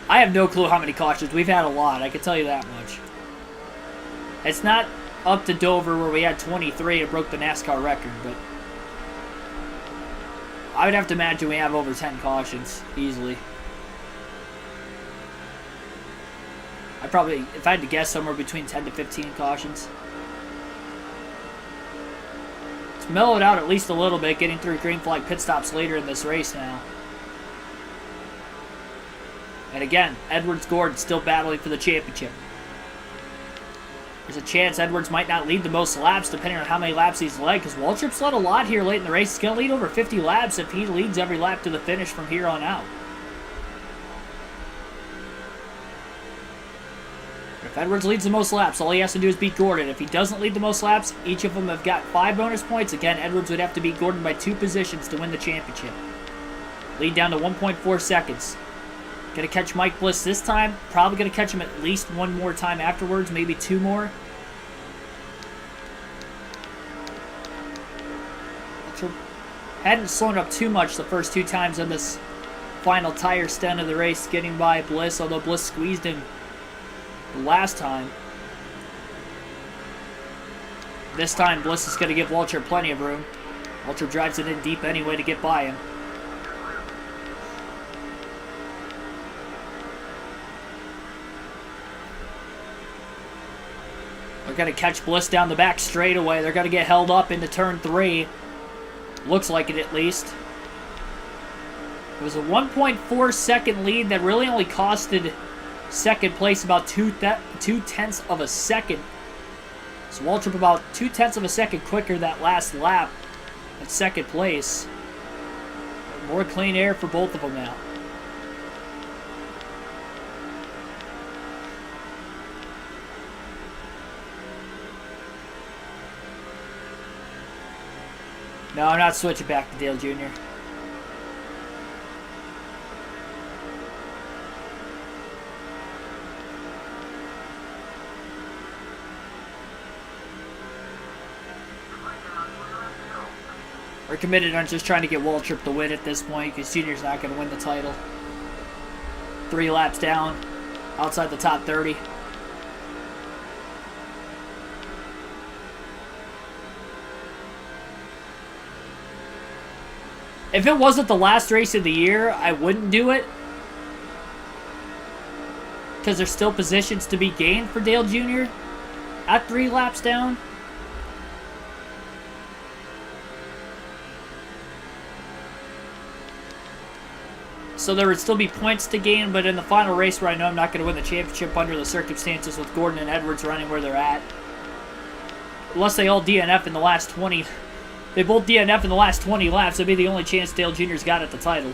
I have no clue how many cautions. We've had a lot, I can tell you that much. It's not up to Dover where we had 23 and broke the NASCAR record, but I would have to imagine we have over 10 cautions, easily. I probably, if I had to guess, somewhere between 10 to 15 cautions. It's mellowed out at least a little bit, getting through green flag pit stops later in this race now. And again, Edwards Gordon still battling for the championship. There's a chance Edwards might not lead the most laps, depending on how many laps he's led, because Waltrip's led a lot here late in the race. He's going to lead over 50 laps if he leads every lap to the finish from here on out. If Edwards leads the most laps, all he has to do is beat Gordon. If he doesn't lead the most laps, each of them have got 5 bonus points. Again, Edwards would have to beat Gordon by 2 positions to win the championship. Lead down to 1.4 seconds. Gonna catch Mike Bliss this time. Probably gonna catch him at least 1 more time afterwards, maybe 2 more. Hadn't slowed up too much the first 2 times on this final tire stint of the race, getting by Bliss, although Bliss squeezed him the last time. This time, Bliss is going to give Waltrip plenty of room. Waltrip drives it in deep anyway to get by him. They're going to catch Bliss down the back straightaway. They're going to get held up into turn 3. Looks like it, at least. It was a 1.4 second lead that really only costed second place about 2/10 of a second. So Waltrip about 2/10 of a second quicker that last lap at second place. More clean air for both of them now. No, I'm not switching back to Dale Jr. We're committed on just trying to get Waltrip to win at this point because Junior's not going to win the title. 3 laps down, outside the top 30. If it wasn't the last race of the year, I wouldn't do it. Because there's still positions to be gained for Dale Jr. at 3 laps down. So there would still be points to gain, but in the final race where I know I'm not going to win the championship under the circumstances with Gordon and Edwards running where they're at. Unless they all DNF in the last 20. They both DNF in the last 20 laps. That'd be the only chance Dale Jr.'s got at the title.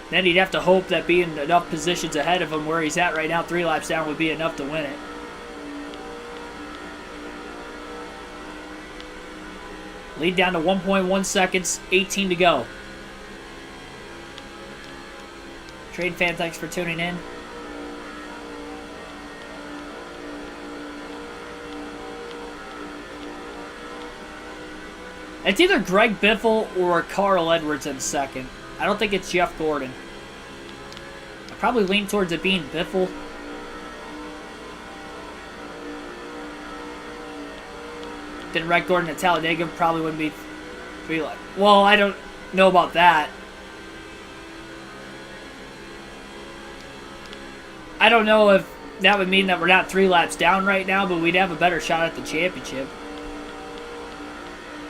Then he'd have to hope that being enough positions ahead of him where he's at right now, 3 laps down, would be enough to win it. Lead down to 1.1 seconds, 18 to go. Trade fan, thanks for tuning in. It's either Greg Biffle or Carl Edwards in second. I don't think it's Jeff Gordon. I probably lean towards it being Biffle. Didn't wreck Gordon at Talladega, probably wouldn't be like. Well, I don't know about that. I don't know if that would mean that we're not 3 laps down right now, but we'd have a better shot at the championship.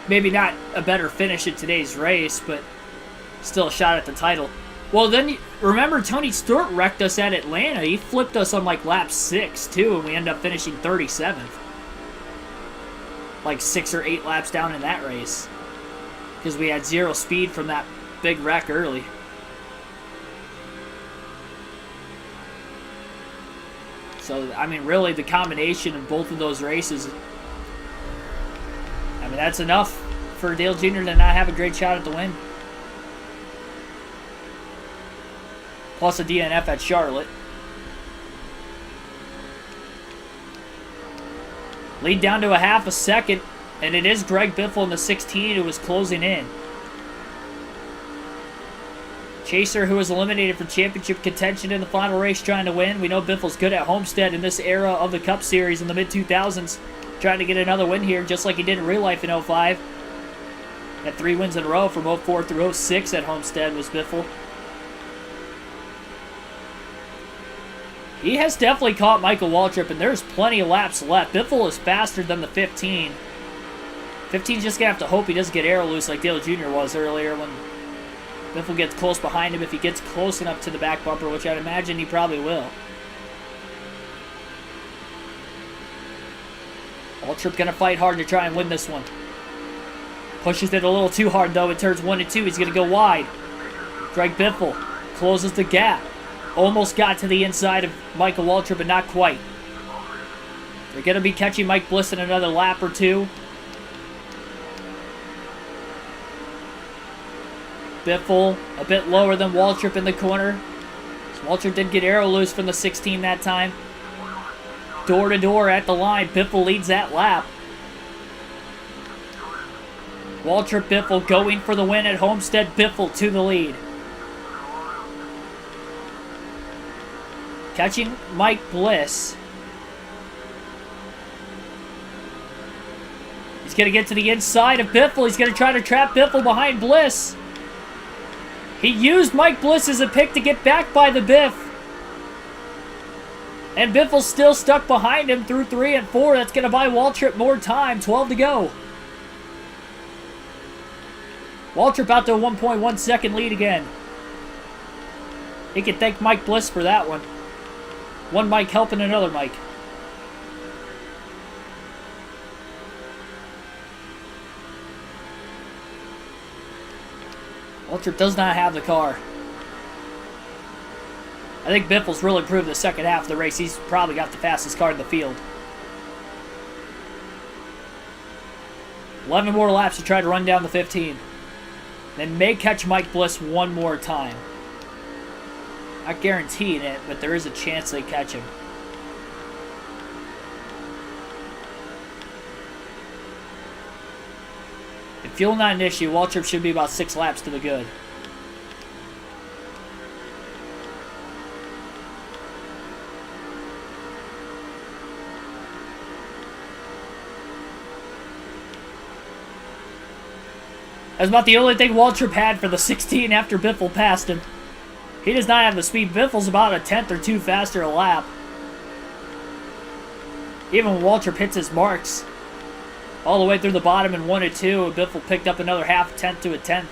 Maybe not a better finish at today's race, but still a shot at the title. Well, then, remember Tony Stewart wrecked us at Atlanta. He flipped us on, like, lap 6, too, and we ended up finishing 37th. Like 6 or 8 laps down in that race. Because we had 0 speed from that big wreck early. So, I mean, really, the combination of both of those races, I mean, that's enough for Dale Jr. to not have a great shot at the win. Plus a DNF at Charlotte. Lead down to a half a second, and it is Greg Biffle in the 16 who is closing in. Chaser, who was eliminated from championship contention in the final race, trying to win. We know Biffle's good at Homestead in this era of the Cup Series in the mid-2000s. Trying to get another win here, just like he did in real life in 05. Had 3 wins in a row from 04 through 06 at Homestead was Biffle. He has definitely caught Michael Waltrip, and there's plenty of laps left. Biffle is faster than the 15. 15's just going to have to hope he doesn't get aero loose like Dale Jr. was earlier when Biffle gets close behind him. If he gets close enough to the back bumper, which I'd imagine he probably will. Waltrip going to fight hard to try and win this one. Pushes it a little too hard, though. It turns 1 and 2. He's going to go wide. Greg Biffle closes the gap. Almost got to the inside of Michael Waltrip, but not quite. They're going to be catching Mike Bliss in another lap or 2. Biffle a bit lower than Waltrip in the corner. So Waltrip did get aero loose from the 16 that time. Door to door at the line. Biffle leads that lap. Waltrip Biffle going for the win at Homestead. Biffle to the lead. Catching Mike Bliss. He's going to get to the inside of Biffle. He's going to try to trap Biffle behind Bliss. He used Mike Bliss as a pick to get back by the Biff. And Biffle's still stuck behind him through 3 and 4. That's going to buy Waltrip more time. 12 to go. Waltrip out to a 1.1 second lead again. He can thank Mike Bliss for that one. One Mike helping another Mike. Waltrip does not have the car. I think Biffle's really proved the second half of the race. He's probably got the fastest car in the field. 11 more laps to try to run down the 15. Then may catch Mike Bliss one more time. Not guaranteeing it, but there is a chance they catch him. It Fuel not an issue. Waltrip should be about 6 laps to the good. That's about the only thing Waltrip had for the 16 after Biffle passed him. He does not have the speed. Biffle's about a 10th or 2 faster a lap. Even when Waltrip hits his marks, all the way through the bottom in 1 and 2, Biffle picked up another half 10th to a 10th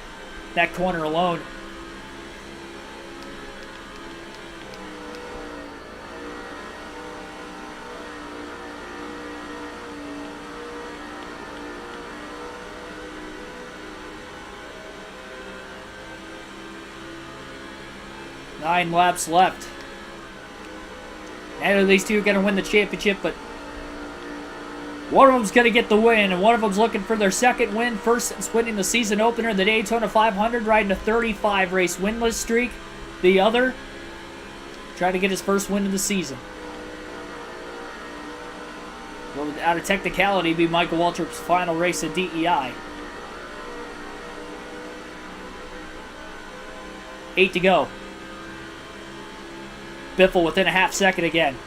that corner alone. Nine laps left. Neither of these two are going to win the championship, but one of them's going to get the win, and one of them's looking for their second win. First, since winning the season opener, the Daytona 500, riding a 35-race winless streak. The other, trying to get his first win of the season. Will, out of technicality, be Michael Waltrip's final race at DEI. 8 to go. Biffle within a half second again.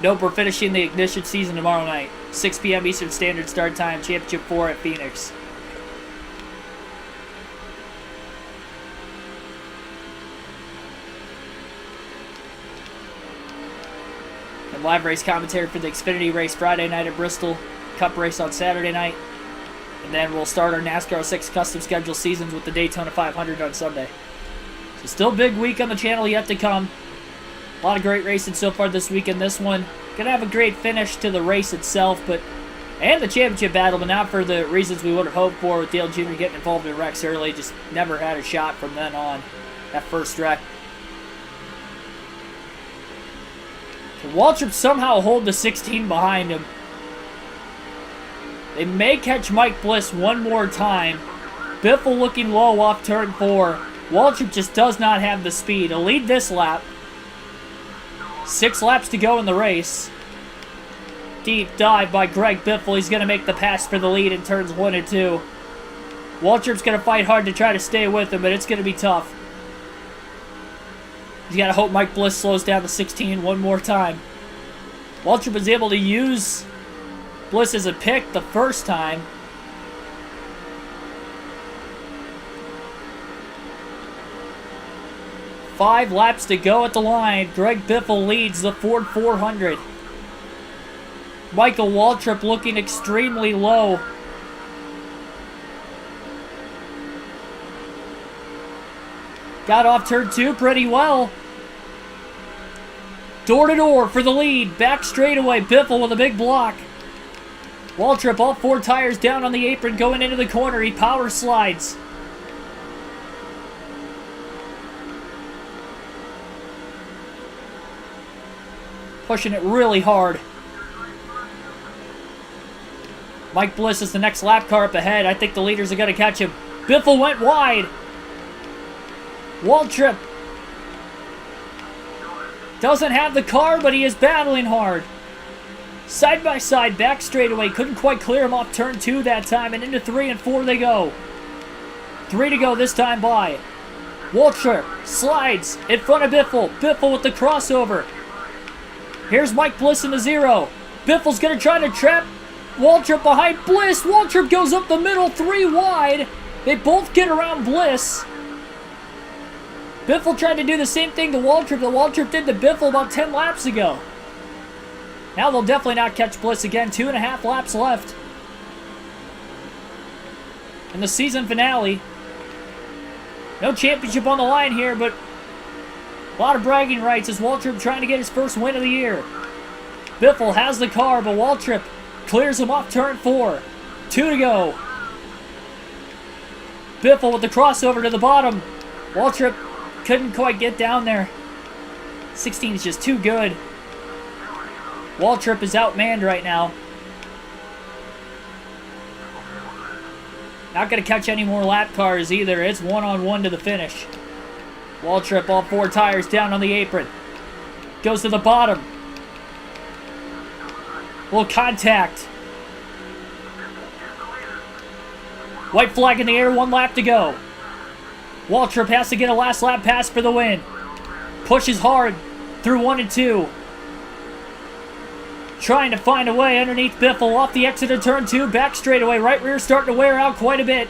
Nope, we're finishing the ignition season tomorrow night. 6 p.m. Eastern Standard Start Time, Championship 4 at Phoenix. And live race commentary for the Xfinity race Friday night at Bristol. Cup race on Saturday night. And then we'll start our NASCAR 6 custom schedule seasons with the Daytona 500 on Sunday. So still big week on the channel yet to come. A lot of great racing so far this weekend. This one gonna have a great finish to the race itself, and the championship battle, but not for the reasons we would have hoped for, with Dale Jr. getting involved in wrecks early. Just never had a shot from then on. That first wreck. Can Waltrip somehow hold the 16 behind him? They may catch Mike Bliss one more time. Biffle looking low off turn 4. Waltrip just does not have the speed. He'll lead this lap. 6 laps to go in the race. Deep dive by Greg Biffle. He's going to make the pass for the lead in turns 1 and 2. Waltrip's going to fight hard to try to stay with him, but it's going to be tough. He's got to hope Mike Bliss slows down the 16 one more time. Waltrip was able to use Bliss as a pick the first time. Five laps to go at the line. Greg Biffle leads the Ford 400. Michael Waltrip looking extremely low. Got off turn 2 pretty well. Door to door for the lead. Back straightaway. Biffle with a big block. Waltrip, all 4 tires down on the apron, going into the corner. He power slides. Pushing it really hard. Mike Bliss is the next lap car up ahead. I think the leaders are going to catch him. Biffle went wide. Waltrip doesn't have the car, but he is battling hard. Side by side, back straightaway. Couldn't quite clear him off turn 2 that time, and into 3 and 4 they go. 3 to go this time by. Waltrip slides in front of Biffle. Biffle with the crossover. Here's Mike Bliss in the 0. Biffle's going to try to trap Waltrip behind Bliss. Waltrip goes up the middle, 3 wide. They both get around Bliss. Biffle tried to do the same thing to Waltrip that Waltrip did to Biffle about 10 laps ago. Now they'll definitely not catch Bliss again. 2.5 laps left in the season finale. No championship on the line here, but a lot of bragging rights as Waltrip trying to get his first win of the year. Biffle has the car, but Waltrip clears him off turn 4. 2 to go. Biffle with the crossover to the bottom. Waltrip couldn't quite get down there. 16 is just too good. Waltrip is outmanned right now. Not going to catch any more lap cars either. It's 1-on-1 to the finish. Waltrip, all 4 tires down on the apron. Goes to the bottom. Little contact. White flag in the air, 1 lap to go. Waltrip has to get a last lap pass for the win. Pushes hard through 1 and 2. Trying to find a way underneath Biffle off the exit of turn 2. Back straightaway. Right rear starting to wear out quite a bit.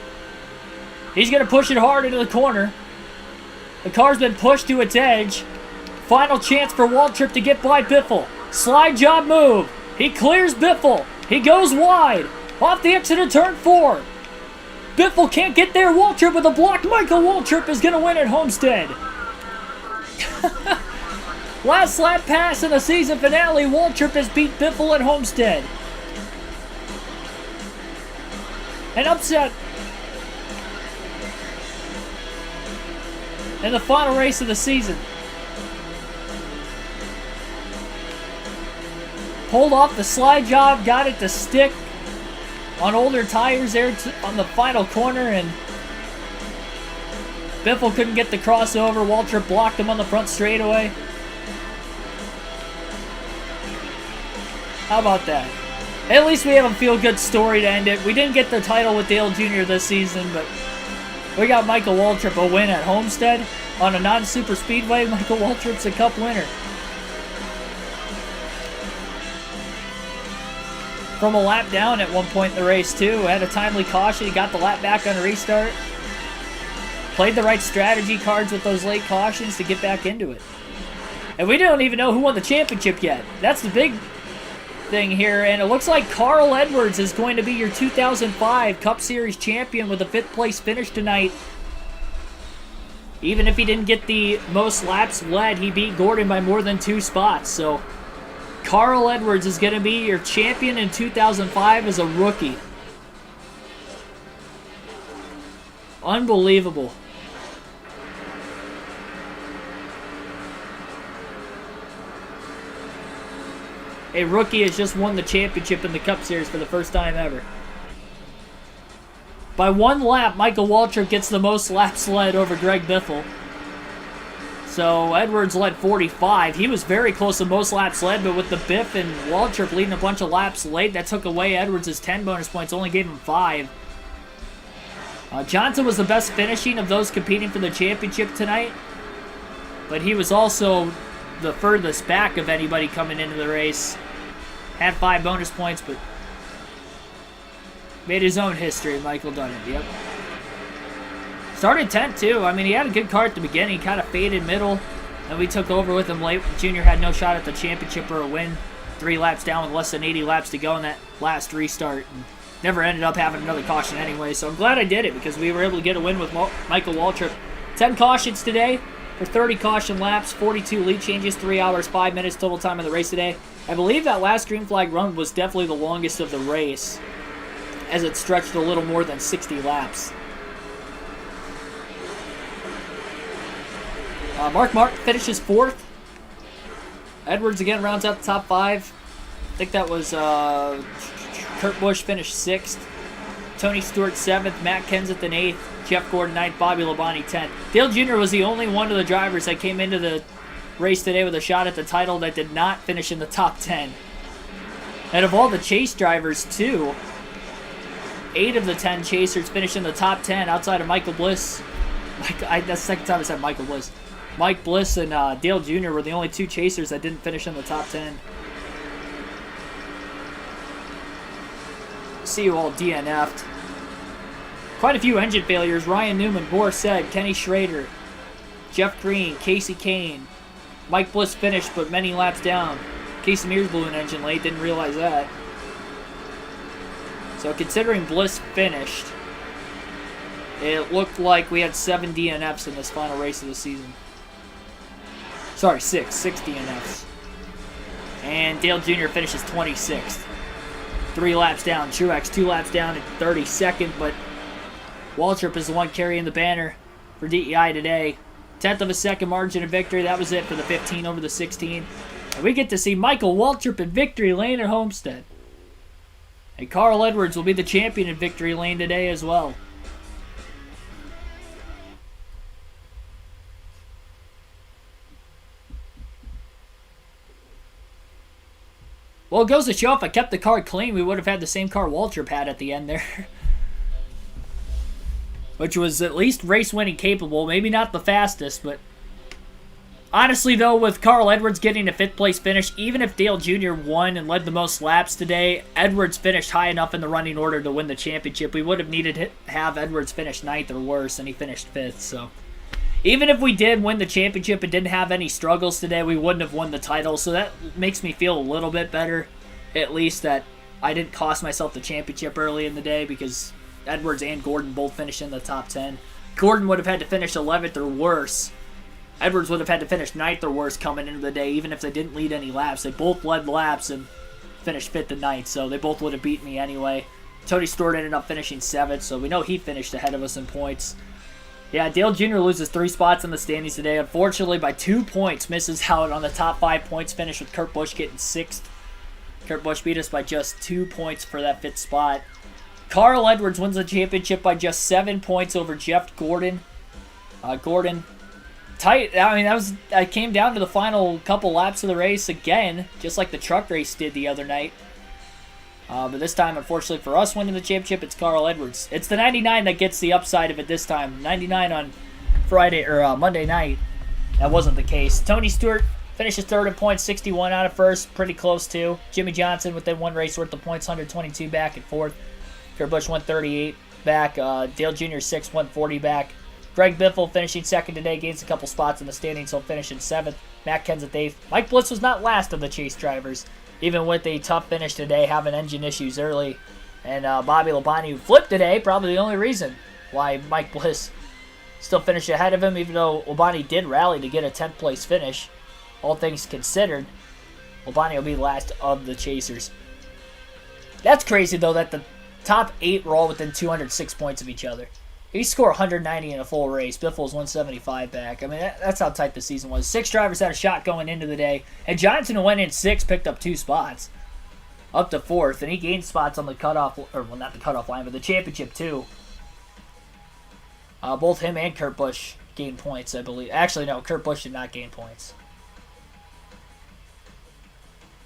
He's going to push it hard into the corner. The car's been pushed to its edge. Final chance for Waltrip to get by Biffle. Slide job move. He clears Biffle. He goes wide. Off the exit of turn 4. Biffle can't get there. Waltrip with a block. Michael Waltrip is going to win at Homestead. Last lap pass in the season finale. Waltrip has beat Biffle at Homestead. An upset in the final race of the season. Pulled off the slide job, got it to stick on older tires there on the final corner, and Biffle couldn't get the crossover. Waltrip blocked him on the front straightaway. How about that? At least we have a feel-good story to end it. We didn't get the title with Dale Jr. this season, but we got Michael Waltrip a win at Homestead on a non-super speedway. Michael Waltrip's a Cup winner. From a lap down at one point in the race, too. Had a timely caution. He got the lap back on a restart. Played the right strategy cards with those late cautions to get back into it. And we don't even know who won the championship yet. That's the big thing here, and it looks like Carl Edwards is going to be your 2005 Cup Series champion with a 5th place finish tonight. Even if he didn't get the most laps led, he beat Gordon by more than 2 spots. So Carl Edwards is going to be your champion in 2005 as a rookie. Unbelievable. A rookie has just won the championship in the Cup Series for the first time ever. By 1 lap, Michael Waltrip gets the most laps led over Greg Biffle. So Edwards led 45. He was very close to most laps led, but with the Biff and Waltrip leading a bunch of laps late, that took away Edwards' 10 bonus points, only gave him 5. Johnson was the best finishing of those competing for the championship tonight, but he was also the furthest back of anybody coming into the race. Had 5 bonus points, but made his own history. Michael done it, yep. Started 10th, too. I mean, he had a good car at the beginning. He kind of faded middle, and we took over with him late. Junior had no shot at the championship or a win. 3 laps down with less than 80 laps to go in that last restart. And never ended up having another caution anyway, so I'm glad I did it because we were able to get a win with Michael Waltrip. 10 cautions today for 30 caution laps, 42 lead changes, 3 hours, 5 minutes total time in the race today. I believe that last green flag run was definitely the longest of the race, as it stretched a little more than 60 laps. Mark Martin finishes 4th. Edwards again rounds out the top 5. I think that was Kurt Busch finished 6th. Tony Stewart 7th. Matt Kenseth in 8th. Jeff Gordon 9th. Bobby Labonte 10th. Dale Jr. was the only one of the drivers that came into the race today with a shot at the title that did not finish in the top 10. And of all the chase drivers, too, 8 of the 10 chasers finished in the top 10 outside of Michael Bliss. That's the second time I said Michael Bliss. Mike Bliss and Dale Jr. were the only 2 chasers that didn't finish in the top 10. See you all DNF'd. Quite a few engine failures. Ryan Newman, Boris Said, Kenny Schrader, Jeff Green, Casey Kane. Mike Bliss finished, but many laps down. Casey Mears blew an engine late, didn't realize that. So considering Bliss finished, it looked like we had 7 DNFs in this final race of the season. Sorry, 6 DNFs. And Dale Jr. finishes 26th. 3 laps down. Truex 2 laps down at 32nd, but Waltrip is the one carrying the banner for DEI today. 10th of a second margin of victory. That was it for the 15 over the 16. And we get to see Michael Waltrip in victory lane at Homestead. And Carl Edwards will be the champion in victory lane today as well. Well, it goes to show if I kept the car clean, we would have had the same car Waltrip had at the end there. which was at least race-winning capable. Maybe not the fastest, but honestly, though, with Carl Edwards getting a 5th place finish, even if Dale Jr. won and led the most laps today, Edwards finished high enough in the running order to win the championship. We would have needed to have Edwards finish 9th or worse, and he finished 5th. So even if we did win the championship and didn't have any struggles today, we wouldn't have won the title. So that makes me feel a little bit better, at least that I didn't cost myself the championship early in the day, because Edwards and Gordon both finished in the top 10. Gordon would have had to finish 11th or worse. Edwards would have had to finish 9th or worse coming into the day, even if they didn't lead any laps. They both led laps and finished 5th and 9th, so they both would have beaten me anyway. Tony Stewart ended up finishing 7th, so we know he finished ahead of us in points. Yeah, Dale Jr. loses 3 spots in the standings today. Unfortunately, by 2 points, misses out on the top 5 points finish, with Kurt Busch getting 6th. Kurt Busch beat us by just 2 points for that 5th spot. Carl Edwards wins the championship by just 7 points over Jeff Gordon. Gordon, tight. I mean, I came down to the final couple laps of the race again, just like the truck race did the other night. But this time, unfortunately for us winning the championship, it's Carl Edwards. It's the 99 that gets the upside of it this time. 99 on Friday or Monday night. That wasn't the case. Tony Stewart finishes 3rd in points, 61 out of 1st, pretty close to. Jimmy Johnson within 1 race worth of points, 122 back at 4th. Kurt Busch 138 back. Dale Jr. 6, 140 back. Greg Biffle finishing 2nd today, gains a couple spots in the standings, so finishing 7th. Matt Kenseth 8th. Mike Bliss was not last of the chase drivers, even with a tough finish today, having engine issues early. And Bobby Labonte, who flipped today, probably the only reason why Mike Bliss still finished ahead of him, even though Labonte did rally to get a 10th place finish. All things considered, Labonte will be last of the chasers. That's crazy, though, that the top 8 were all within 206 points of each other. He scored 190 in a full race. Biffle was 175 back. I mean, that's how tight the season was. 6 drivers had a shot going into the day. And Johnson, who went in 6th, picked up 2 spots. Up to 4th. And he gained spots on the cutoff, or well, not the cutoff line, but the championship too. Both him and Kurt Busch gained points, I believe. Actually, no, Kurt Busch did not gain points.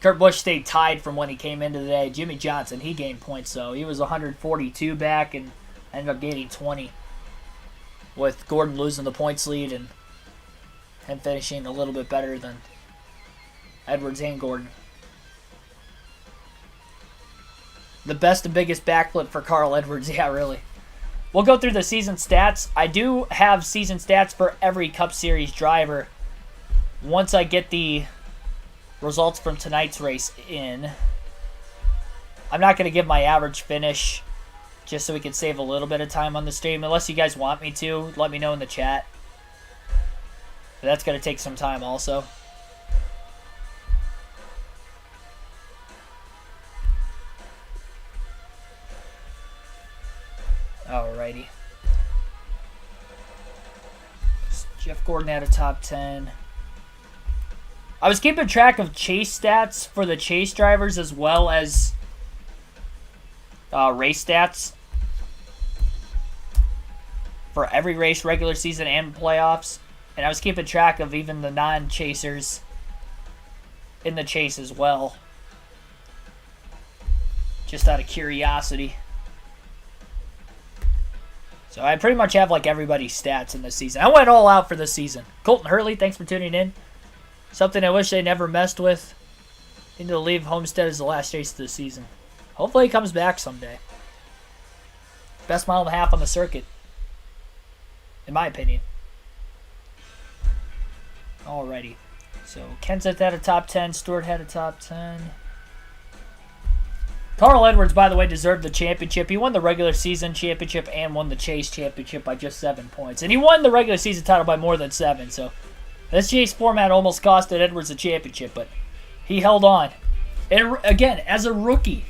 Kurt Busch stayed tied from when he came into the day. Jimmy Johnson, he gained points, so he was 142 back and ended up gaining 20, with Gordon losing the points lead and him finishing a little bit better than Edwards and Gordon. The best and biggest backflip for Carl Edwards, yeah, really. We'll go through the season stats. I do have season stats for every Cup Series driver once I get the results from tonight's race in. I'm not going to give my average finish, just so we can save a little bit of time on the stream. Unless you guys want me to, let me know in the chat. But that's going to take some time also. Alrighty. Jeff Gordon had a top 10. I was keeping track of chase stats for the chase drivers as well as race stats for every race, regular season and playoffs. And I was keeping track of even the non-chasers in the chase as well, just out of curiosity. So I pretty much have like everybody's stats in this season. I went all out for this season. Colton Hurley, thanks for tuning in. Something I wish they never messed with. Need to leave Homestead as the last race of the season. Hopefully he comes back someday. Best mile and a half on the circuit, in my opinion. Alrighty. So Kenseth had a top 10. Stewart had a top 10. Carl Edwards, by the way, deserved the championship. He won the regular season championship and won the chase championship by just 7 points. And he won the regular season title by more than 7. So this chase format almost costed Edwards the championship, but he held on. And again, as a rookie.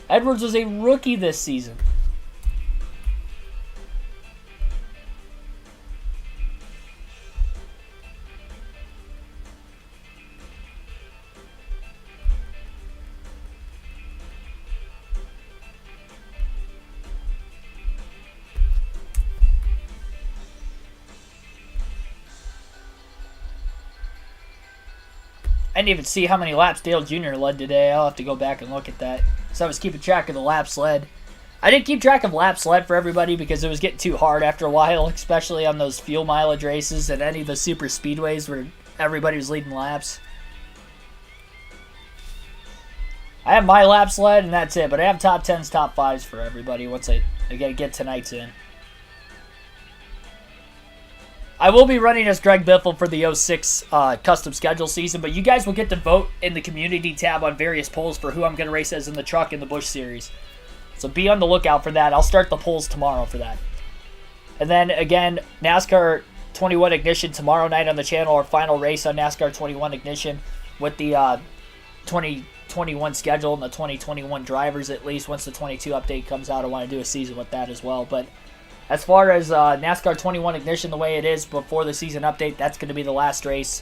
Edwards was a rookie this season. I didn't even see how many laps Dale Jr. led today. I'll have to go back and look at that. So I was keeping track of the laps led. I didn't keep track of laps led for everybody because it was getting too hard after a while, especially on those fuel mileage races and any of the super speedways where everybody was leading laps. I have my laps led and that's it, but I have top 10s, top 5s for everybody once I get tonight's in. I will be running as Greg Biffle for the 06 custom schedule season, but you guys will get to vote in the community tab on various polls for who I'm going to race as in the truck in the Busch Series. So be on the lookout for that. I'll start the polls tomorrow for that. And then, again, NASCAR 21 Ignition tomorrow night on the channel, our final race on NASCAR 21 Ignition with the 2021 schedule and the 2021 drivers at least. Once the 22 update comes out, I want to do a season with that as well. But as far as NASCAR 21 Ignition, the way it is before the season update, that's going to be the last race.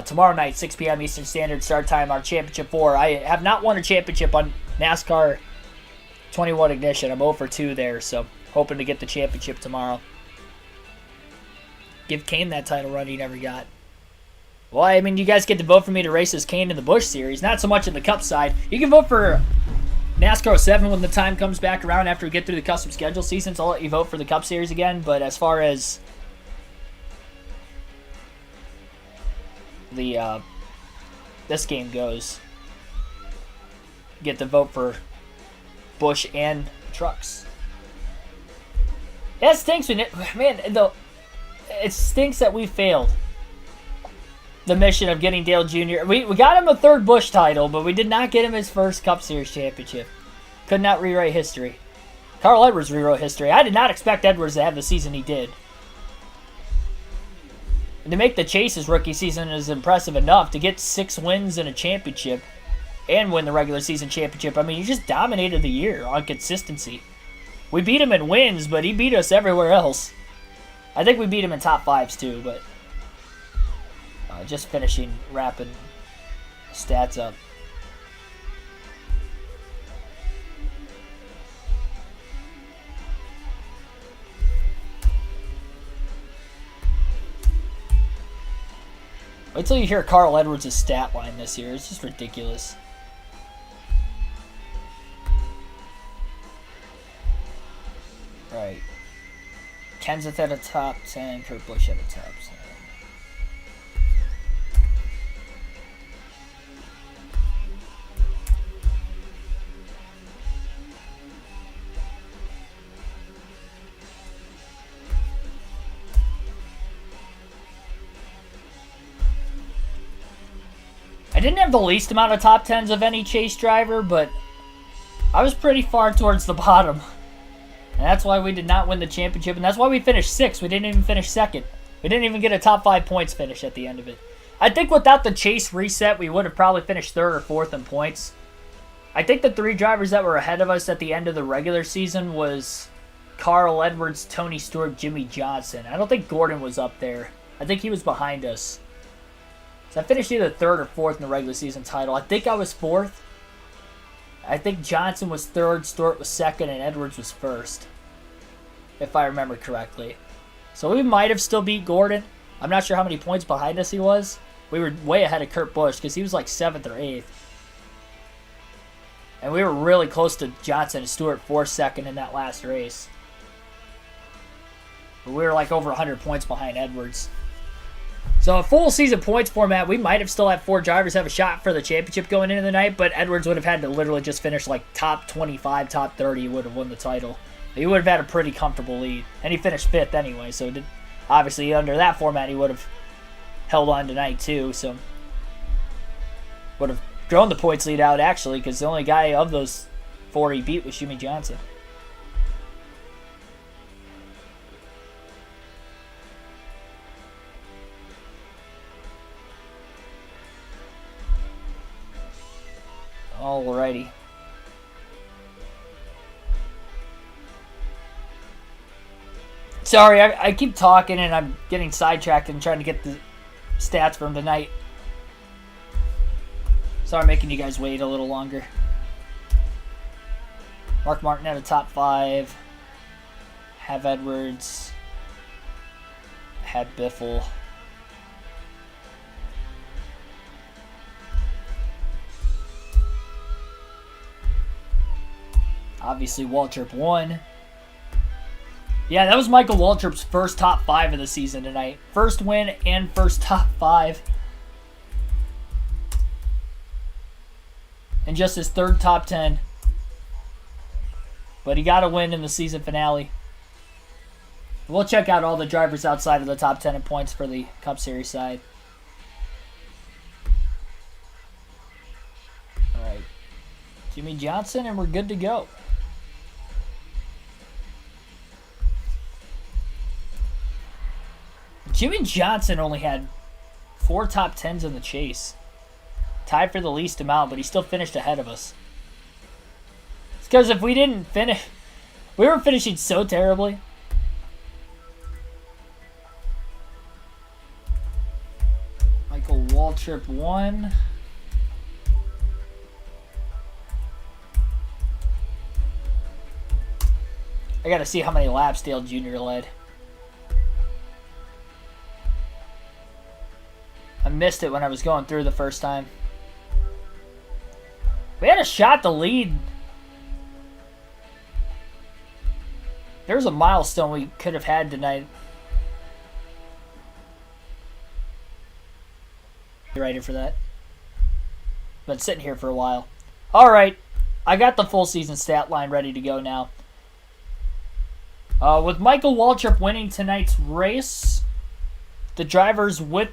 Tomorrow night, 6 p.m. Eastern Standard start time, our Championship 4. I have not won a championship on NASCAR 21 Ignition. I'm 0 for 2 there, so hoping to get the championship tomorrow. Give Kane that title run he never got. Well, I mean, you guys get to vote for me to race as Kane in the Busch Series, not so much in the Cup side. You can vote for NASCAR 07 when the time comes back around after we get through the custom schedule season, so I'll let you vote for the Cup Series again. But as far as the this game goes, you get to vote for Busch and trucks. Yeah, it stinks when it stinks that we failed the mission of getting Dale Jr. We got him a 3rd Busch title, but we did not get him his first Cup Series championship. Could not rewrite history. Carl Edwards rewrote history. I did not expect Edwards to have the season he did. And to make the Chase's rookie season is impressive enough. To get 6 wins and a championship and win the regular season championship, I mean, he just dominated the year on consistency. We beat him in wins, but he beat us everywhere else. I think we beat him in top 5s too, but just finishing wrapping stats up. Wait till you hear Carl Edwards' stat line this year. It's just ridiculous. Right. Kenseth at a top 10, Kurt Busch at a top 10. I didn't have the least amount of top 10s of any Chase driver, but I was pretty far towards the bottom. And that's why we did not win the championship, and that's why we finished 6th. We didn't even finish 2nd. We didn't even get a top 5 points finish at the end of it. I think without the Chase reset, we would have probably finished 3rd or 4th in points. I think the 3 drivers that were ahead of us at the end of the regular season was Carl Edwards, Tony Stewart, Jimmy Johnson. I don't think Gordon was up there. I think he was behind us. So I finished either 3rd or 4th in the regular season title. I think I was 4th. I think Johnson was 3rd, Stewart was 2nd, and Edwards was 1st. If I remember correctly. So we might have still beat Gordon. I'm not sure how many points behind us he was. We were way ahead of Kurt Busch because he was like 7th or 8th. And we were really close to Johnson and Stewart for 2nd in that last race. But we were like over 100 points behind Edwards. So a full season points format, we might have still had 4 drivers have a shot for the championship going into the night, but Edwards would have had to literally just finish like top 25, top 30, he would have won the title. He would have had a pretty comfortable lead, and he finished 5th anyway, so obviously under that format he would have held on tonight too, so would have grown the points lead out actually, because the only guy of those 4 he beat was Jimmy Johnson. Alrighty. Sorry, I keep talking and I'm getting sidetracked and trying to get the stats from tonight. Sorry, making you guys wait a little longer. Mark Martin at a top 5. Have Edwards. Had Biffle. Obviously, Waltrip won. Yeah, that was Michael Waltrip's first top 5 of the season tonight. First win and first top 5. And just his third top 10. But he got a win in the season finale. We'll check out all the drivers outside of the top 10 in points for the Cup Series side. Alright. Jimmy Johnson, and we're good to go. Jimmy Johnson only had 4 top 10s in the chase. Tied for the least amount, but he still finished ahead of us. It's because if we didn't finish, we were finishing so terribly. Michael Waltrip won. I gotta see how many laps Dale Jr. led. I missed it when I was going through the first time. We had a shot to lead. There's a milestone we could have had tonight. You ready for that? Been sitting here for a while. Alright, I got the full season stat line ready to go now. With Michael Waltrip winning tonight's race, the drivers with...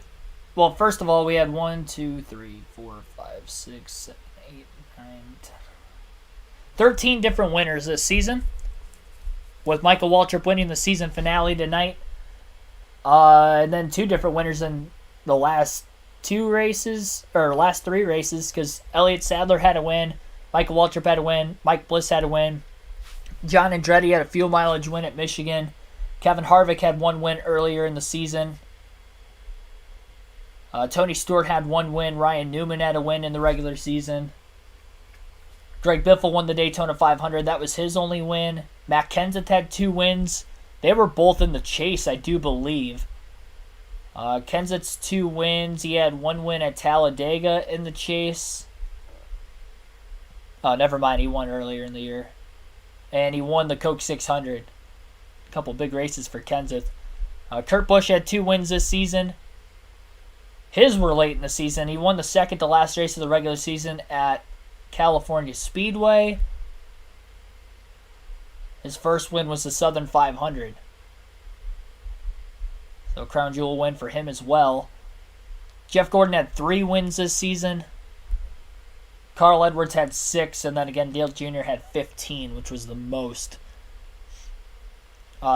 Well, first of all, we had 1, 2, 3, 4, 5, 6, 7, 8, 9, 10, 13 different winners this season. With Michael Waltrip winning the season finale tonight. And then 2 different winners in the last 2 races, or last 3 races, because Elliott Sadler had a win, Michael Waltrip had a win, Mike Bliss had a win, John Andretti had a fuel mileage win at Michigan, Kevin Harvick had 1 win earlier in the season. Tony Stewart had 1 win. Ryan Newman had a win in the regular season. Greg Biffle won the Daytona 500. That was his only win. Matt Kenseth had 2 wins. They were both in the chase, I do believe. Kenseth's 2 wins. He had 1 win at Talladega in the chase. Oh, never mind. He won earlier in the year. And he won the Coke 600. A couple big races for Kenseth. Kurt Busch had 2 wins this season. His were late in the season. He won the second to last race of the regular season at California Speedway. His first win was the Southern 500. So crown jewel win for him as well. Jeff Gordon had 3 wins this season. Carl Edwards had 6, and then again Dale Jr. had 15, which was the most.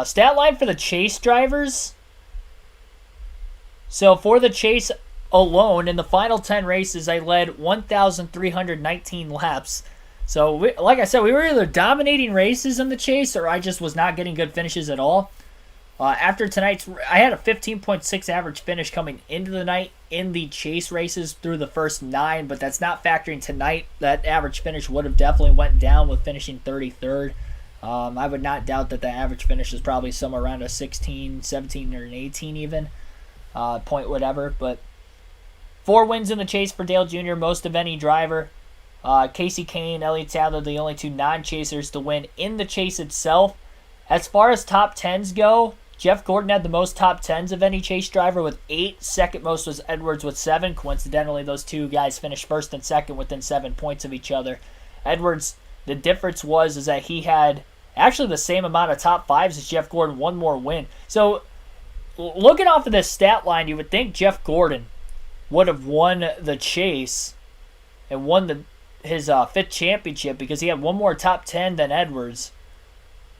Stat line for the chase drivers. So for the chase alone, in the final 10 races, I led 1,319 laps. So, like I said, we were either dominating races in the chase, or I just was not getting good finishes at all. After tonight's, I had a 15.6 average finish coming into the night in the chase races through the first 9, but that's not factoring tonight. That average finish would have definitely went down with finishing 33rd. I would not doubt that the average finish is probably somewhere around a 16, 17, or an 18 even. Point whatever, but 4 wins in the chase for Dale Jr., most of any driver. Casey Kane, Elliott Sadler, the only 2 non-chasers to win in the chase itself. As far as top 10s go, Jeff Gordon had the most top 10s of any chase driver with 8. Second most was Edwards with 7. Coincidentally, those 2 guys finished first and second within 7 points of each other. Edwards, the difference is that he had actually the same amount of top 5s as Jeff Gordon, 1 more win. So, looking off of this stat line, you would think Jeff Gordon would have won the chase and won his 5th championship because he had 1 more top 10 than Edwards.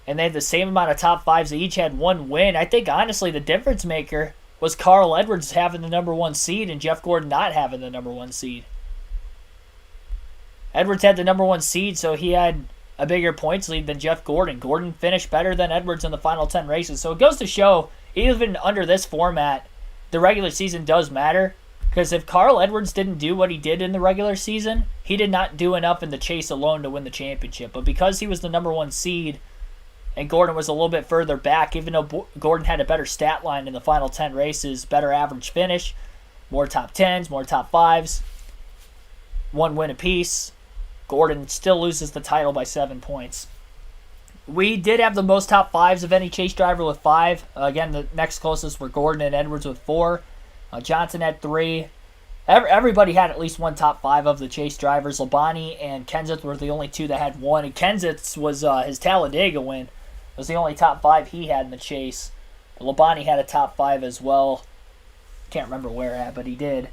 And they had the same amount of top 5s. They each had 1 win. I think, honestly, the difference maker was Carl Edwards having the number 1 seed and Jeff Gordon not having the number 1 seed. Edwards had the number 1 seed, so he had a bigger points lead than Jeff Gordon. Gordon finished better than Edwards in the final 10 races. So it goes to show, even under this format, the regular season does matter. Because if Carl Edwards didn't do what he did in the regular season, he did not do enough in the chase alone to win the championship. But because he was the number 1 seed and Gordon was a little bit further back, even though Gordon had a better stat line in the final 10 races, better average finish, more top 10s, more top 5s, 1 win apiece, Gordon still loses the title by 7 points. We did have the most top 5s of any chase driver with 5. Again, the next closest were Gordon and Edwards with 4. Johnson had 3. Everybody had at least one top 5 of the chase drivers. Labonte and Kenseth were the only 2 that had 1. And Kenseth's was his Talladega win. Was the only top 5 he had in the chase. Labonte had a top 5 as well. Can't remember where at, but he did.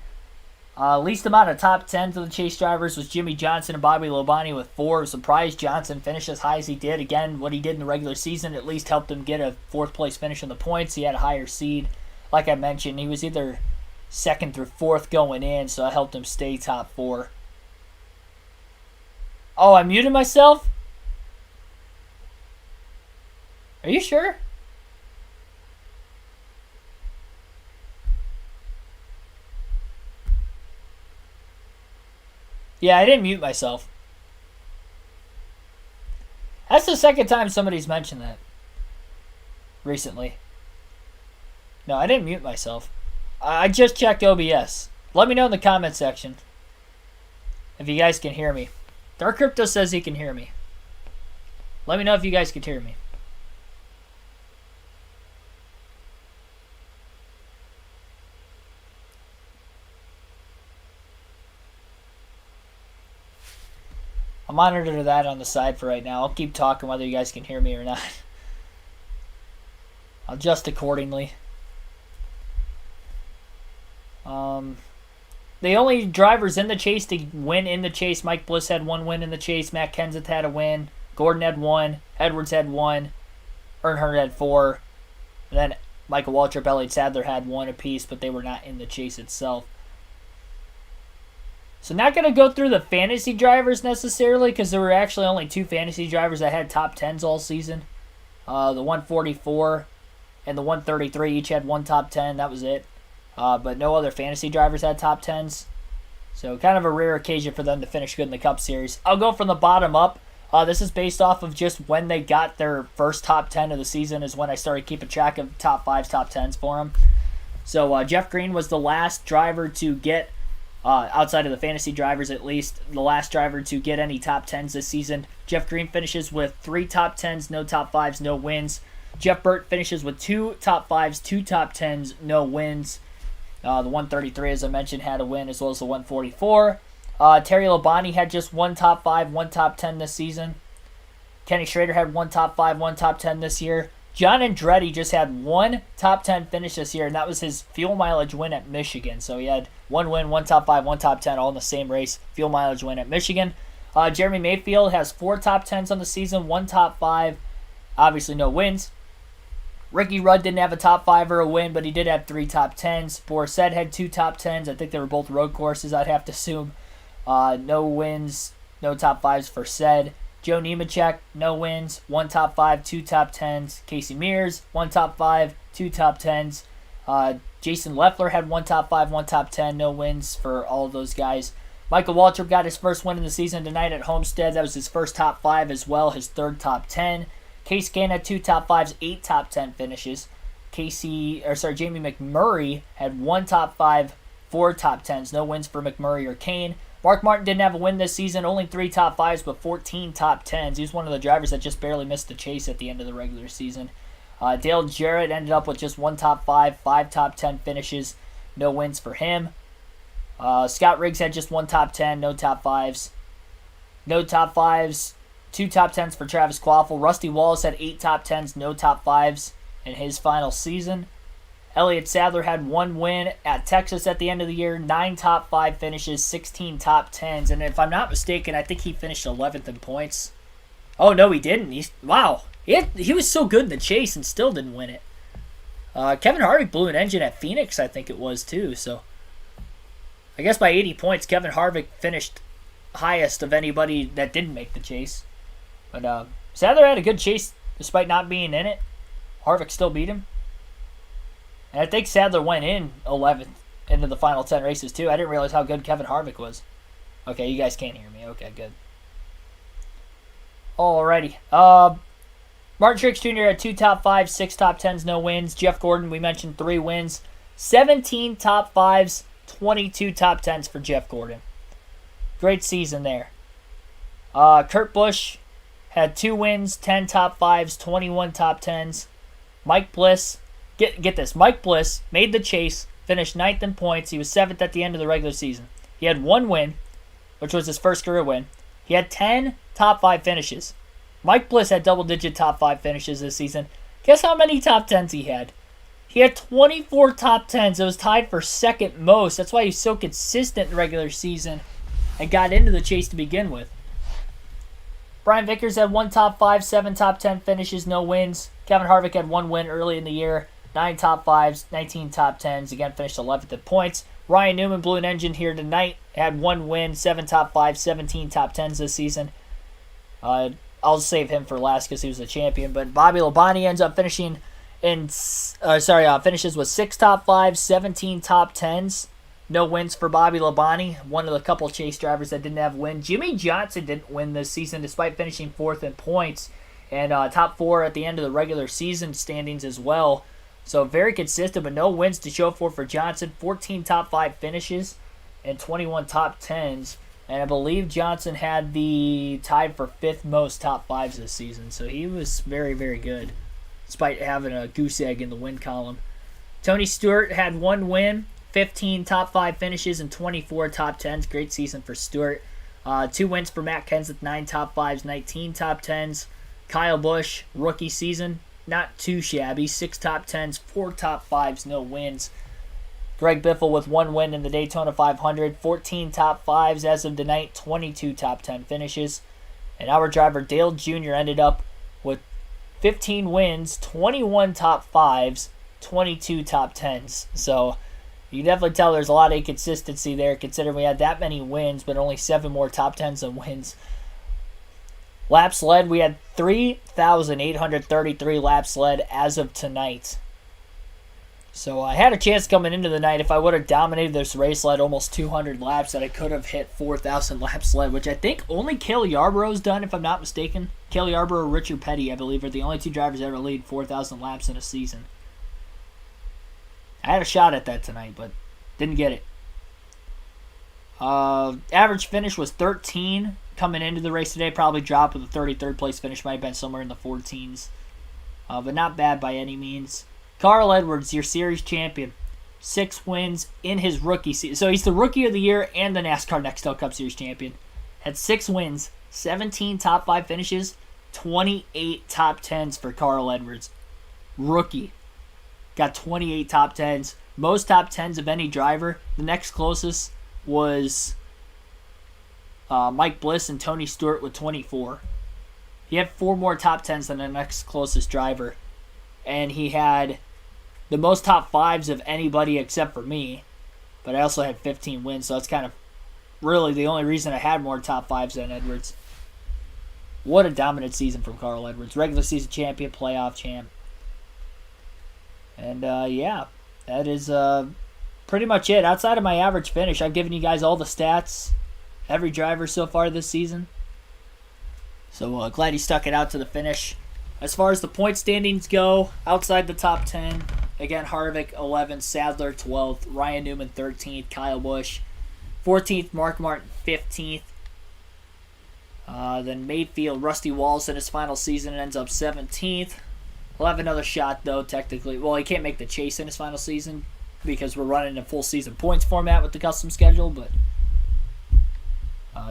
Least amount of top 10s of the chase drivers was Jimmy Johnson and Bobby Labonte with 4. Surprised Johnson finished as high as he did. Again, what he did in the regular season at least helped him get a 4th place finish in the points. He had a higher seed. Like I mentioned, he was either 2nd through 4th going in, so I helped him stay top 4. Oh, I muted myself? Are you sure? Yeah, I didn't mute myself. That's the 2nd time somebody's mentioned that recently. No, I didn't mute myself. I just checked OBS. Let me know in the comment section if you guys can hear me. Dark Crypto says he can hear me. Let me know if you guys can hear me. I'll monitor that on the side for right now. I'll keep talking whether you guys can hear me or not. I'll adjust accordingly. The only drivers in the chase to win in the chase, Mike Bliss had 1 win in the chase. Matt Kenseth had a win. Gordon had 1. Edwards had 1. Earnhardt had 4. And then Michael Waltrip, Elliott Sadler had 1 apiece, but they were not in the chase itself. So not going to go through the fantasy drivers necessarily because there were actually only 2 fantasy drivers that had top 10s all season. The 144 and the 133 each had 1 top 10. That was it. But no other fantasy drivers had top 10s. So kind of a rare occasion for them to finish good in the Cup Series. I'll go from the bottom up. This is based off of just when they got their first top 10 of the season is when I started keeping track of top 5s, top 10s for them. So Jeff Green was the last driver to get, outside of the fantasy drivers at least, the last driver to get any top 10s this season. Jeff Green finishes with 3 top 10s, no top 5s, no wins. Jeff Burt finishes with 2 top 5s, 2 top 10s, no wins. The 133, as I mentioned, had a win, as well as the 144. Terry Labonte had just 1 top 5, 1 top 10 this season. Kenny Schrader had 1 top 5, 1 top 10 this year. John Andretti just had 1 top 10 finish this year, and that was his fuel mileage win at Michigan. So he had 1 win, 1 top 5, 1 top 10, all in the same race. Fuel mileage win at Michigan. Jeremy Mayfield has 4 top 10s on the season, 1 top 5. Obviously no wins. Ricky Rudd didn't have a top 5 or a win, but he did have 3 top 10s. Boris Said had 2 top 10s. I think they were both road courses, I'd have to assume. No wins, no top 5s for Said. Joe Nemechek, no wins, 1 top 5, 2 top 10s. Casey Mears, 1 top 5, 2 top 10s. Jason Leffler had 1 top 5, 1 top 10, no wins for all of those guys. Michael Waltrip got his first win in the season tonight at Homestead. That was his first top 5 as well, his 3rd top 10. Case Gann had 2 top 5s, 8 top 10 finishes. Jamie McMurray had 1 top 5, 4 top 10s. No wins for McMurray or Kane. Mark Martin didn't have a win this season, only 3 top 5s, but 14 top 10s. He was one of the drivers that just barely missed the chase at the end of the regular season. Dale Jarrett ended up with just 1 top 5, 5 top 10 finishes. No wins for him. Scott Riggs had just 1 top 10, no top 5s. No top 5s. 2 top 10s for Travis Quaffle. Rusty Wallace had 8 top 10s, no top 5s in his final season. Elliott Sadler had 1 win at Texas at the end of the year, 9 top 5 finishes, 16 top 10s. And if I'm not mistaken, I think he finished 11th in points. Oh, no, he didn't. Wow. He was so good in the chase and still didn't win it. Kevin Harvick blew an engine at Phoenix, I think it was, too. So I guess by 80 points, Kevin Harvick finished highest of anybody that didn't make the chase. But Sadler had a good chase despite not being in it. Harvick still beat him. And I think Sadler went in 11th into the final 10 races too. I didn't realize how good Kevin Harvick was. Okay, you guys can't hear me. Okay, good. Alrighty. Martin Truex Jr. had 2 top 5s, 6 top 10s, no wins. Jeff Gordon, we mentioned 3 wins. 17 top 5s, 22 top 10s for Jeff Gordon. Great season there. Kurt Busch had 2 wins, 10 top 5s, 21 top 10s. Mike Bliss, get this, Mike Bliss made the chase, finished 9th in points. He was 7th at the end of the regular season. He had 1 win, which was his first career win. He had 10 top 5 finishes. Mike Bliss had double-digit top 5 finishes this season. Guess how many top 10s he had? He had 24 top 10s. It was tied for second most. That's why he's so consistent in the regular season and got into the chase to begin with. Brian Vickers had 1 top 5, 7 top 10 finishes, no wins. Kevin Harvick had 1 win early in the year, 9 top 5s, 19 top 10s. Again, finished 11th in points. Ryan Newman blew an engine here tonight. Had 1 win, 7 top 5s, 17 top 10s this season. I'll save him for last because he was the champion. But Bobby Labonte ends up finishing finishes with 6 top 5s, 17 top 10s. No wins for Bobby Labonte, one of the couple chase drivers that didn't have win. Jimmy Johnson didn't win this season despite finishing 4th in points and top 4 at the end of the regular season standings as well. So very consistent, but no wins to show for Johnson. 14 top 5 finishes and 21 top 10s. And I believe Johnson had the tied for 5th most top 5s this season. So he was very, very good despite having a goose egg in the win column. Tony Stewart had 1 win, 15 top 5 finishes, and 24 top 10s. Great season for Stewart. 2 wins for Matt Kenseth, 9 top 5s, 19 top 10s. Kyle Busch, rookie season, not too shabby. 6 top 10s, 4 top 5s, no wins. Greg Biffle with 1 win in the Daytona 500, 14 top 5s as of tonight, 22 top 10 finishes. And our driver Dale Jr. ended up with 15 wins, 21 top 5s, 22 top 10s. So you can definitely tell there's a lot of inconsistency there considering we had that many wins but only 7 more top 10s than wins. Laps led, we had 3,833 laps led as of tonight. So I had a chance coming into the night. If I would have dominated this race, led almost 200 laps, that I could have hit 4,000 laps led, which I think only Cale Yarborough's done, if I'm not mistaken. Cale Yarborough or Richard Petty, I believe, are the only 2 drivers that ever lead 4,000 laps in a season. I had a shot at that tonight, but didn't get it. Average finish was 13 coming into the race today. Probably dropped with a 33rd place finish. Might have been somewhere in the 14s. But not bad by any means. Carl Edwards, your series champion. 6 wins in his rookie season. So he's the Rookie of the Year and the NASCAR Nextel Cup Series champion. Had 6 wins, 17 top 5 finishes, 28 top 10s for Carl Edwards. Rookie. Got 28 top 10s. Most top 10s of any driver. The next closest was Mike Bliss and Tony Stewart with 24. He had 4 more top 10s than the next closest driver. And he had the most top 5s of anybody except for me. But I also had 15 wins, so that's kind of really the only reason I had more top 5s than Edwards. What a dominant season from Carl Edwards. Regular season champion, playoff champ. And yeah, that is pretty much it. Outside of my average finish, I've given you guys all the stats. Every driver so far this season. So glad he stuck it out to the finish. As far as the point standings go, outside the top 10, again, Harvick 11th, Sadler 12th, Ryan Newman 13th, Kyle Busch 14th, Mark Martin 15th. Then Mayfield, Rusty Wallace in his final season ends up 17th. He'll have another shot, though, technically. Well, he can't make the chase in his final season because we're running a full season points format with the custom schedule, but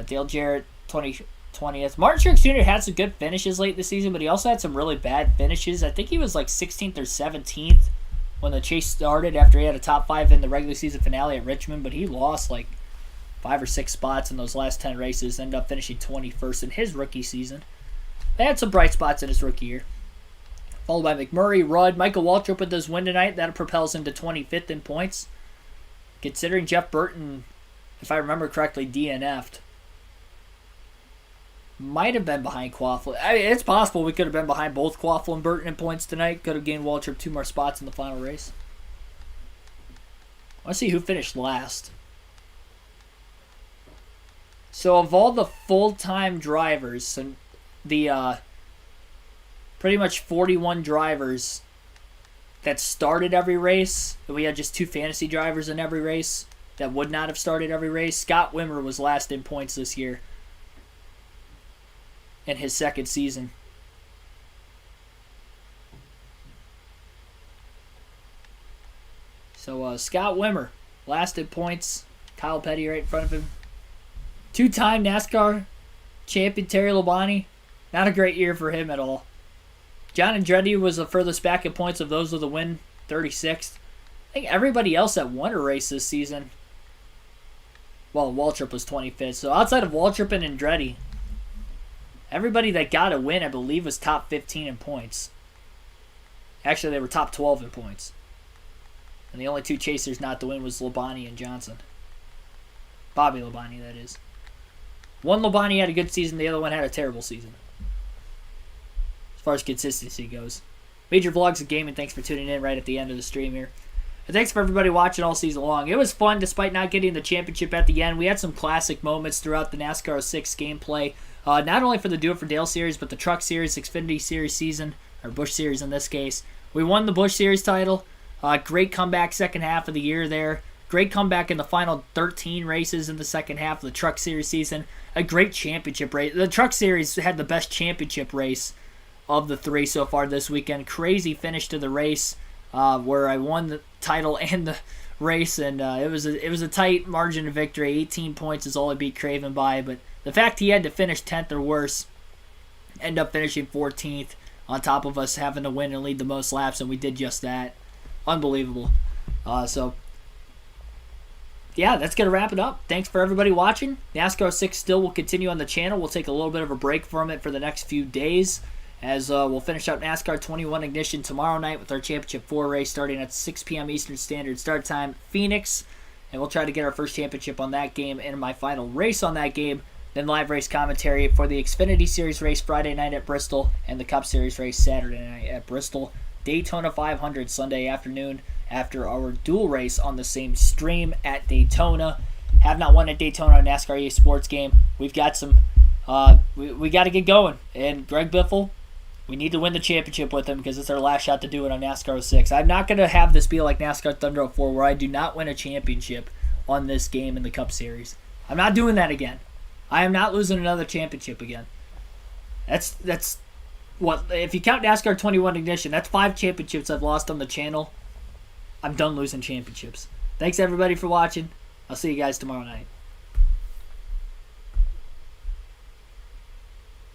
Dale Jarrett 20th. Martin Truex Jr. had some good finishes late this season, but he also had some really bad finishes. I think he was like 16th or 17th when the chase started after he had a top 5 in the regular season finale at Richmond, but he lost like 5 or 6 spots in those last 10 races, ended up finishing 21st in his rookie season. They had some bright spots in his rookie year. Followed by McMurray, Rudd, Michael Waltrip with his win tonight. That propels him to 25th in points. Considering Jeff Burton, if I remember correctly, DNF'd. Might have been behind Quaffle. I mean, it's possible we could have been behind both Quaffle and Burton in points tonight. Could have gained Waltrip 2 more spots in the final race. Let's see who finished last. So of all the full-time drivers, and the pretty much 41 drivers that started every race, and we had just 2 fantasy drivers in every race that would not have started every race, Scott Wimmer was last in points this year. in his second season. So Scott Wimmer, last in points. Kyle Petty right in front of him. Two-time NASCAR champion Terry Labonte. Not a great year for him at all. John Andretti was the furthest back in points of those with a win, 36th. I think everybody else that won a race this season, well, Waltrip was 25th. So outside of Waltrip and Andretti, everybody that got a win, I believe, was top 15 in points. Actually, they were top 12 in points. And the only two chasers not to win was Labonte and Johnson. Bobby Labonte, that is. One Labonte had a good season, the other one had a terrible season. As far as consistency goes. Major Vlogs of Gaming, thanks for tuning in right at the end of the stream here. And thanks for everybody watching all season long. It was fun despite not getting the championship at the end. We had some classic moments throughout the NASCAR 06 gameplay. Not only for the Do It For Dale series, but the Truck Series, Xfinity Series season, or Busch Series in this case. We won the Busch Series title. Great comeback second half of the year there. Great comeback in the final 13 races in the second half of the Truck Series season. A great championship race. The Truck Series had the best championship race of the three so far this weekend. Crazy finish to the race where I won the title and the race, and it was a tight margin of victory. 18 points is all I beat Craven by, but the fact he had to finish 10th or worse, end up finishing 14th on top of us having to win and lead the most laps, and we did just that. Unbelievable. Yeah, that's going to wrap it up. Thanks for everybody watching. NASCAR 6 still will continue on the channel. We'll take a little bit of a break from it for the next few days as we'll finish out NASCAR 21 Ignition tomorrow night with our Championship 4 race starting at 6 p.m. Eastern Standard Start Time, Phoenix. And we'll try to get our first championship on that game and my final race on that game. Then live race commentary for the Xfinity Series race Friday night at Bristol and the Cup Series race Saturday night at Bristol. Daytona 500 Sunday afternoon after our dual race on the same stream at Daytona. Have not won at Daytona on NASCAR EA Sports game. We've got some, we got to get going. And Greg Biffle, we need to win the championship with him because it's our last shot to do it on NASCAR 06. I'm not going to have this be like NASCAR Thunder 04 where I do not win a championship on this game in the Cup Series. I'm not doing that again. I am not losing another championship again. That's what, if you count NASCAR 21 Ignition, that's 5 championships I've lost on the channel. I'm done losing championships. Thanks everybody for watching. I'll see you guys tomorrow night.